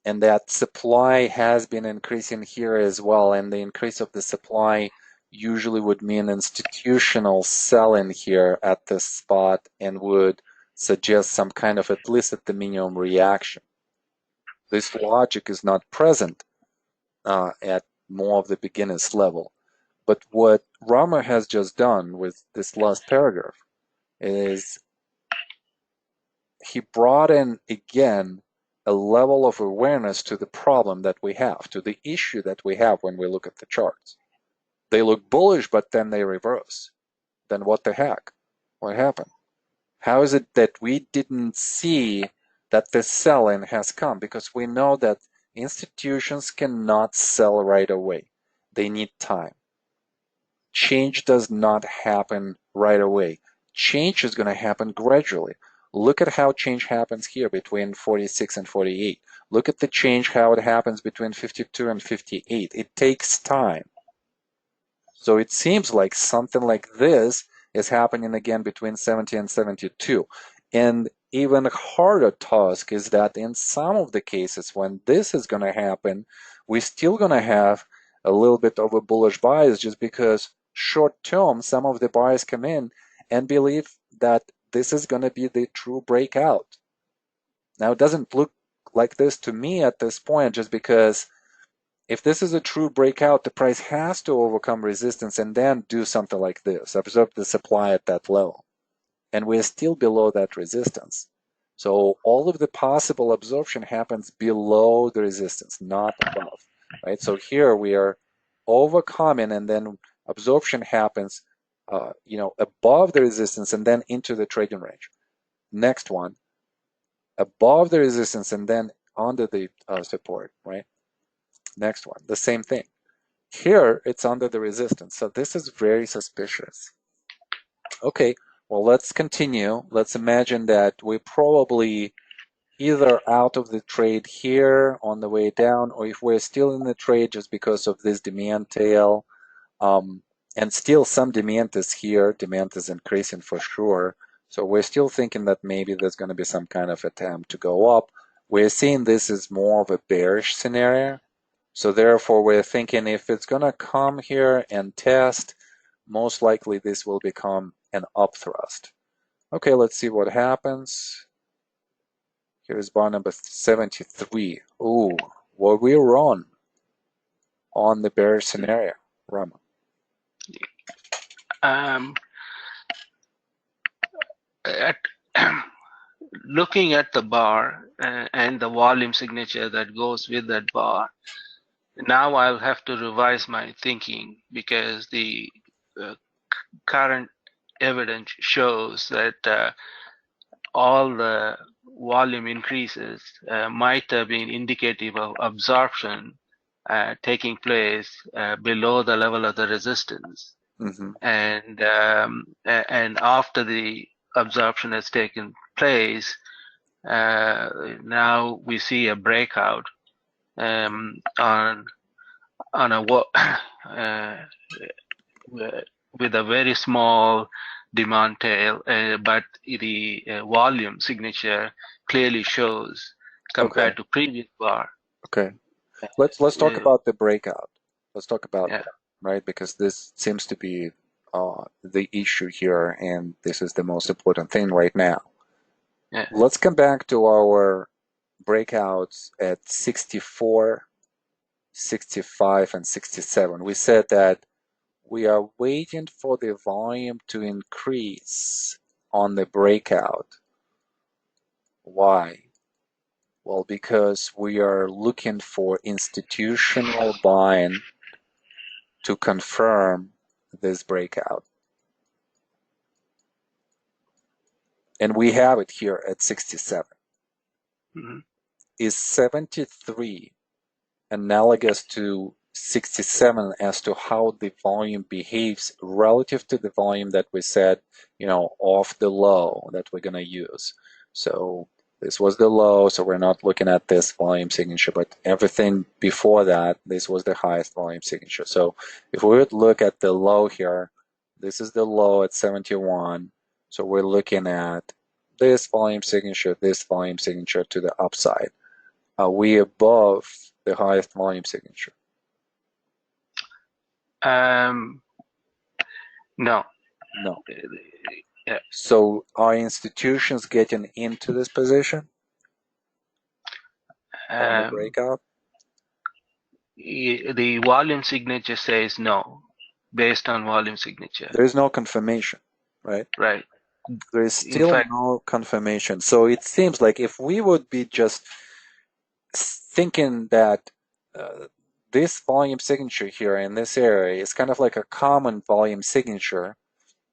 [SPEAKER 1] and that supply has been increasing here as well, and the increase of the supply usually would mean institutional selling here at this spot and would suggest some kind of, at least at the minimum, reaction. This logic is not present at more of the beginner's level. But what Rama has just done with this last paragraph is he brought in again a level of awareness to the problem that we have, to the issue that we have when we look at the charts. They look bullish, but then they reverse. Then what the heck? What happened? How is it that we didn't see that the sell-in has come? Because we know that institutions cannot sell right away. They need time. Change does not happen right away. Change is going to happen gradually. Look at how change happens here between 46 and 48. Look at the change, how it happens between 52 and 58. It takes time. So it seems like something like this is happening again between 70 and 72. And even harder task is that in some of the cases when this is going to happen, we're still going to have a little bit of a bullish bias just because short term, some of the buyers come in and believe that this is going to be the true breakout. Now, it doesn't look like this to me at this point just because if this is a true breakout, the price has to overcome resistance and then do something like this, absorb the supply at that level. And we're still below that resistance. So all of the possible absorption happens below the resistance, not above, right? So here we are overcoming and then absorption happens, above the resistance and then into the trading range. Next one, above the resistance and then under the support, right? Next one, the same thing. Here, it's under the resistance. So this is very suspicious. Okay, well, let's continue. Let's imagine that we probably either out of the trade here on the way down, or if we're still in the trade just because of this demand tail, and still some demand is here, demand is increasing for sure. So we're still thinking that maybe there's going to be some kind of attempt to go up. We're seeing this is more of a bearish scenario. So therefore, we're thinking if it's going to come here and test, most likely this will become an upthrust. Okay, let's see what happens. Here's bar number 73. Ooh, were we wrong on the bearish scenario, Rama?
[SPEAKER 2] At looking at the bar and the volume signature that goes with that bar, now I'll have to revise my thinking because the current evidence shows that all the volume increases might have been indicative of absorption taking place below the level of the resistance.
[SPEAKER 1] Mm-hmm.
[SPEAKER 2] And after the absorption has taken place, now we see a breakout on a with a very small demand tail, but the volume signature clearly shows compared to previous bar.
[SPEAKER 1] Okay, let's talk about the breakout. Let's talk about that, right? Because this seems to be the issue here, and this is the most important thing right now.
[SPEAKER 2] Yeah.
[SPEAKER 1] Let's come back to our breakouts at 64, 65, and 67. We said that we are waiting for the volume to increase on the breakout. Why? Well, because we are looking for institutional buying to confirm this breakout. And we have it here at 67.
[SPEAKER 2] Mm-hmm.
[SPEAKER 1] Is 73 analogous to 67 as to how the volume behaves relative to the volume that we said, off the low that we're going to use? So this was the low, so we're not looking at this volume signature, but everything before that, this was the highest volume signature. So if we would look at the low here, this is the low at 71. So we're looking at this volume signature to the upside. Are we above the highest volume signature?
[SPEAKER 2] No.
[SPEAKER 1] No.
[SPEAKER 2] Yeah.
[SPEAKER 1] So are institutions getting into this position on the breakout?
[SPEAKER 2] The volume signature says no, based on volume signature.
[SPEAKER 1] There is no confirmation, right?
[SPEAKER 2] Right.
[SPEAKER 1] There is
[SPEAKER 2] In
[SPEAKER 1] still
[SPEAKER 2] fact,
[SPEAKER 1] no confirmation. So it seems like if we would be just thinking that this volume signature here in this area is kind of like a common volume signature,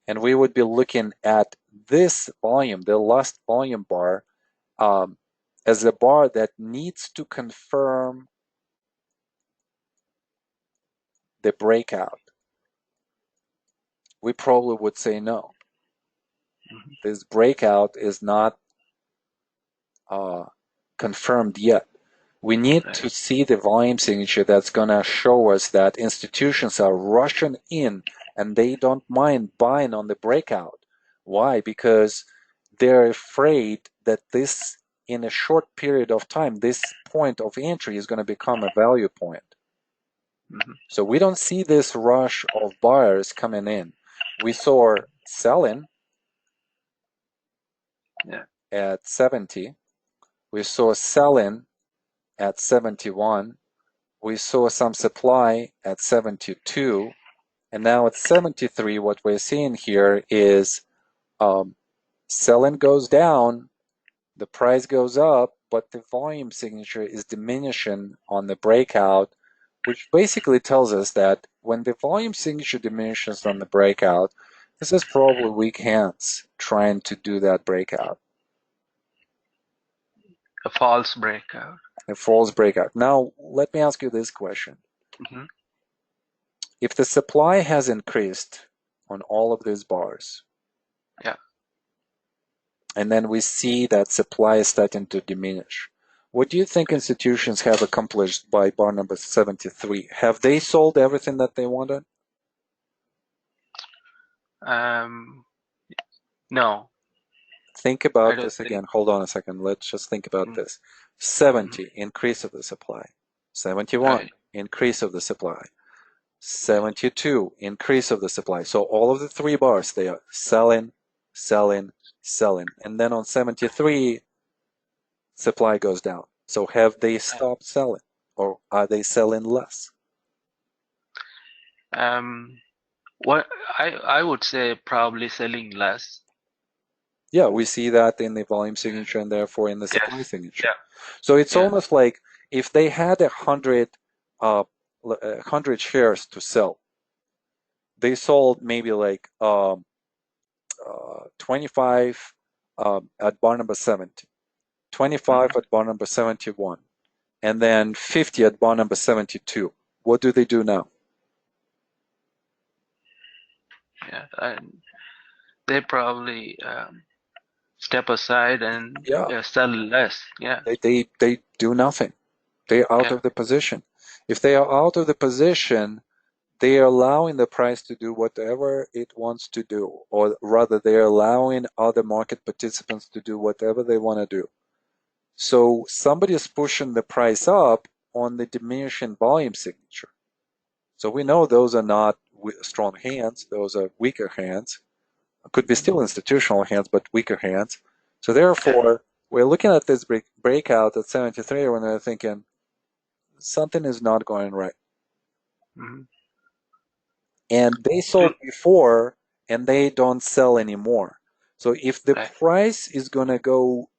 [SPEAKER 1] and we would be looking at this volume, the last volume bar, as a bar that needs to confirm the breakout, we probably would say no. This breakout is not confirmed yet. We need
[SPEAKER 2] right.
[SPEAKER 1] to see the volume signature that's going to show us that institutions are rushing in and they don't mind buying on the breakout. Why? Because they're afraid that this, in a short period of time, this point of entry is going to become a value point. So we don't see this rush of buyers coming in. We saw selling
[SPEAKER 2] Yeah.
[SPEAKER 1] at 70. We saw selling at 71. We saw some supply at 72. And now at 73, what we're seeing here is selling goes down, the price goes up, but the volume signature is diminishing on the breakout, which basically tells us that when the volume signature diminishes on the breakout, this is probably weak hands trying to do that breakout,
[SPEAKER 2] A false breakout.
[SPEAKER 1] a false breakout. Now, let me ask you this question.
[SPEAKER 2] Hmm.
[SPEAKER 1] If the supply has increased on all of these bars,
[SPEAKER 2] Yeah.
[SPEAKER 1] and then we see that supply is starting to diminish, what do you think institutions have accomplished by bar number 73? Have they sold everything that they wanted?
[SPEAKER 2] Um, no,
[SPEAKER 1] Think
[SPEAKER 2] I
[SPEAKER 1] about
[SPEAKER 2] don't
[SPEAKER 1] this
[SPEAKER 2] think.
[SPEAKER 1] again. Hold on a second. Let's just think about
[SPEAKER 2] Mm-hmm.
[SPEAKER 1] this. 70, increase of the supply. 71,
[SPEAKER 2] Right.
[SPEAKER 1] increase of the supply.
[SPEAKER 2] Right.
[SPEAKER 1] 72, increase of the supply. So all of the three bars, they are selling, selling, selling. And then on 73, supply goes down. So have they stopped selling, or are they selling less?
[SPEAKER 2] Um, what I would say probably selling less.
[SPEAKER 1] Yeah, we see that in the volume signature and therefore in the supply
[SPEAKER 2] Yes.
[SPEAKER 1] signature.
[SPEAKER 2] Yeah.
[SPEAKER 1] So it's
[SPEAKER 2] Yeah.
[SPEAKER 1] almost like if they had 100 shares to sell, they sold maybe like 25 at bar number 70, 25
[SPEAKER 2] Hmm.
[SPEAKER 1] at bar number 71, and then 50 at bar number 72. What do they do now?
[SPEAKER 2] Yeah. And they probably step aside and
[SPEAKER 1] Yeah,
[SPEAKER 2] sell less. Yeah.
[SPEAKER 1] they do nothing. They're out
[SPEAKER 2] Yeah.
[SPEAKER 1] of the position. If they are out of the position, they are allowing the price to do whatever it wants to do, or rather, they're allowing other market participants to do whatever they want to do. So somebody is pushing the price up on the diminishing volume signature. So we know those are not strong hands, those are weaker hands. Could be still institutional hands, but weaker hands. So
[SPEAKER 2] Yeah.
[SPEAKER 1] therefore, we're looking at this breakout at 73 when we're thinking something is not going right.
[SPEAKER 2] Hmm.
[SPEAKER 1] And they sold before and they don't sell anymore. So if the
[SPEAKER 2] Right.
[SPEAKER 1] price is going to go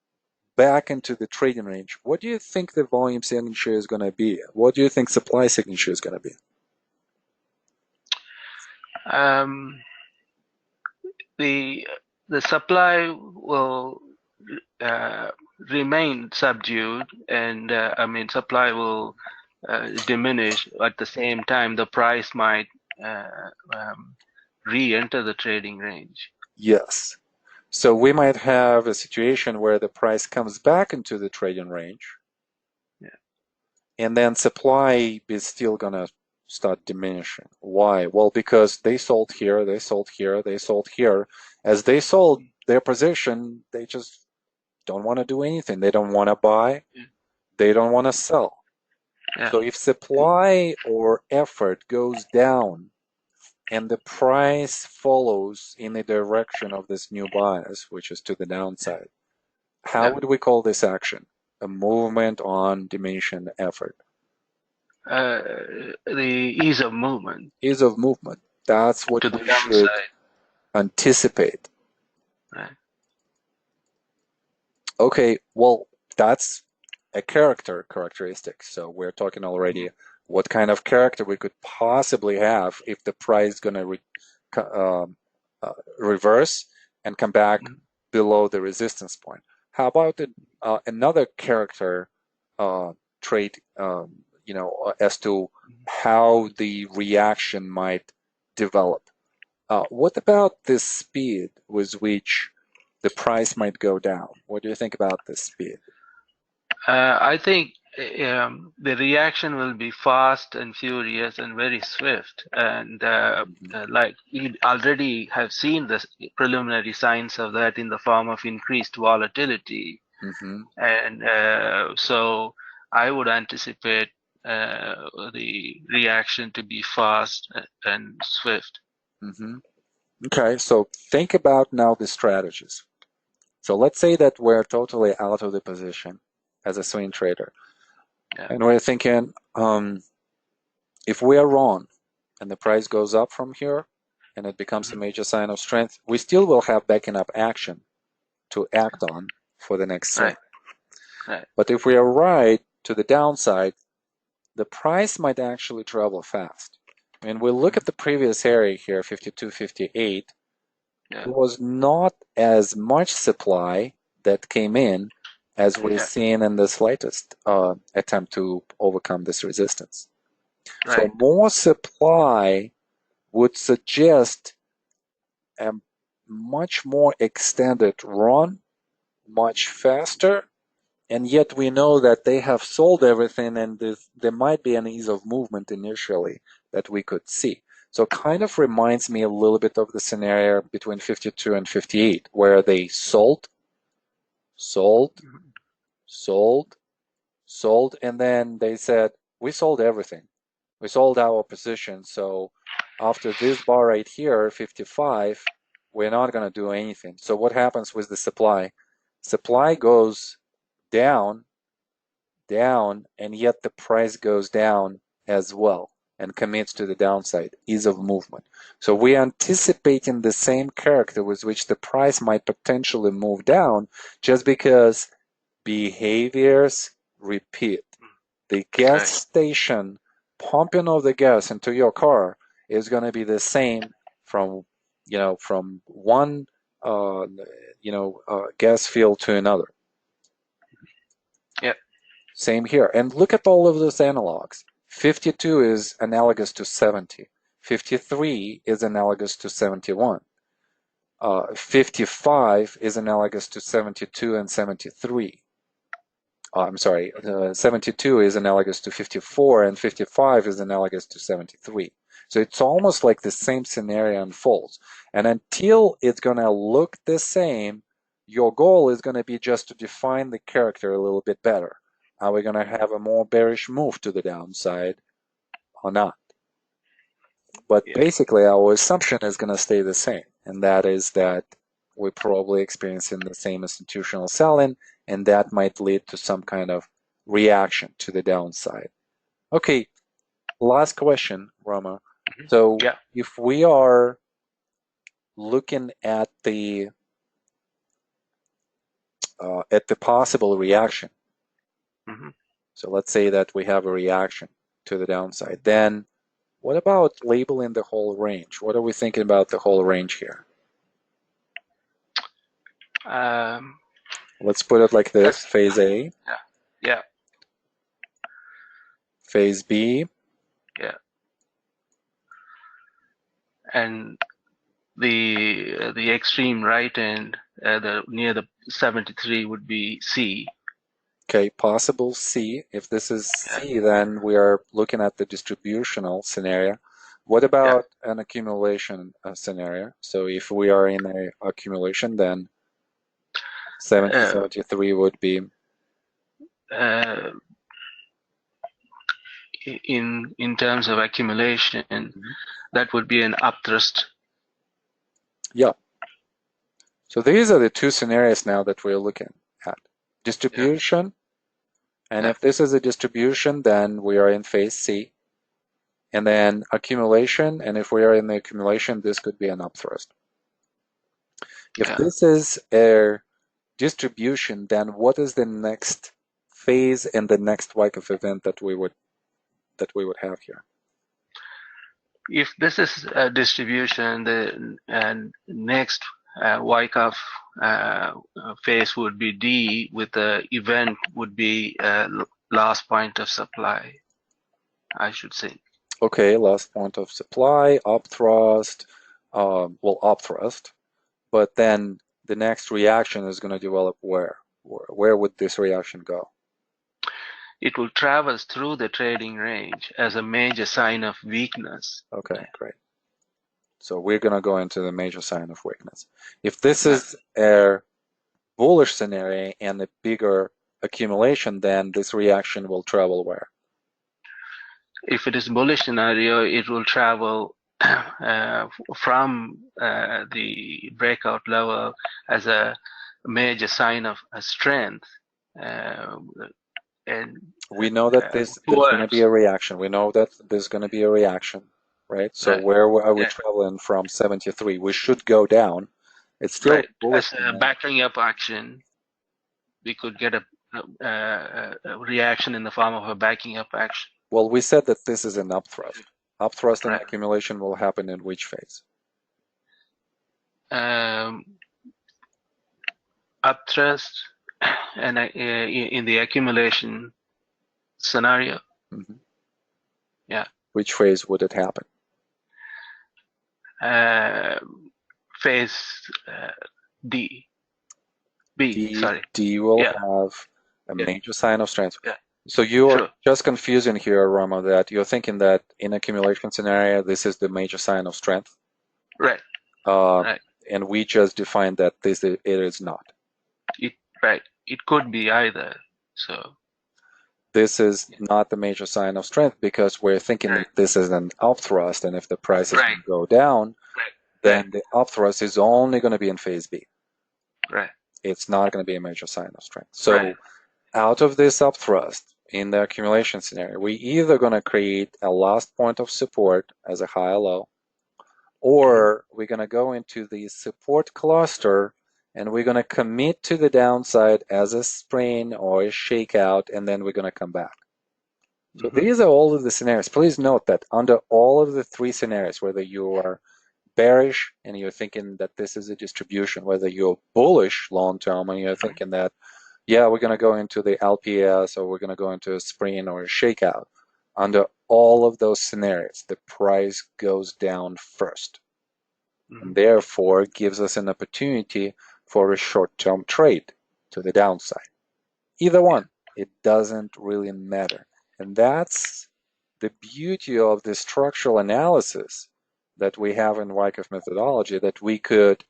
[SPEAKER 1] back into the trading range, what do you think the volume signature is going to be? What do you think supply signature is going to be?
[SPEAKER 2] Um, the the supply will uh, remain subdued, and I mean supply will diminish. At the same time, the price might uh, um, re-enter the trading range.
[SPEAKER 1] Yes. So we might have a situation where the price comes back into the trading range,
[SPEAKER 2] Yeah.
[SPEAKER 1] and then supply is still going to start diminishing. Why? Well, because they sold here, they sold here, they sold here. As they sold their position, they just don't want to do anything. They don't want to buy,
[SPEAKER 2] Yeah.
[SPEAKER 1] they don't want to sell.
[SPEAKER 2] Yeah.
[SPEAKER 1] So if supply or effort goes down and the price follows in the direction of this new bias, which is to the downside, how
[SPEAKER 2] Yeah.
[SPEAKER 1] would we call this action? A movement on diminishing effort.
[SPEAKER 2] Uh, the ease of movement
[SPEAKER 1] Ease of movement. That's
[SPEAKER 2] to
[SPEAKER 1] what
[SPEAKER 2] the
[SPEAKER 1] we should
[SPEAKER 2] downside.
[SPEAKER 1] anticipate.
[SPEAKER 2] Right.
[SPEAKER 1] Okay, well, that's a characteristic. So we're talking already what kind of character we could possibly have if the price is going to reverse and come back below the resistance point. How about another character trait, as to how the reaction might develop? What about the speed with which the price might go down? What do you think about this speed?
[SPEAKER 2] I think the reaction will be fast and furious and very swift. And like we already have seen the preliminary signs of that in the form of increased volatility.
[SPEAKER 1] Mm-hmm.
[SPEAKER 2] And so I would anticipate the reaction to be fast and swift.
[SPEAKER 1] Mm-hmm. Okay, so think about now the strategies. So let's say that we're totally out of the position as a swing trader,
[SPEAKER 2] Yeah.
[SPEAKER 1] and we're thinking, if we are wrong and the price goes up from here and it becomes a major sign of strength, we still will have backing up action to act on for the next swing.
[SPEAKER 2] Right.
[SPEAKER 1] But if we are right to the downside, the price might actually travel fast. When we look at the previous area here, 52.58, there was not as much supply that came in as we're seeing in this latest attempt to overcome this resistance. So more supply would suggest a much more extended run, much faster, and yet we know that they have sold everything and there might be an ease of movement initially that we could see. So kind of reminds me a little bit of the scenario between 52 and 58 where they sold, and then they said, we sold everything. We sold our position. So after this bar right here, 55, we're not going to do anything. So what happens with the supply? Supply goes down, and yet the price goes down as well and commits to the downside, ease of movement. So we're anticipating the same character with which the price might potentially move down just because behaviors repeat. The gas station pumping of the gas into your car is going to be the same from one gas field to another.
[SPEAKER 2] Yep.
[SPEAKER 1] Same here. And look at all of those analogs. 52 is analogous to 70. 53 is analogous to 71. 55 is analogous to 72 and 73. I'm sorry, 72 is analogous to 54 and 55 is analogous to 73. So it's almost like the same scenario unfolds. And until it's going to look the same, your goal is going to be just to define the character a little bit better. Are we going to have a more bearish move to the downside or not? But basically, our assumption is going to stay the same, and that is that we're probably experiencing the same institutional selling, and that might lead to some kind of reaction to the downside. Okay, last question, Rama. So if we are looking at the possible reaction, so let's say that we have a reaction to the downside, then what about labeling the whole range? What are we thinking about the whole range here? Let's put it like this: phase A.
[SPEAKER 2] Yeah.
[SPEAKER 1] Phase B.
[SPEAKER 2] Yeah. And the extreme right end, near the 73 would be C.
[SPEAKER 1] Okay, possible C. If this is C, then we are looking at the distributional scenario. What about an accumulation scenario? So if we are in an accumulation, then 73 would be
[SPEAKER 2] in terms of accumulation, that would be an upthrust.
[SPEAKER 1] Yeah. So these are the two scenarios now that we're looking at. Distribution, and if this is a distribution, then we are in phase C. And then accumulation, and if we are in the accumulation, this could be an upthrust. If
[SPEAKER 2] Yeah.
[SPEAKER 1] this is a distribution, then what is the next phase and the next Wyckoff event that we would have here?
[SPEAKER 2] If this is a distribution, the next Wyckoff phase would be D, with the event would be last point of supply, I should say.
[SPEAKER 1] Okay, last point of supply, upthrust, well, upthrust, but then the next reaction is going to develop where? Where would this reaction go?
[SPEAKER 2] It will traverse through the trading range as a major sign of weakness.
[SPEAKER 1] Okay, great. So we're going to go into the major sign of weakness. If this
[SPEAKER 2] Yeah.
[SPEAKER 1] is a bullish scenario and a bigger accumulation, then this reaction will travel where?
[SPEAKER 2] If it is bullish scenario, it will travel from the breakout level as a major sign of a strength, and
[SPEAKER 1] We know that there's going to be
[SPEAKER 2] towards,
[SPEAKER 1] a reaction. We know that there's going to be a reaction, right? So
[SPEAKER 2] right,
[SPEAKER 1] where are we
[SPEAKER 2] yeah,
[SPEAKER 1] traveling from 73? We should go down. It's still
[SPEAKER 2] right,
[SPEAKER 1] bullish
[SPEAKER 2] as a
[SPEAKER 1] scenario.
[SPEAKER 2] backing up action, we could get a reaction in the form of a backing up action.
[SPEAKER 1] Well, we said that this is an upthrust. Upthrust and
[SPEAKER 2] Right.
[SPEAKER 1] accumulation will happen in which phase?
[SPEAKER 2] Upthrust and in the accumulation scenario.
[SPEAKER 1] Mhm.
[SPEAKER 2] Yeah.
[SPEAKER 1] Which phase would it happen?
[SPEAKER 2] Phase D. B, sorry.
[SPEAKER 1] D will
[SPEAKER 2] Yeah.
[SPEAKER 1] have a
[SPEAKER 2] Yeah.
[SPEAKER 1] major sign of strength.
[SPEAKER 2] Yeah.
[SPEAKER 1] So you are
[SPEAKER 2] Sure.
[SPEAKER 1] just confusing here, Rama, that you're thinking that in accumulation scenario, this is the major sign of strength.
[SPEAKER 2] Right.
[SPEAKER 1] Right. And we just defined that it is not.
[SPEAKER 2] Right. It could be either. So
[SPEAKER 1] this is not the major sign of strength because we're thinking that this is an upthrust, and if the price is going to go down, then the upthrust is only going to be in phase B.
[SPEAKER 2] Right.
[SPEAKER 1] It's not going to be a major sign of strength. So out of this upthrust in the accumulation scenario, we either going to create a last point of support as a high or low, or we're going to go into the support cluster and we're going to commit to the downside as a sprain or a shakeout, and then we're going to come back. So these are all of the scenarios. Please note that under all of the three scenarios, whether you are bearish and you're thinking that this is a distribution, whether you're bullish long term and you're thinking that, yeah, we're going to go into the LPS or we're going to go into a sprain or a shakeout, under all of those scenarios, the price goes down first. And therefore gives us an opportunity for a short-term trade to the downside. Either one, it doesn't really matter. And that's the beauty of the structural analysis that we have in Wyckoff methodology, that we could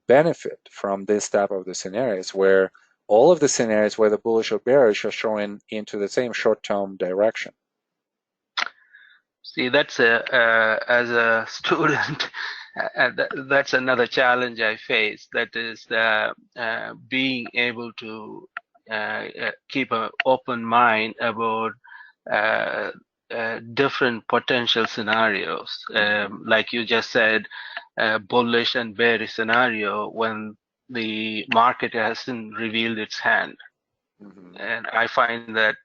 [SPEAKER 1] benefit from this type of the scenarios where all of the scenarios, whether bullish or bearish, are showing into the same short-term direction.
[SPEAKER 2] See, that's as a student, that's another challenge I face. That is being able to keep an open mind about different potential scenarios. Like you just said, bullish and bearish scenario when the market hasn't revealed its hand. And I find that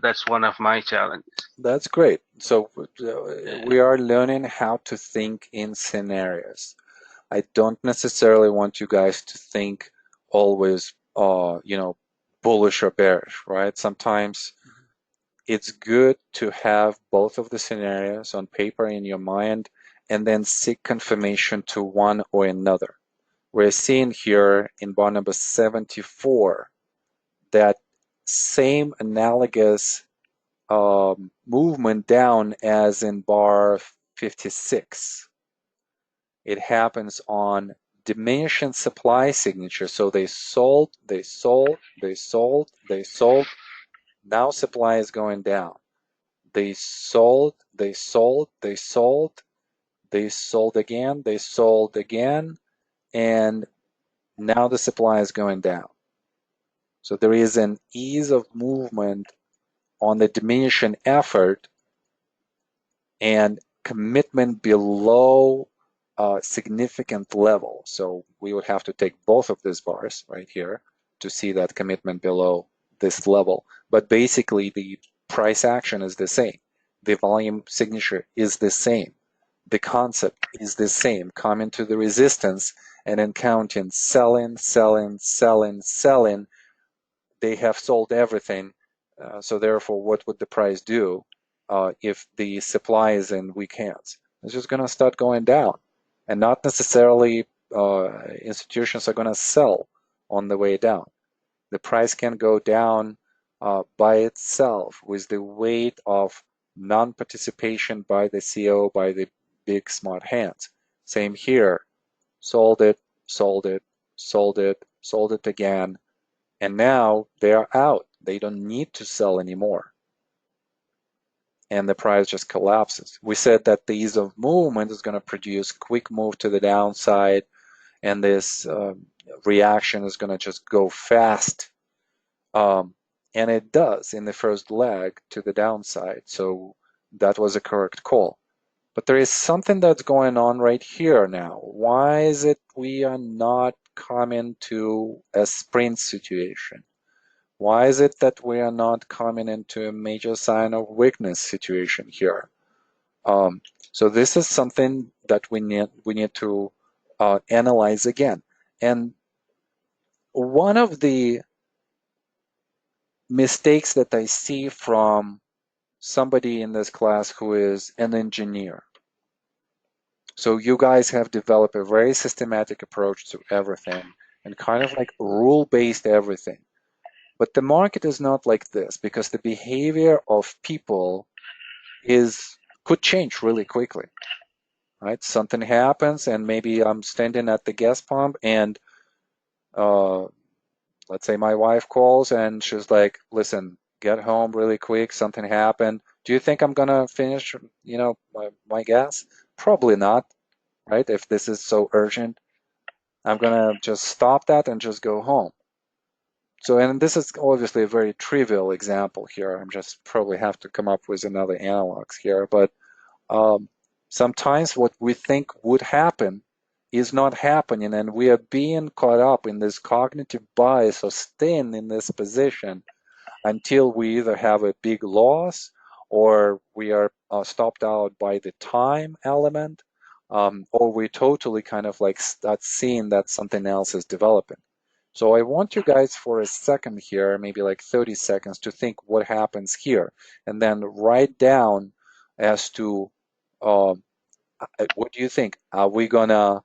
[SPEAKER 2] that's one of my challenges.
[SPEAKER 1] That's great. So we are learning how to think in scenarios. I don't necessarily want you guys to think always, bullish or bearish, right? Sometimes it's good to have both of the scenarios on paper in your mind and then seek confirmation to one or another. We're seeing here in bar number 74 that same analogous movement down as in bar 56. It happens on diminishing supply signature. So they sold, they sold, they sold, they sold. Now supply is going down. They sold, they sold, they sold, they sold again, and now the supply is going down. So there is an ease of movement on the diminishing effort and commitment below significant level. So we would have to take both of these bars right here to see that commitment below this level. But basically, the price action is the same. The volume signature is the same. The concept is the same. Coming to the resistance and then counting selling, selling, selling, selling. They have sold everything. So therefore, what would the price do if the supply is in weak hands? It's just going to start going down, and not necessarily institutions are going to sell on the way down. The price can go down by itself with the weight of non-participation by the CO, by the big smart hands. Same here. Sold it, sold it, sold it, sold it again, and now they are out. They don't need to sell anymore. And the price just collapses. We said that the ease of movement is going to produce quick move to the downside, and this reaction is going to just go fast. And it does in the first leg to the downside. So that was a correct call. But there is something that's going on right here now. Why is it we are not coming to a sprint situation? Why is it that we are not coming into a major sign of weakness situation here? So this is something that we need to analyze again. And one of the mistakes that I see from somebody in this class who is an engineer. So you guys have developed a very systematic approach to everything and kind of like rule-based everything. But the market is not like this because the behavior of people could change really quickly, right? Something happens and maybe I'm standing at the gas pump and let's say my wife calls and she's like, listen, get home really quick, something happened. Do you think I'm gonna finish, my gas? Probably not, right? If this is so urgent, I'm gonna just stop that and just go home. So, and this is obviously a very trivial example here. I'm just probably have to come up with another analogs here, but sometimes what we think would happen is not happening, and we are being caught up in this cognitive bias of staying in this position until we either have a big loss or we are stopped out by the time element, or we totally kind of like start seeing that something else is developing. So I want you guys for a second here, maybe like 30 seconds, to think what happens here, and then write down as to what do you think? Are we gonna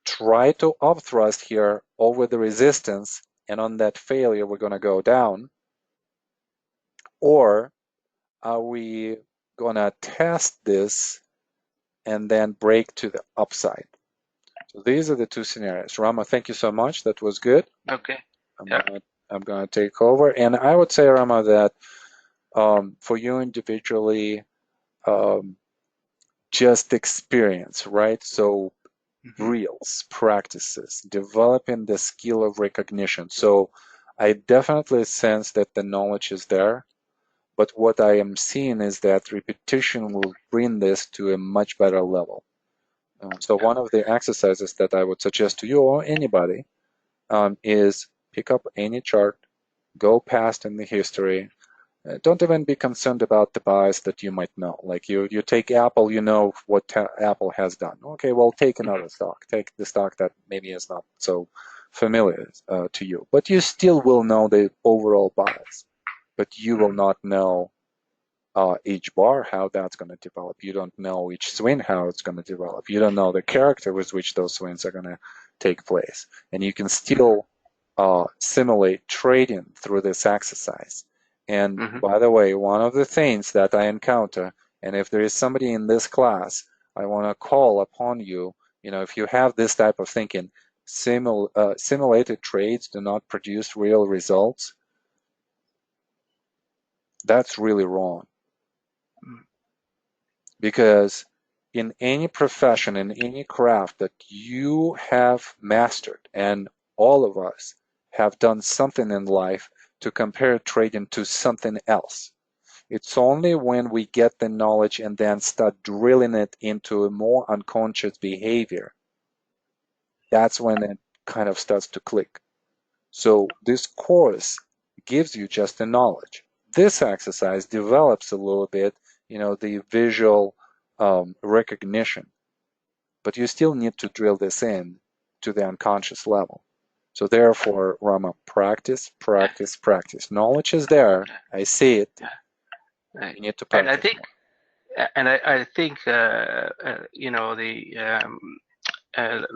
[SPEAKER 1] try to upthrust here over the resistance, and on that failure we're gonna go down? Or are we gonna test this and then break to the upside? So these are the two scenarios. Rama, thank you so much. That was good.
[SPEAKER 2] Okay. Yeah.
[SPEAKER 1] I'm gonna take over, and I would say, Rama, that for you individually, just experience, right? So drills, practices, developing the skill of recognition. So I definitely sense that the knowledge is there, but what I am seeing is that repetition will bring this to a much better level. So one of the exercises that I would suggest to you or anybody is pick up any chart, go past in the history. Don't even be concerned about the bias that you might know. Like you take Apple, you know what Apple has done. Okay, well, take another stock. Take the stock that maybe is not so familiar to you, but you still will know the overall bias. But you will not know each bar, how that's going to develop. You don't know each swing, how it's going to develop. You don't know the character with which those swings are going to take place. And you can still simulate trading through this exercise. And by the way, one of the things that I encounter, and if there is somebody in this class, I want to call upon you, if you have this type of thinking, simulated trades do not produce real results, that's really wrong. Because in any profession, in any craft that you have mastered, and all of us have done something in life to compare trading to something else. It's only when we get the knowledge and then start drilling it into a more unconscious behavior, that's when it kind of starts to click. So this course gives you just the knowledge. This exercise develops a little bit, the visual recognition, but you still need to drill this in to the unconscious level. So therefore, Rama, practice, practice, practice. Knowledge is there. I see it.
[SPEAKER 2] Right.
[SPEAKER 1] You need to
[SPEAKER 2] And I
[SPEAKER 1] practice
[SPEAKER 2] think,
[SPEAKER 1] more.
[SPEAKER 2] I think,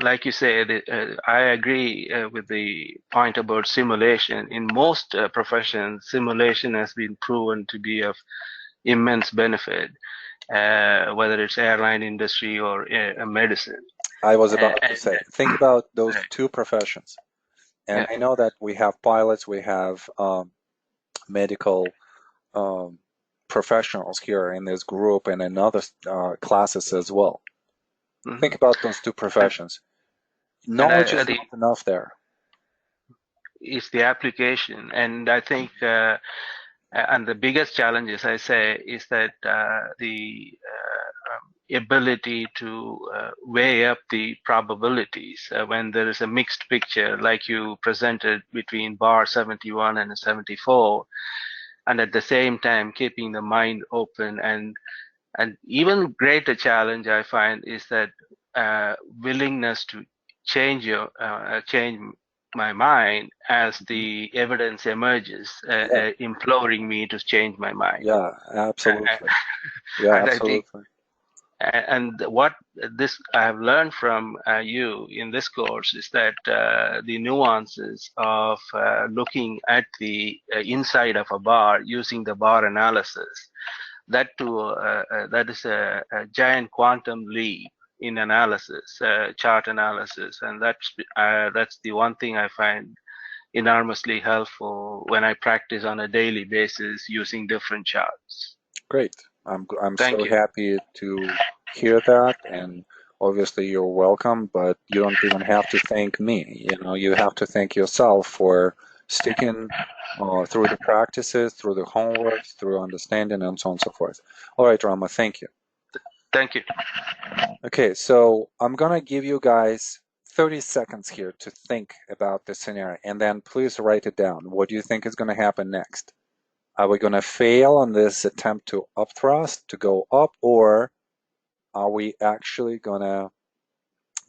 [SPEAKER 2] like you said, I agree with the point about simulation. In most professions, simulation has been proven to be of immense benefit, whether it's airline industry or medicine.
[SPEAKER 1] I was about to
[SPEAKER 2] And
[SPEAKER 1] say, think about those
[SPEAKER 2] right,
[SPEAKER 1] two professions. And
[SPEAKER 2] yeah,
[SPEAKER 1] I know that we have pilots, we have medical um, professionals here in this group and in other classes as well.
[SPEAKER 2] hmm
[SPEAKER 1] Think about those two
[SPEAKER 2] and
[SPEAKER 1] professions.
[SPEAKER 2] and
[SPEAKER 1] Knowledge is not enough there.
[SPEAKER 2] it's the application, and I think. And the biggest challenge, as I say, is that the ability to weigh up the probabilities when there is a mixed picture, like you presented between bar 71 and 74, and at the same time keeping the mind open. And even greater challenge I find is that willingness to change my mind as
[SPEAKER 1] Mhm.
[SPEAKER 2] the evidence emerges,
[SPEAKER 1] Yeah,
[SPEAKER 2] imploring me to change my mind.
[SPEAKER 1] yeah,
[SPEAKER 2] Uh,
[SPEAKER 1] absolutely. Yeah,
[SPEAKER 2] and I think,
[SPEAKER 1] absolutely.
[SPEAKER 2] and what this I have learned from you in this course is that the nuances of looking at the inside of a bar using the bar analysis, that is a giant quantum leap in analysis, chart analysis, and that's the one thing I find enormously helpful when I practice on a daily basis using different charts.
[SPEAKER 1] Great. I'm
[SPEAKER 2] Thank
[SPEAKER 1] so
[SPEAKER 2] you.
[SPEAKER 1] happy to hear that, and obviously you're welcome, but you don't even have to thank me. You have to thank yourself for sticking through the practices, through the homework, through understanding, and so on and so forth. All right, Rama, thank you.
[SPEAKER 2] Thank you.
[SPEAKER 1] Okay, so I'm gonna give you guys 30 seconds here to think about the scenario, and then please write it down. What do you think is gonna happen next? Are we gonna fail on this attempt to upthrust, to go up, or are we actually gonna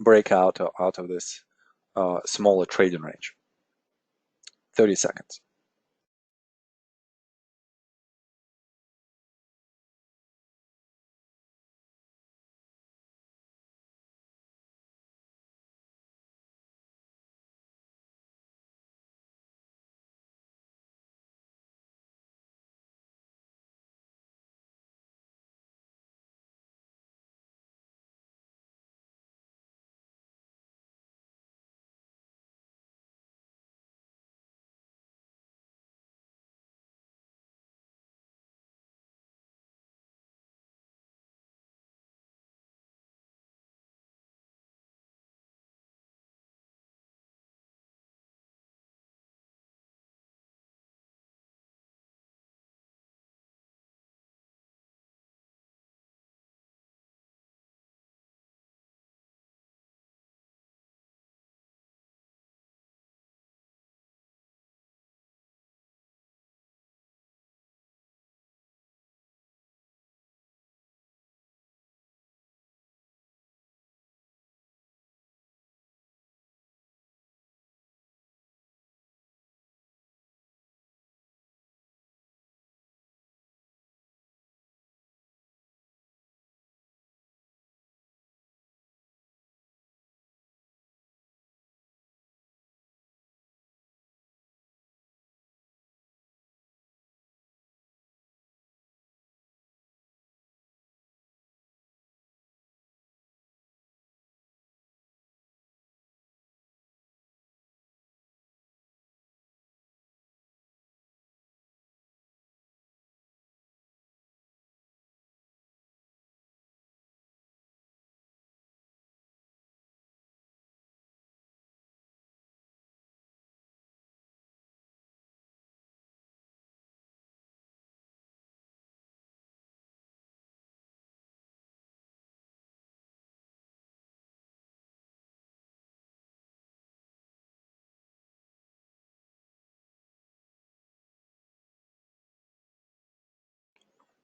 [SPEAKER 1] break out of this smaller trading range? 30 seconds.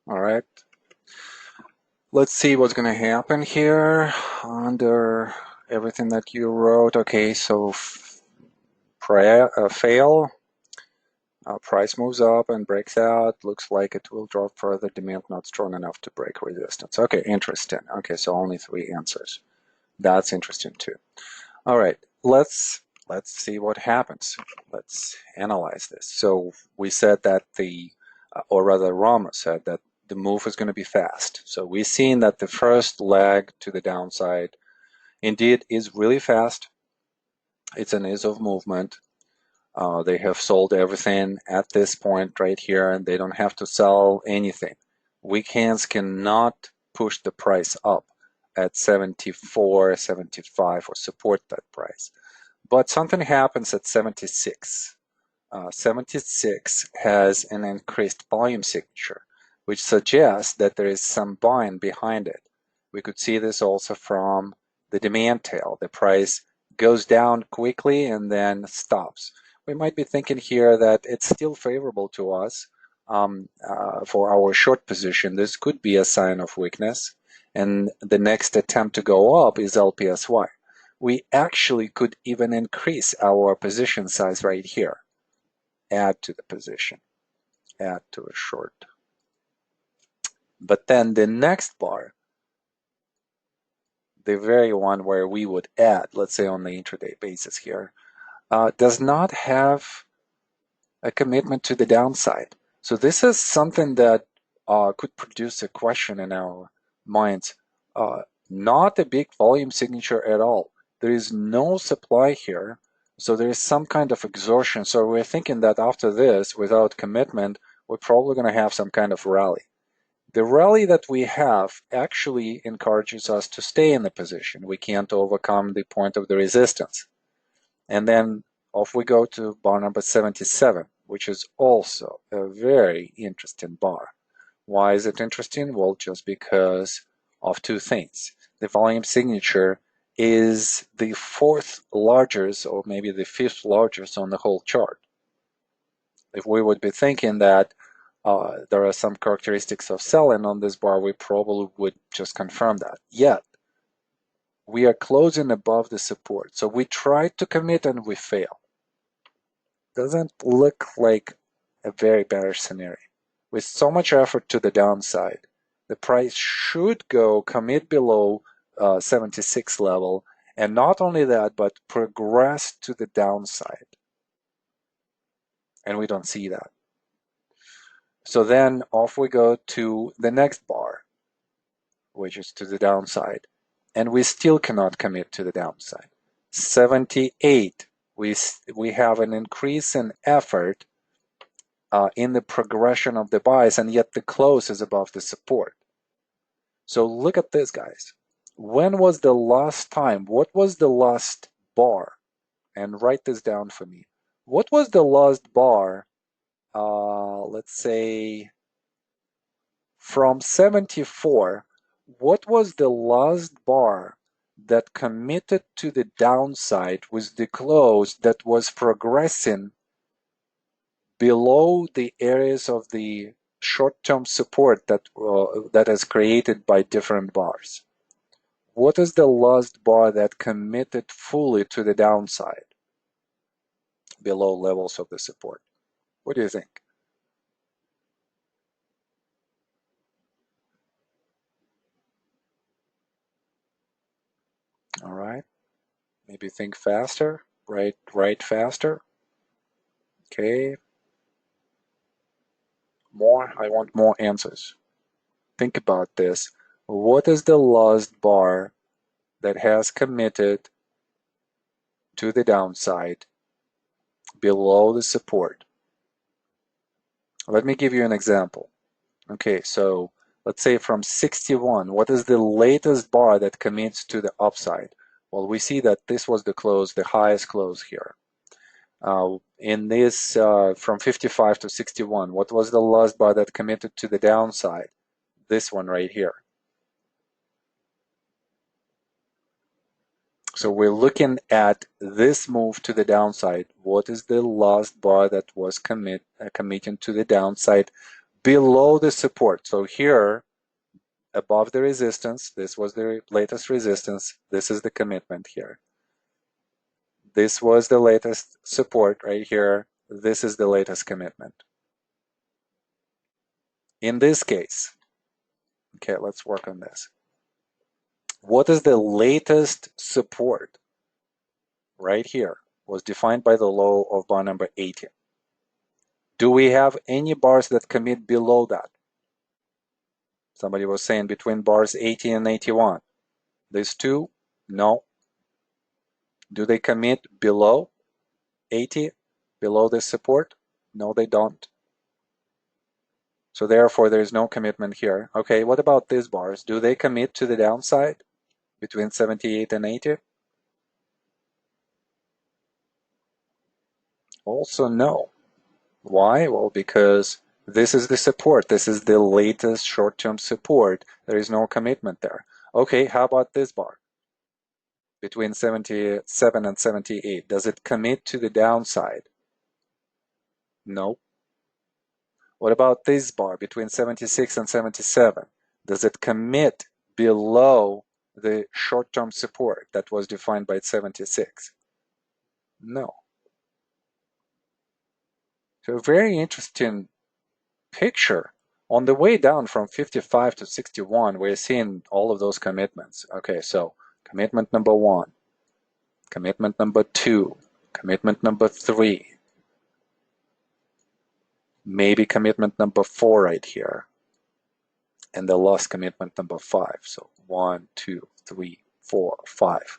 [SPEAKER 1] All right. Let's see what's going to happen here under everything that you wrote. Okay, so fail. Price moves up and breaks out. Looks like it will drop further. Demand not strong enough to break resistance. Okay, interesting. Okay, so only 3 answers. That's interesting too. All right, let's see what happens. Let's analyze this. So we said that or rather Rama said that the move is going to be fast. So we've seen that the first leg to the downside indeed is really fast. It's an ease of movement. They have sold everything at this point right here, and they don't have to sell anything. Weak hands cannot push the price up at 74, 75 or support that price. But something happens at 76. 76 has an increased volume signature, which suggests that there is some buying behind it. We could see this also from the demand tail. The price goes down quickly and then stops. We might be thinking here that it's still favorable to us for our short position. This could be a sign of weakness. And the next attempt to go up is LPSY. We actually could even increase our position size right here. Add to the position, add to a short. But then the next bar, the very one where we would add, let's say on the intraday basis here, does not have a commitment to the downside. So this is something that could produce a question in our minds. Not a big volume signature at all. There is no supply here. So there is some kind of exhaustion. So we're thinking that after this, without commitment, we're probably going to have some kind of rally. The rally that we have actually encourages us to stay in the position. We can't overcome the point of the resistance. And then off we go to bar number 77, which is also a very interesting bar. Why is it interesting? Well, just because of 2 things. The volume signature is the 4th largest or maybe the 5th largest on the whole chart. If we would be thinking that there are some characteristics of selling on this bar, we probably would just confirm that. Yet, we are closing above the support. So we try to commit and we fail. Doesn't look like a very bearish scenario. With so much effort to the downside, the price should go commit below 76 level, and not only that, but progress to the downside. And we don't see that. So then off we go to the next bar, which is to the downside. And we still cannot commit to the downside. 78, we have an increase in effort in the progression of the buys, and yet the close is above the support. So look at this, guys. When was the last time? What was the last bar? And write this down for me. What was the last bar, let's say, from 74, what was the last bar that committed to the downside with the close that was progressing below the areas of the short-term support that is created by different bars? What is the last bar that committed fully to the downside below levels of the support? What do you think? All right. Maybe think faster. Write faster. Okay. More. I want more answers. Think about this. What is the last bar that has committed to the downside below the support? Let me give you an example. Okay, so let's say from 61, what is the latest bar that commits to the upside? Well, we see that this was the close, the highest close here. In this, from 55 to 61, what was the last bar that committed to the downside? This one right here. So we're looking at this move to the downside. What is the last bar that was committing to the downside below the support. So here, above the resistance, this was the latest resistance. This is the commitment here. This was the latest support right here. This is the latest commitment. In this case, okay, let's work on this. What is the latest support? Right here was defined by the low of bar number 80. Do we have any bars that commit below that? Somebody was saying between bars 80 and 81. These two, no. Do they commit below 80, below this support? No, they don't. So therefore, there is no commitment here. Okay, what about these bars? Do they commit to the downside between 78 and 80? Also no. Why? Well, because this is the support. This is the latest short-term support. There is no commitment there. Okay, how about this bar? Between 77 and 78. Does it commit to the downside? No. What about this bar between 76 and 77? Does it commit below the short-term support that was defined by 76? No. So a very interesting picture. On the way down from 55 to 61, we're seeing all of those commitments. Okay, so commitment number 1, commitment number 2, commitment number 3, maybe commitment number 4 right here, and the last commitment number 5. So 1, 2, 3, 4, 5.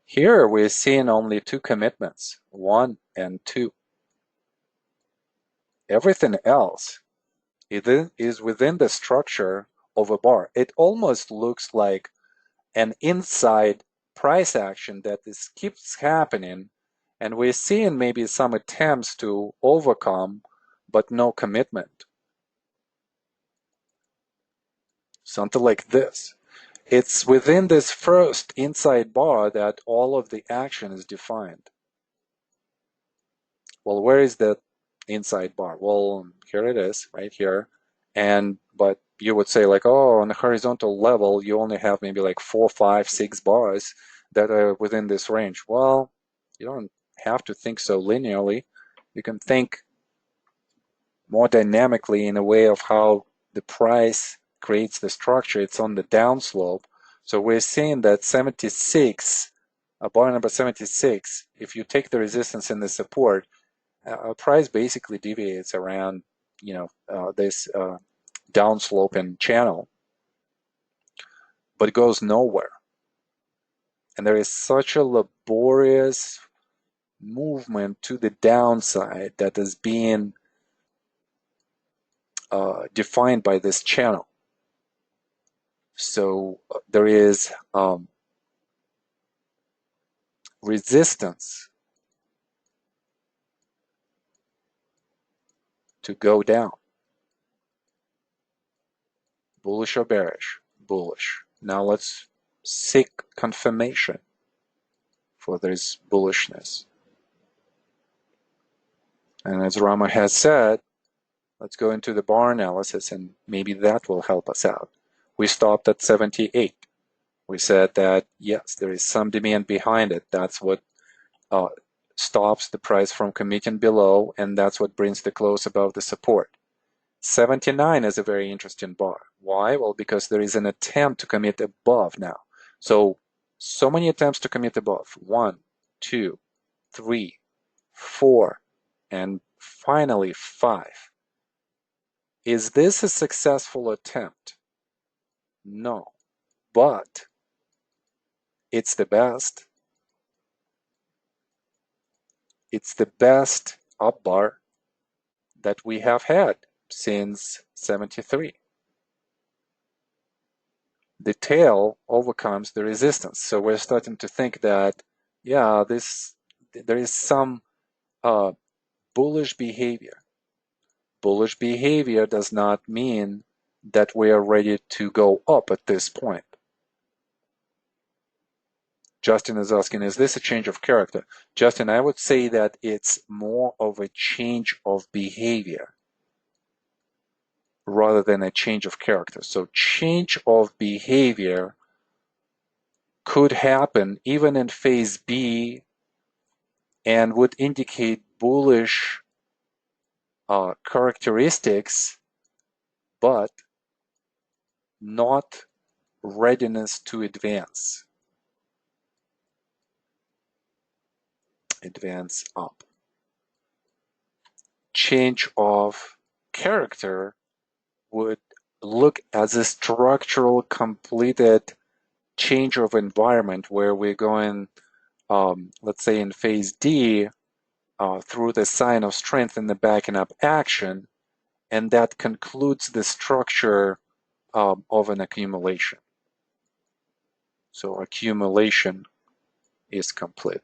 [SPEAKER 1] Here we're seeing only 2 commitments, 1 and 2. Everything else is within the structure of a bar. It almost looks like an inside price action that keeps happening, and we're seeing maybe some attempts to overcome, but no commitment. Something like this. It's within this first inside bar that all of the action is defined. Well, where is that inside bar? Well, here it is, right here. But you would say like, oh, on the horizontal level, you only have maybe like 4, 5, 6 bars that are within this range. Well, you don't have to think so linearly. You can think more dynamically in a way of how the price creates the structure. It's on the downslope. So we're seeing that 76, bar number 76, if you take the resistance and the support, price basically deviates around, this downslope and channel, but goes nowhere. And there is such a laborious movement to the downside that is being defined by this channel. So there is resistance to go down. Bullish or bearish? Bullish. Now let's seek confirmation for this bullishness. And as Rama has said, let's go into the bar analysis and maybe that will help us out. We stopped at 78. We said that, yes, there is some demand behind it. That's what stops the price from committing below, and that's what brings the close above the support. 79 is a very interesting bar. Why? Well, because there is an attempt to commit above now. So many attempts to commit above. 1, 2, 3, 4, and finally 5. Is this a successful attempt? No, but it's the best. It's the best up bar that we have had since 73. The tail overcomes the resistance. So we're starting to think that, yeah, there is some bullish behavior. Bullish behavior does not mean that we are ready to go up at this point. Justin is asking, is this a change of character? Justin, I would say that it's more of a change of behavior. rather than a change of character. So change of behavior could happen even in phase B and would indicate bullish characteristics, but not readiness to advance up. Change of character would look as a structural completed change of environment where we're going, let's say in phase D, through the sign of strength in the backing up action, and that concludes the structure of an accumulation. So accumulation is complete.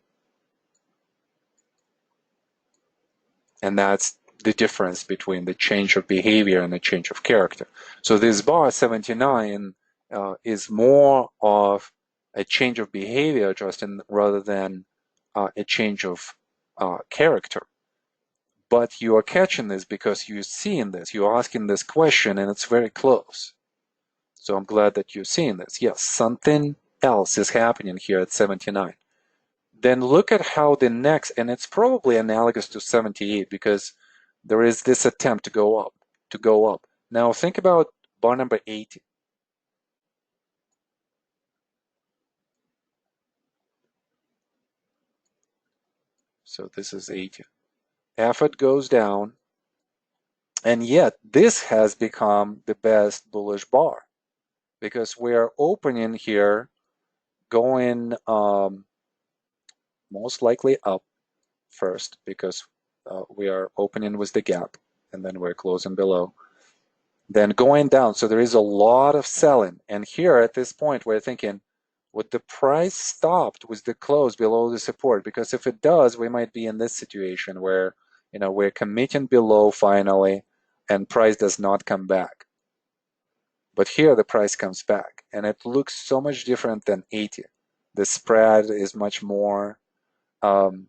[SPEAKER 1] And that's the difference between the change of behavior and the change of character. So this bar 79 is more of a change of behavior, Justin, rather than a change of character. But you are catching this because you're seeing this, you're asking this question, and it's very close. So I'm glad that you're seeing this. Yes, something else is happening here at 79. Then look at how the next, and it's probably analogous to 78 because there is this attempt to go up. Now think about bar number 80. So this is 80. Effort goes down, and yet this has become the best bullish bar because we're opening here, going most likely up first because we are opening with the gap, and then we're closing below. Then going down, so there is a lot of selling. And here at this point, we're thinking, would the price stopped with the close below the support? Because if it does, we might be in this situation where, we're committing below finally, and price does not come back. But here the price comes back, and it looks so much different than 80. The spread is much more, and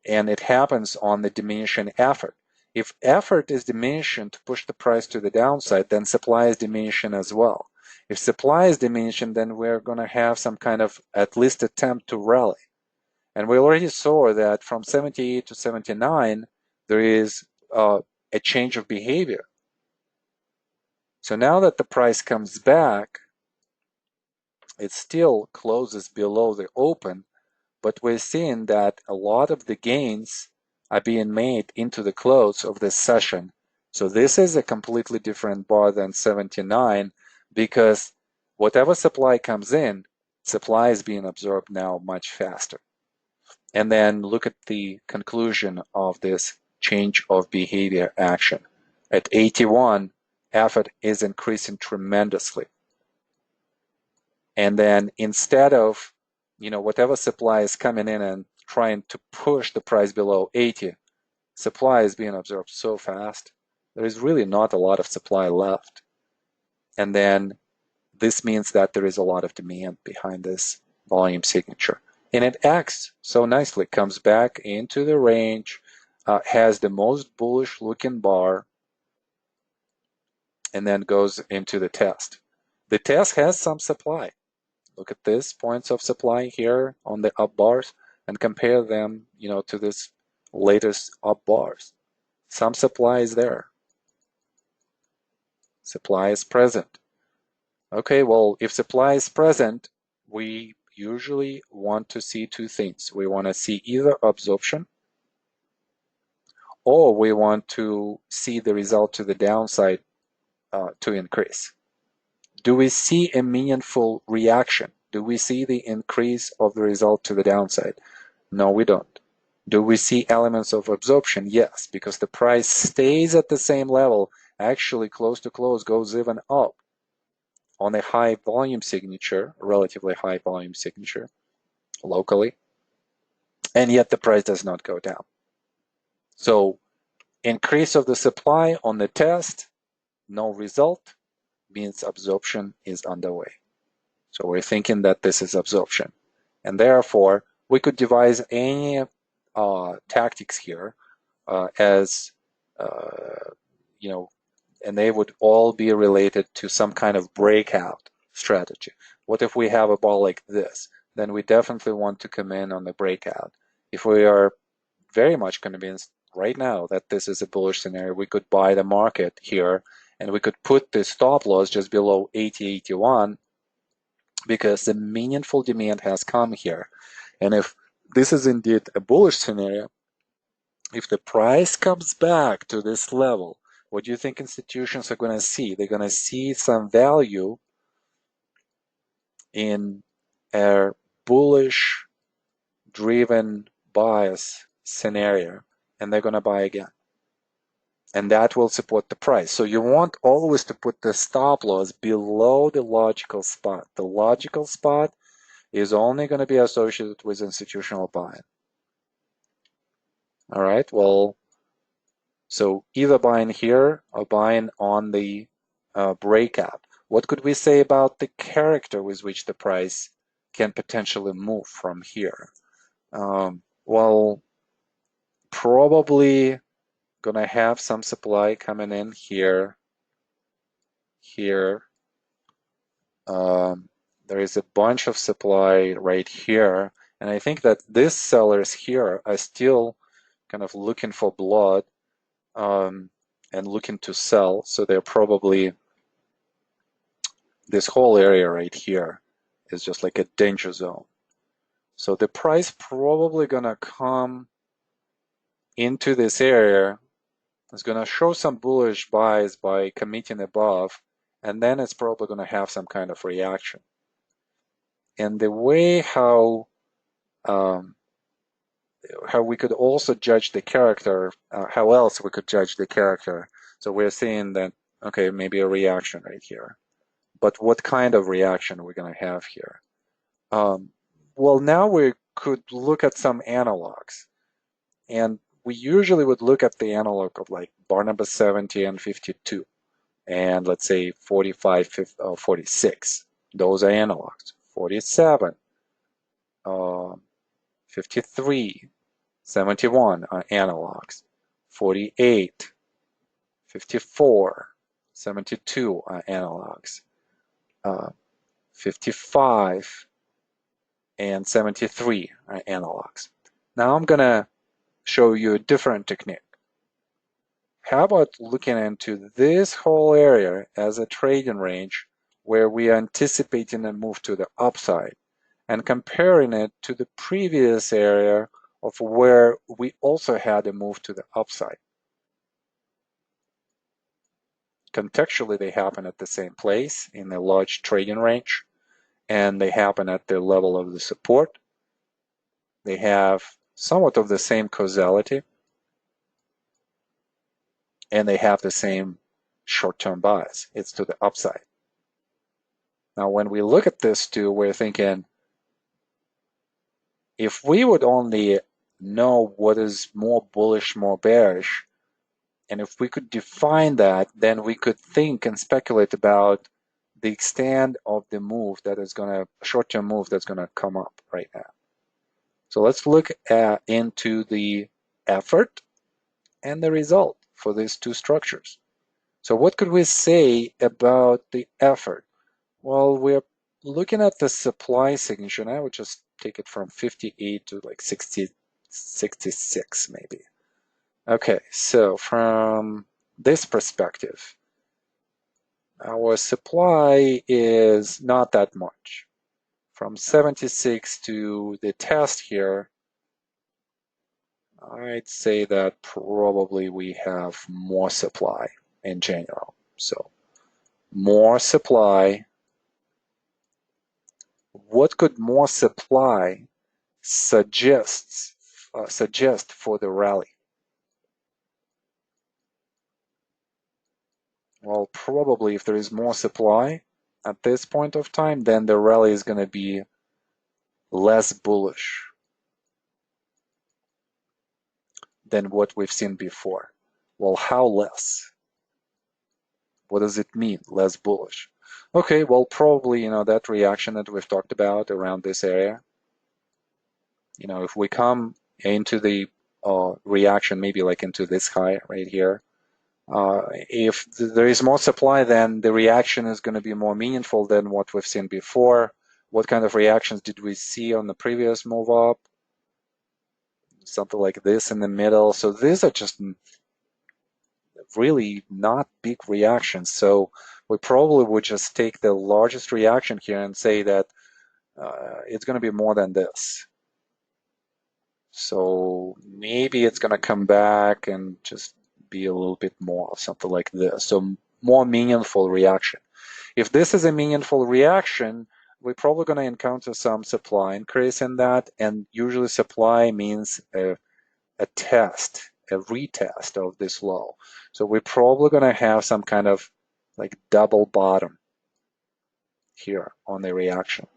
[SPEAKER 1] it happens on the diminishing effort. If effort is diminishing to push the price to the downside, then supply is diminishing as well. If supply is diminishing, then we're going to have some kind of at least attempt to rally. And we already saw that from 78 to 79, there is a change of behavior. So now that the price comes back, it still closes below the open, but we're seeing that a lot of the gains are being made into the close of this session. So this is a completely different bar than 79 because whatever supply comes in, supply is being absorbed now much faster. And then look at the conclusion of this change of behavior action. At 81, effort is increasing tremendously. And then instead of whatever supply is coming in and trying to push the price below 80, supply is being absorbed so fast. There is really not a lot of supply left. And then this means that there is a lot of demand behind this volume signature. And it acts so nicely, comes back into the range, has the most bullish looking bar, and then goes into the test. The test has some supply. Look at this points of supply here on the up bars and compare them, to this latest up bars. Some supply is there. Supply is present. Okay, well, if supply is present, we usually want to see two things. We want to see either absorption or we want to see the result to the downside to increase. Do we see a meaningful reaction? Do we see the increase of the result to the downside? No, we don't. Do we see elements of absorption? Yes, because the price stays at the same level, actually close to close goes even up on a high volume signature, relatively high volume signature locally, and yet the price does not go down. So increase of the supply on the test, no result, means absorption is underway. So we're thinking that this is absorption. And therefore, we could devise any tactics here as, and they would all be related to some kind of breakout strategy. What if we have a ball like this? Then we definitely want to come in on the breakout. If we are very much convinced right now that this is a bullish scenario, we could buy the market here, and we could put the stop loss just below 80.81 because the meaningful demand has come here. And if this is indeed a bullish scenario, if the price comes back to this level, what do you think institutions are going to see? They're going to see some value in a bullish driven bias scenario, and they're going to buy again. And that will support the price. So you want always to put the stop loss below the logical spot. The logical spot is only going to be associated with institutional buying. All right, well, so either buying here or buying on the breakout. What could we say about the character with which the price can potentially move from here? Well, probably gonna have some supply coming in here. There is a bunch of supply right here, and I think that these sellers here are still kind of looking for blood and looking to sell. So they're probably, this whole area right here is just like a danger zone. So the price probably gonna come into this area. It's gonna show some bullish buys by committing above, and then it's probably gonna have some kind of reaction. And the way how we could also judge the character, how else we could judge the character. So we're seeing that, okay, maybe a reaction right here. But what kind of reaction are we going to have here? Well, now we could look at some analogs. And we usually would look at the analog of like bar number 70 and 52. And let's say 45, 46. Those are analogs. 47, 53, 71 are analogs. 48, 54, 72 are analogs. 55 and 73 are analogs. Now I'm going to show you a different technique. How about looking into this whole area as a trading range where we are anticipating a move to the upside and comparing it to the previous area of where we also had a move to the upside. Contextually, they happen at the same place in a large trading range, and they happen at the level of the support. They have somewhat of the same causality, and they have the same short-term bias. It's to the upside. Now, when we look at this too, we're thinking, if we would only know what is more bullish, more bearish, and if we could define that, then we could think and speculate about the extent of the move that is going to, short-term move that's going to come up right now. So let's look into the effort and the result for these two structures. So what could we say about the effort? Well, we're looking at the supply signature, and I would just take it from 58 to like 60, 66 maybe. Okay, so from this perspective, our supply is not that much. From 76 to the test here, I'd say that probably we have more supply in general. So more supply. What could more supply suggest for the rally? Well, probably if there is more supply at this point of time, then the rally is going to be less bullish than what we've seen before. Well, how less? What does it mean, less bullish? Okay, well, probably, that reaction that we've talked about around this area. If we come into the reaction, maybe like into this high right here, If there is more supply, then the reaction is going to be more meaningful than what we've seen before. What kind of reactions did we see on the previous move up? Something like this in the middle. So these are just really not big reactions. So we probably would just take the largest reaction here and say that it's going to be more than this. So maybe it's going to come back and just be a little bit more, something like this. So more meaningful reaction. If this is a meaningful reaction, we're probably going to encounter some supply increase in that. And usually supply means a test, a retest of this low. So we're probably going to have some kind of like double bottom here on the reaction.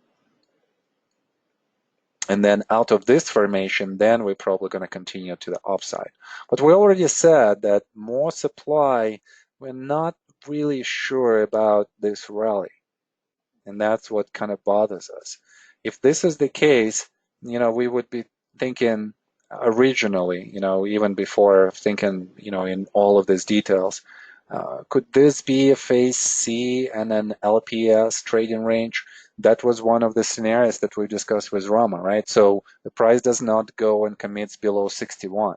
[SPEAKER 1] And then out of this formation, then we're probably going to continue to the upside. But we already said that more supply, we're not really sure about this rally. And that's what kind of bothers us. If this is the case, we would be thinking originally, even before thinking, in all of these details, could this be a phase C and an LPS trading range? That was one of the scenarios that we discussed with Rama, right? So the price does not go and commits below 61.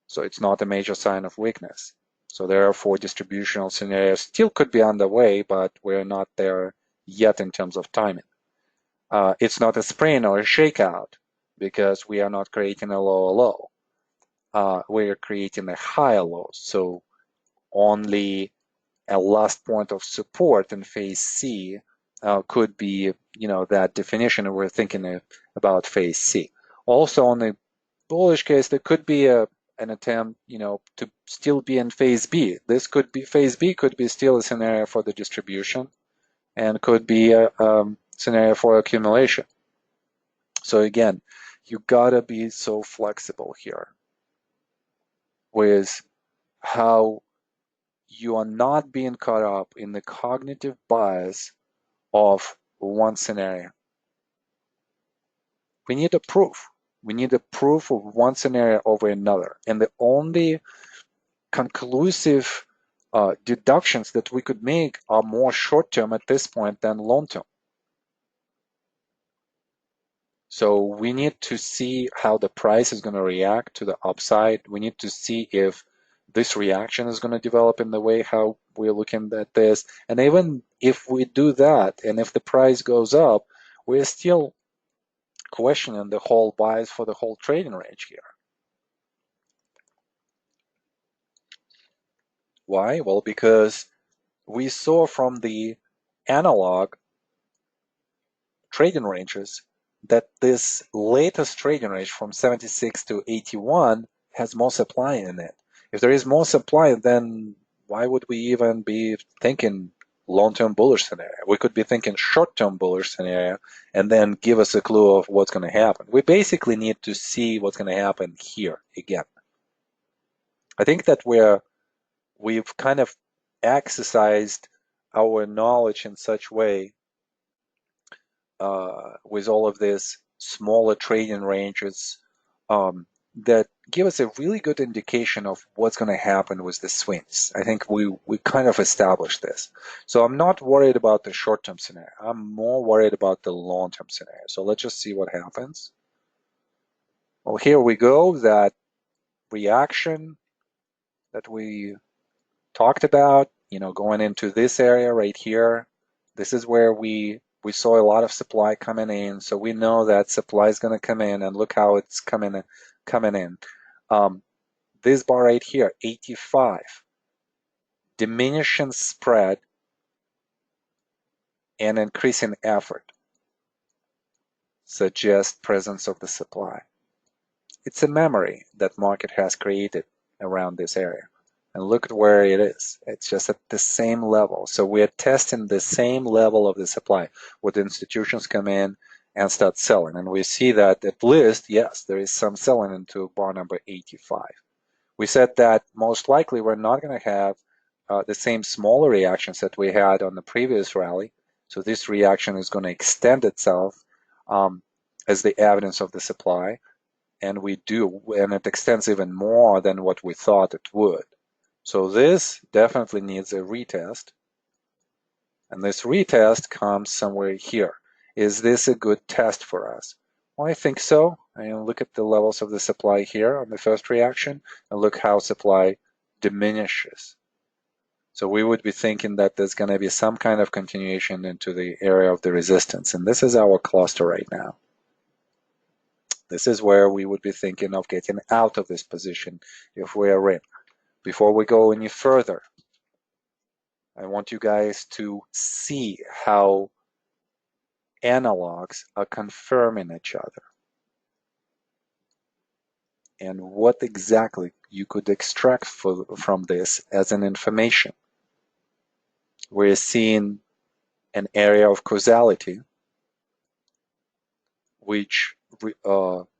[SPEAKER 1] So it's not a major sign of weakness. So therefore, distributional scenarios still could be underway, but we're not there yet in terms of timing. It's not a sprint or a shakeout because we are not creating a lower low. We're creating a higher low. So only a last point of support in phase C could be, that definition we're thinking about phase C. Also, on the bullish case, there could be an attempt, to still be in phase B. This could be phase B could be still a scenario for the distribution, and could be a scenario for accumulation. So again, you gotta be so flexible here with how you are not being caught up in the cognitive bias of one scenario. We need a proof. We need a proof of one scenario over another. And the only conclusive deductions that we could make are more short-term at this point than long-term. So we need to see how the price is going to react to the upside. We need to see if this reaction is going to develop in the way how we're looking at this. And even if we do that, and if the price goes up, we're still questioning the whole bias for the whole trading range here. Why? Well, because we saw from the analog trading ranges that this latest trading range from 76 to 81 has more supply in it. If there is more supply, then why would we even be thinking long-term bullish scenario? We could be thinking short-term bullish scenario and then give us a clue of what's going to happen. We basically need to see what's going to happen here again. I think that we've kind of exercised our knowledge in such way with all of these smaller trading ranges that give us a really good indication of what's going to happen with the swings. I think we kind of established this. So I'm not worried about the short-term scenario. I'm more worried about the long-term scenario. So let's just see what happens. Well, here we go. That reaction that we talked about, going into this area right here. This is where we saw a lot of supply coming in, so we know that supply is going to come in, and look how it's coming in. This bar right here, 85, diminishing spread and increasing effort suggest presence of the supply. It's a memory that market has created around this area. And look at where it is. It's just at the same level. So we're testing the same level of the supply where the institutions come in and start selling. And we see that at least, yes, there is some selling into bar number 85. We said that most likely we're not going to have the same smaller reactions that we had on the previous rally. So this reaction is going to extend itself as the evidence of the supply. And we do, and it extends even more than what we thought it would. So this definitely needs a retest. And this retest comes somewhere here. Is this a good test for us? Well, I think so. And look at the levels of the supply here on the first reaction, and look how supply diminishes. So we would be thinking that there's going to be some kind of continuation into the area of the resistance. And this is our cluster right now. This is where we would be thinking of getting out of this position if we are in. Before we go any further, I want you guys to see how analogs are confirming each other and what exactly you could extract from this as an information. We're seeing an area of causality which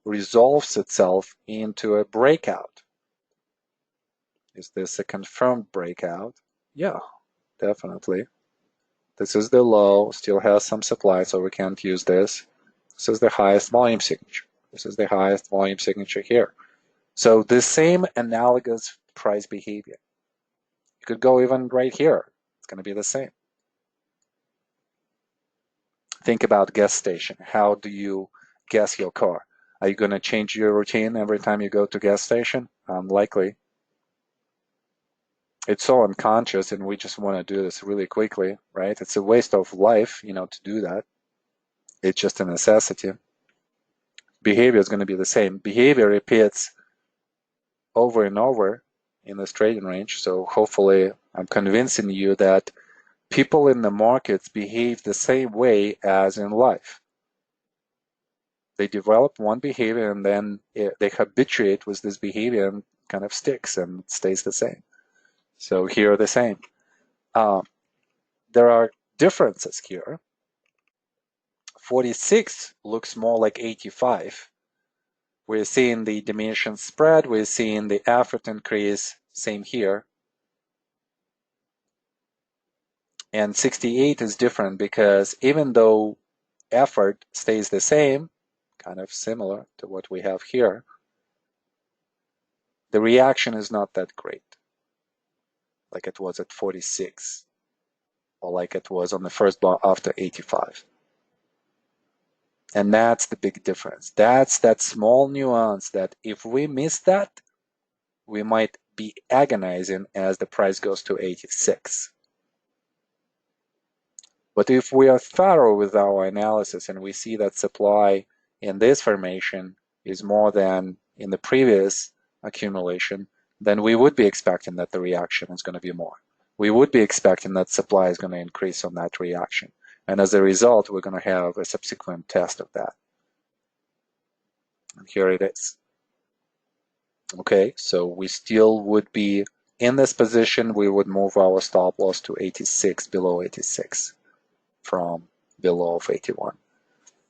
[SPEAKER 1] resolves itself into a breakout. Is this a confirmed breakout? Yeah, definitely. This is the low, still has some supply, so we can't use this. This is the highest volume signature. This is the highest volume signature here. So the same analogous price behavior. You could go even right here. It's going to be the same. Think about gas station. How do you gas your car? Are you going to change your routine every time you go to gas station? Unlikely. It's so unconscious, and we just want to do this really quickly, right? It's a waste of life, to do that. It's just a necessity. Behavior is going to be the same. Behavior repeats over and over in this trading range. So hopefully I'm convincing you that people in the markets behave the same way as in life. They develop one behavior and then they habituate with this behavior and kind of sticks and stays the same. So here are the same. There are differences here. 46 looks more like 85. We're seeing the diminishing spread. We're seeing the effort increase. Same here. And 68 is different because even though effort stays the same, kind of similar to what we have here, the reaction is not that great, like it was at 46, or like it was on the first bar after 85. And that's the big difference. That's that small nuance that if we miss that, we might be agonizing as the price goes to 86. But if we are thorough with our analysis and we see that supply in this formation is more than in the previous accumulation, then we would be expecting that the reaction is going to be more. We would be expecting that supply is going to increase on that reaction. And as a result, we're going to have a subsequent test of that. And here it is. Okay, so we still would be in this position. We would move our stop loss to 86, below 86. From below of 81.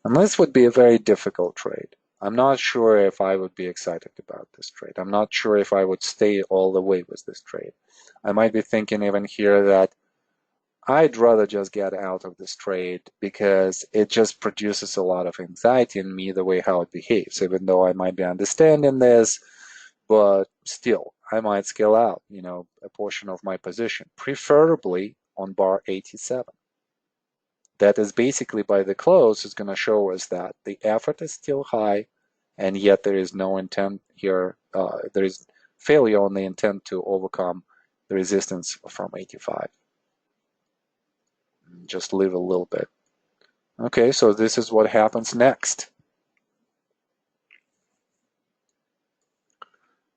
[SPEAKER 1] And this would be a very difficult trade. I'm not sure if I would be excited about this trade. I'm not sure if I would stay all the way with this trade. I might be thinking even here that I'd rather just get out of this trade because it just produces a lot of anxiety in me the way how it behaves, even though I might be understanding this, but still, I might scale out, a portion of my position, preferably on bar 87. That is basically by the close is going to show us that the effort is still high, and yet there is no intent here. There is failure on the intent to overcome the resistance from 85. Just leave a little bit. Okay, so this is what happens next.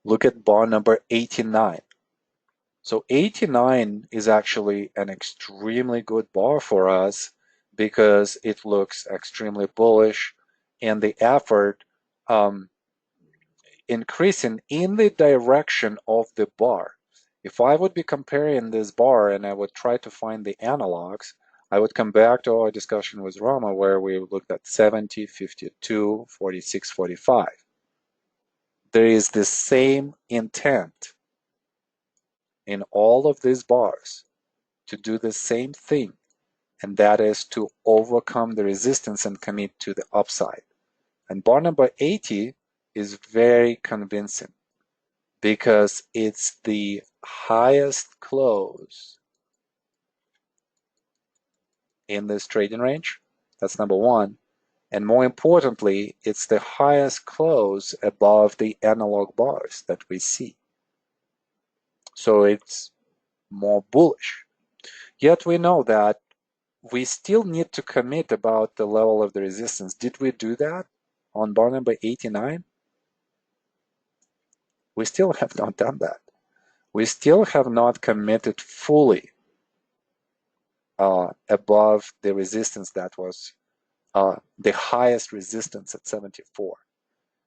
[SPEAKER 1] Look at bar number 89. So 89 is actually an extremely good bar for us because it looks extremely bullish, and the effort increasing in the direction of the bar. If I would be comparing this bar and I would try to find the analogs, I would come back to our discussion with Rama where we looked at 70, 52, 46, 45. There is the same intent in all of these bars to do the same thing, and that is to overcome the resistance and commit to the upside. And bar number 80 is very convincing. because it's the highest close in this trading range. That's number one. And more importantly, it's the highest close above the analog bars that we see. So it's more bullish. Yet we know that we still need to commit about the level of the resistance. Did we do that on bar number 89? We still have not done that. We still have not committed fully above the resistance that was the highest resistance at 74.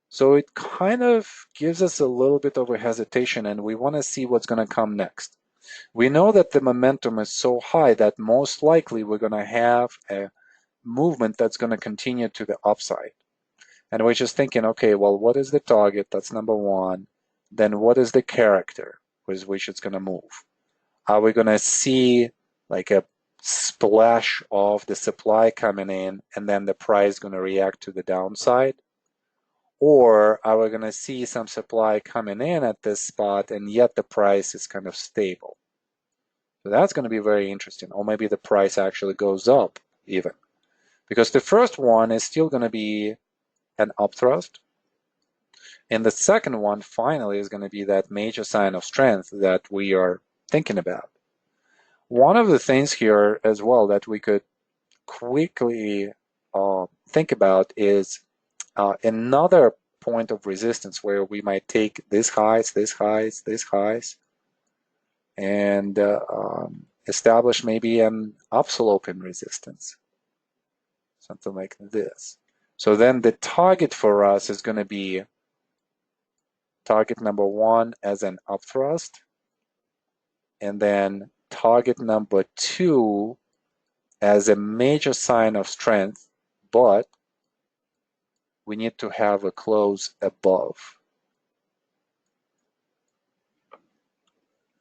[SPEAKER 1] So it kind of gives us a little bit of a hesitation, and we want to see what's going to come next. We know that the momentum is so high that most likely we're going to have a movement that's going to continue to the upside. And we're just thinking, okay, well, what is the target? That's number one. Then what is the character with which it's going to move? Are we going to see like a splash of the supply coming in and then the price going to react to the downside? Or are we going to see some supply coming in at this spot and yet the price is kind of stable? So that's going to be very interesting. Or maybe the price actually goes up even. Because the first one is still going to be an upthrust. And the second one finally is going to be that major sign of strength that we are thinking about. One of the things here as well that we could quickly think about is another point of resistance where we might take these highs, and establish maybe an upsloping resistance, something like this. So then the target for us is going to be target number one as an upthrust, and then target number two as a major sign of strength, but we need to have a close above.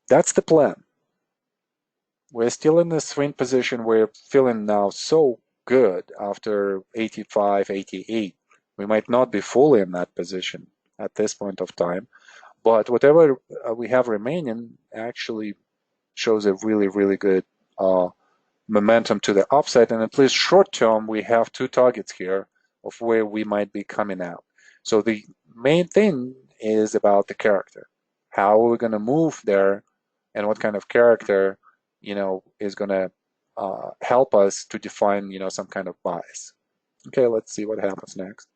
[SPEAKER 1] That's the plan. We're still in the swing position. We're feeling now so good after 85, 88. We might not be fully in that position at this point of time, but whatever we have remaining actually shows a really, really good momentum to the upside. And at least short term, we have two targets here of where we might be coming out. So the main thing is about the character. How are we going to move there, and what kind of character, is going to help us to define, some kind of bias. Okay, let's see what happens next.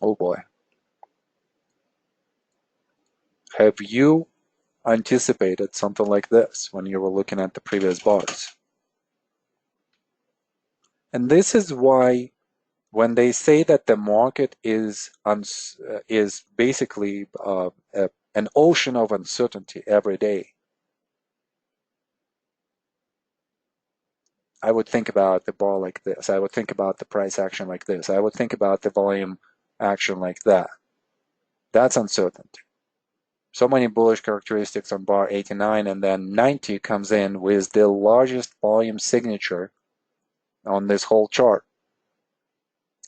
[SPEAKER 1] Oh boy. Have you anticipated something like this when you were looking at the previous bars? And this is why when they say that the market is basically an ocean of uncertainty every day, I would think about the bar like this. I would think about the price action like this. I would think about the volume action like that. That's uncertainty. So many bullish characteristics on bar 89, and then 90 comes in with the largest volume signature on this whole chart.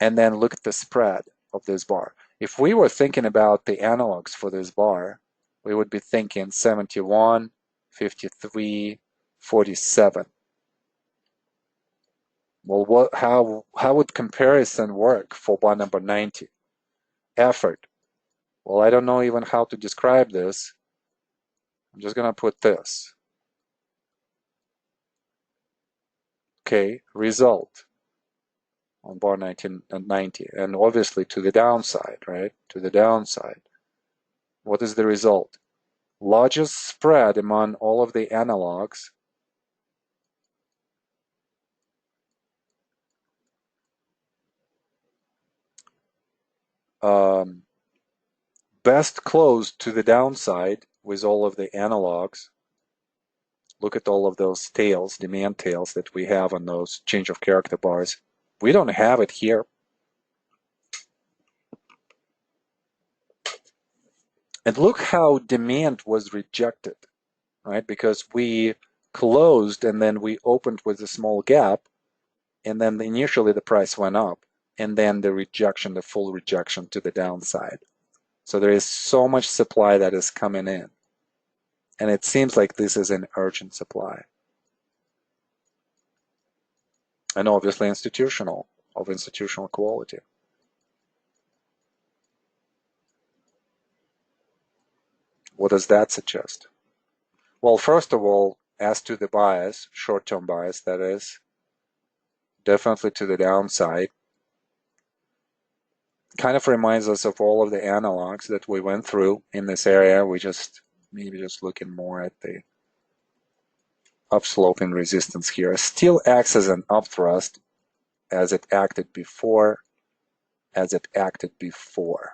[SPEAKER 1] And then look at the spread of this bar. If we were thinking about the analogs for this bar, we would be thinking 71, 53, 47. Well, how would comparison work for bar number 90? Effort. Well, I don't know even how to describe this. I'm just going to put this. Okay, result on bar 1990, and obviously to the downside, right? To the downside. What is the result? Largest spread among all of the analogs. Best close to the downside with all of the analogs. Look at all of those tails, demand tails that we have on those change of character bars. We don't have it here. And look how demand was rejected, right? Because we closed and then we opened with a small gap, and then initially the price went up, and then the rejection, the full rejection to the downside. So there is so much supply that is coming in. And it seems like this is an urgent supply. And obviously institutional, of institutional quality. What does that suggest? Well, first of all, as to the bias, short-term bias, that is, definitely to the downside, kind of reminds us of all of the analogs that we went through in this area. We just maybe just looking more at the upsloping resistance here. Still acts as an upthrust as it acted before, as it acted before,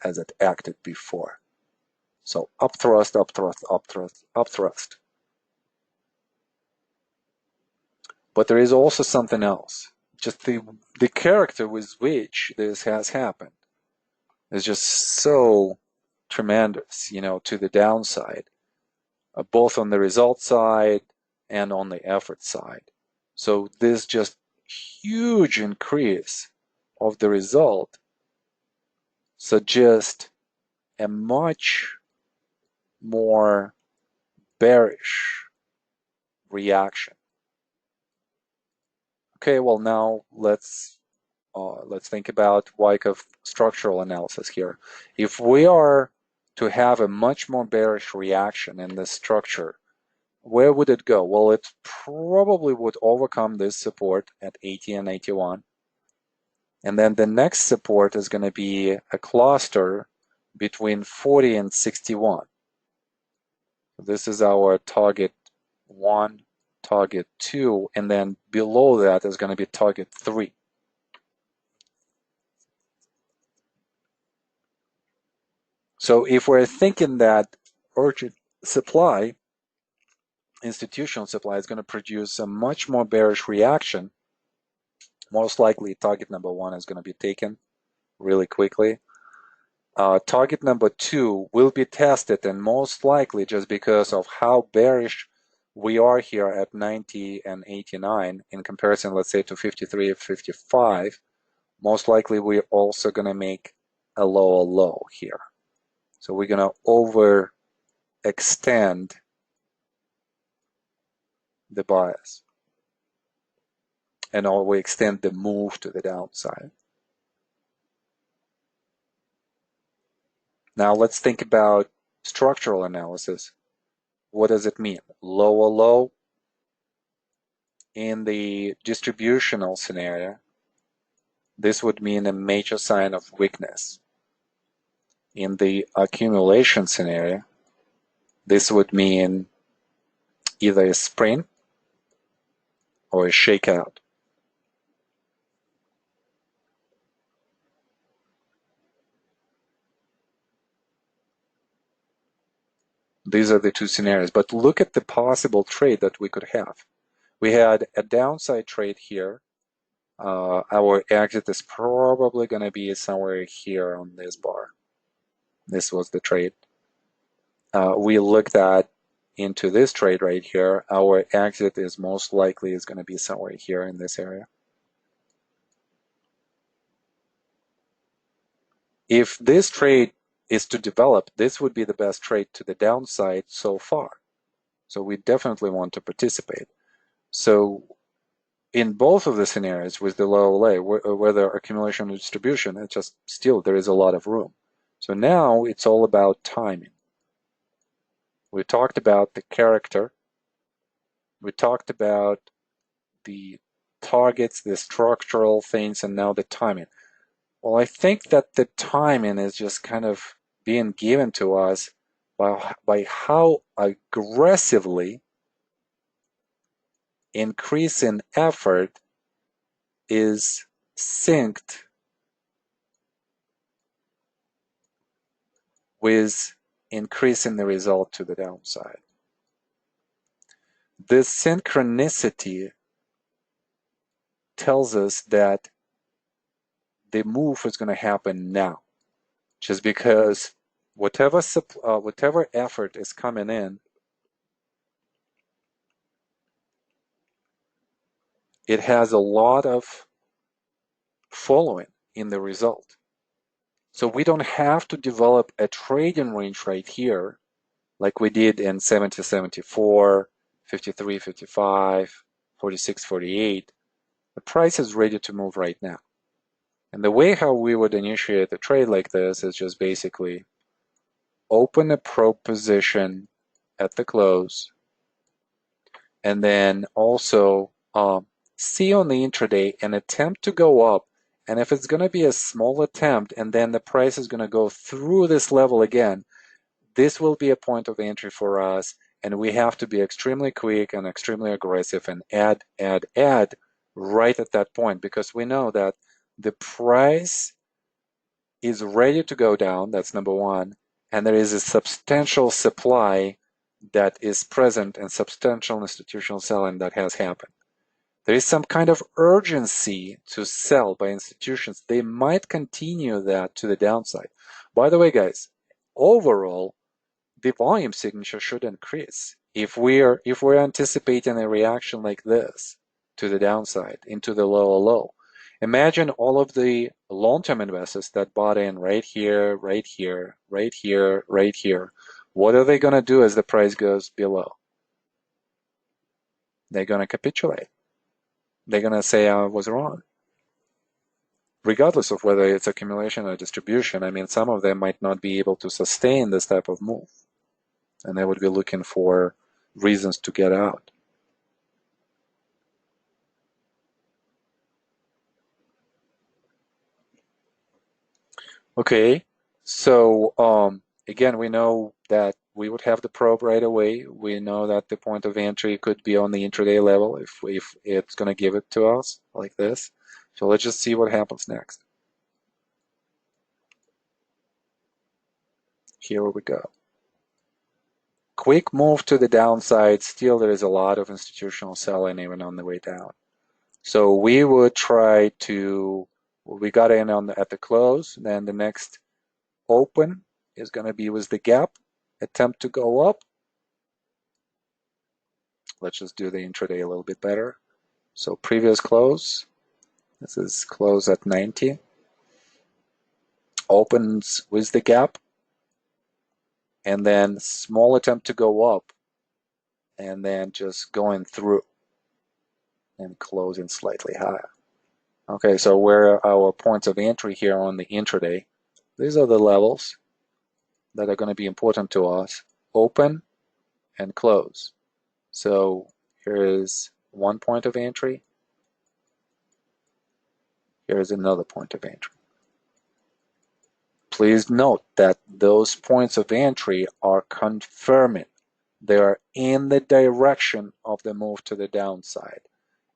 [SPEAKER 1] as it acted before. So upthrust, upthrust, upthrust, upthrust. But there is also something else. Just the character with which this has happened is just so tremendous, you know, to the downside, both on the result side and on the effort side. So this just huge increase of the result suggests a much more bearish reaction. Okay, well now let's think about Wyckoff structural analysis here. If we are to have a much more bearish reaction in this structure, where would it go? Well, it probably would overcome this support at 80 and 81. And then the next support is going to be a cluster between 40 and 61. This is our target 1, target 2, and then below that is going to be target 3. So if we're thinking that urgent supply, institutional supply, is going to produce a much more bearish reaction, most likely target number 1 is going to be taken really quickly. Target number 2 will be tested, and most likely just because of how bearish we are here at 90 and 89 in comparison, let's say, to 53 or 55, most likely we're also going to make a lower low here. So we're going to overextend the bias, and we extend the move to the downside. Now let's think about structural analysis. What does it mean? Lower low in the distributional scenario, this would mean a major sign of weakness. In the accumulation scenario, this would mean either a sprint or a shakeout. These are the two scenarios, but look at the possible trade that we could have. We had a downside trade here. Our exit is probably going to be somewhere here on this bar. This was the trade. We looked at into this trade right here. Our exit is most likely is going to be somewhere here in this area. If this trade is to develop, this would be the best trade to the downside so far. So we definitely want to participate. So in both of the scenarios with the low lay, whether accumulation or distribution, it's just still there is a lot of room. So now it's all about timing. We talked about the character. We talked about the targets, the structural things, and now the timing. Well, I think that the timing is just kind of being given to us by how aggressively increase in effort is synced with increasing the result to the downside. This synchronicity tells us that the move is going to happen now, just because whatever effort is coming in, it has a lot of following in the result. So we don't have to develop a trading range right here like we did in 70, 74, 53, 55, 46, 48. The price is ready to move right now. And the way how we would initiate a trade like this is just basically open a probe position at the close, and then also see on the intraday an attempt to go up. And if it's going to be a small attempt and then the price is going to go through this level again, this will be a point of entry for us. And we have to be extremely quick and extremely aggressive and add right at that point, because we know that the price is ready to go down. That's number one. And there is a substantial supply that is present and substantial institutional selling that has happened. There is some kind of urgency to sell by institutions. They might continue that to the downside. By the way, guys, overall, the volume signature should increase. If we're anticipating a reaction like this to the downside into the lower low, imagine all of the long-term investors that bought in right here, right here, right here, right here. What are they going to do as the price goes below? They're going to capitulate. They're going to say I was wrong. Regardless of whether it's accumulation or distribution, I mean, some of them might not be able to sustain this type of move. And they would be looking for reasons to get out. Okay, so again, we know that we would have the probe right away. We know that the point of entry could be on the intraday level if it's going to give it to us like this. So let's just see what happens next. Here we go. Quick move to the downside. Still, there is a lot of institutional selling even on the way down. So we would try to, we got in at the close, then the next open is going to be with the gap, attempt to go up. Let's just do the intraday a little bit better. So previous close, this is close at 90. Opens with the gap, and then small attempt to go up, and then just going through and closing slightly higher. Okay, so where are our points of entry here on the intraday? These are the levels that are going to be important to us. Open and close. So here is one point of entry. Here is another point of entry. Please note that those points of entry are confirming. They are in the direction of the move to the downside,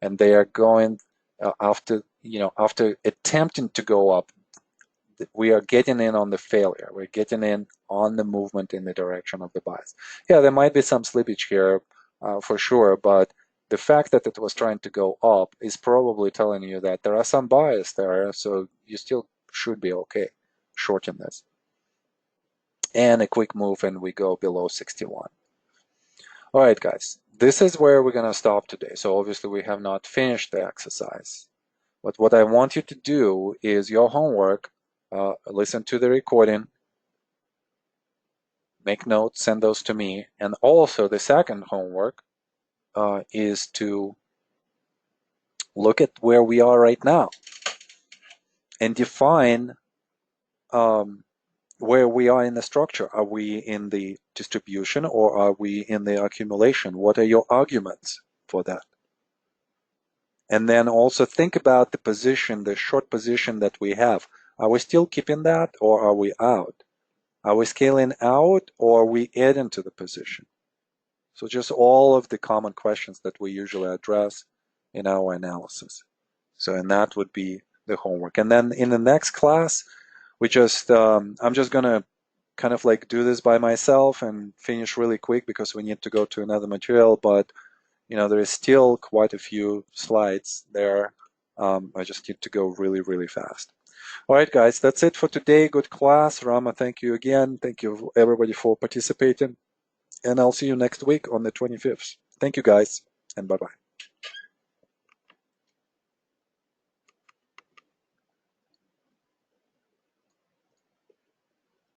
[SPEAKER 1] and they are going after attempting to go up. We are getting in on the failure. We're getting in on the movement in the direction of the bias. Yeah, there might be some slippage here for sure, but the fact that it was trying to go up is probably telling you that there are some bias there, so you still should be okay. Shorten this. And a quick move, and we go below 61. All right, guys, this is where we're going to stop today. So obviously we have not finished the exercise. But what I want you to do is your homework. Listen to the recording, make notes, send those to me. And also the second homework is to look at where we are right now and define where we are in the structure. Are we in the distribution or are we in the accumulation? What are your arguments for that? And then also think about the position, the short position that we have. Are we still keeping that or are we out? Are we scaling out or are we adding to the position? So just all of the common questions that we usually address in our analysis. So, and that would be the homework. And then in the next class, we just, I'm just gonna kind of like do this by myself and finish really quick because we need to go to another material, but there is still quite a few slides there. I just need to go really, really fast. All right, guys, that's it for today. Good class. Rama, thank you again. Thank you everybody for participating. And I'll see you next week on the 25th. Thank you, guys, and bye-bye.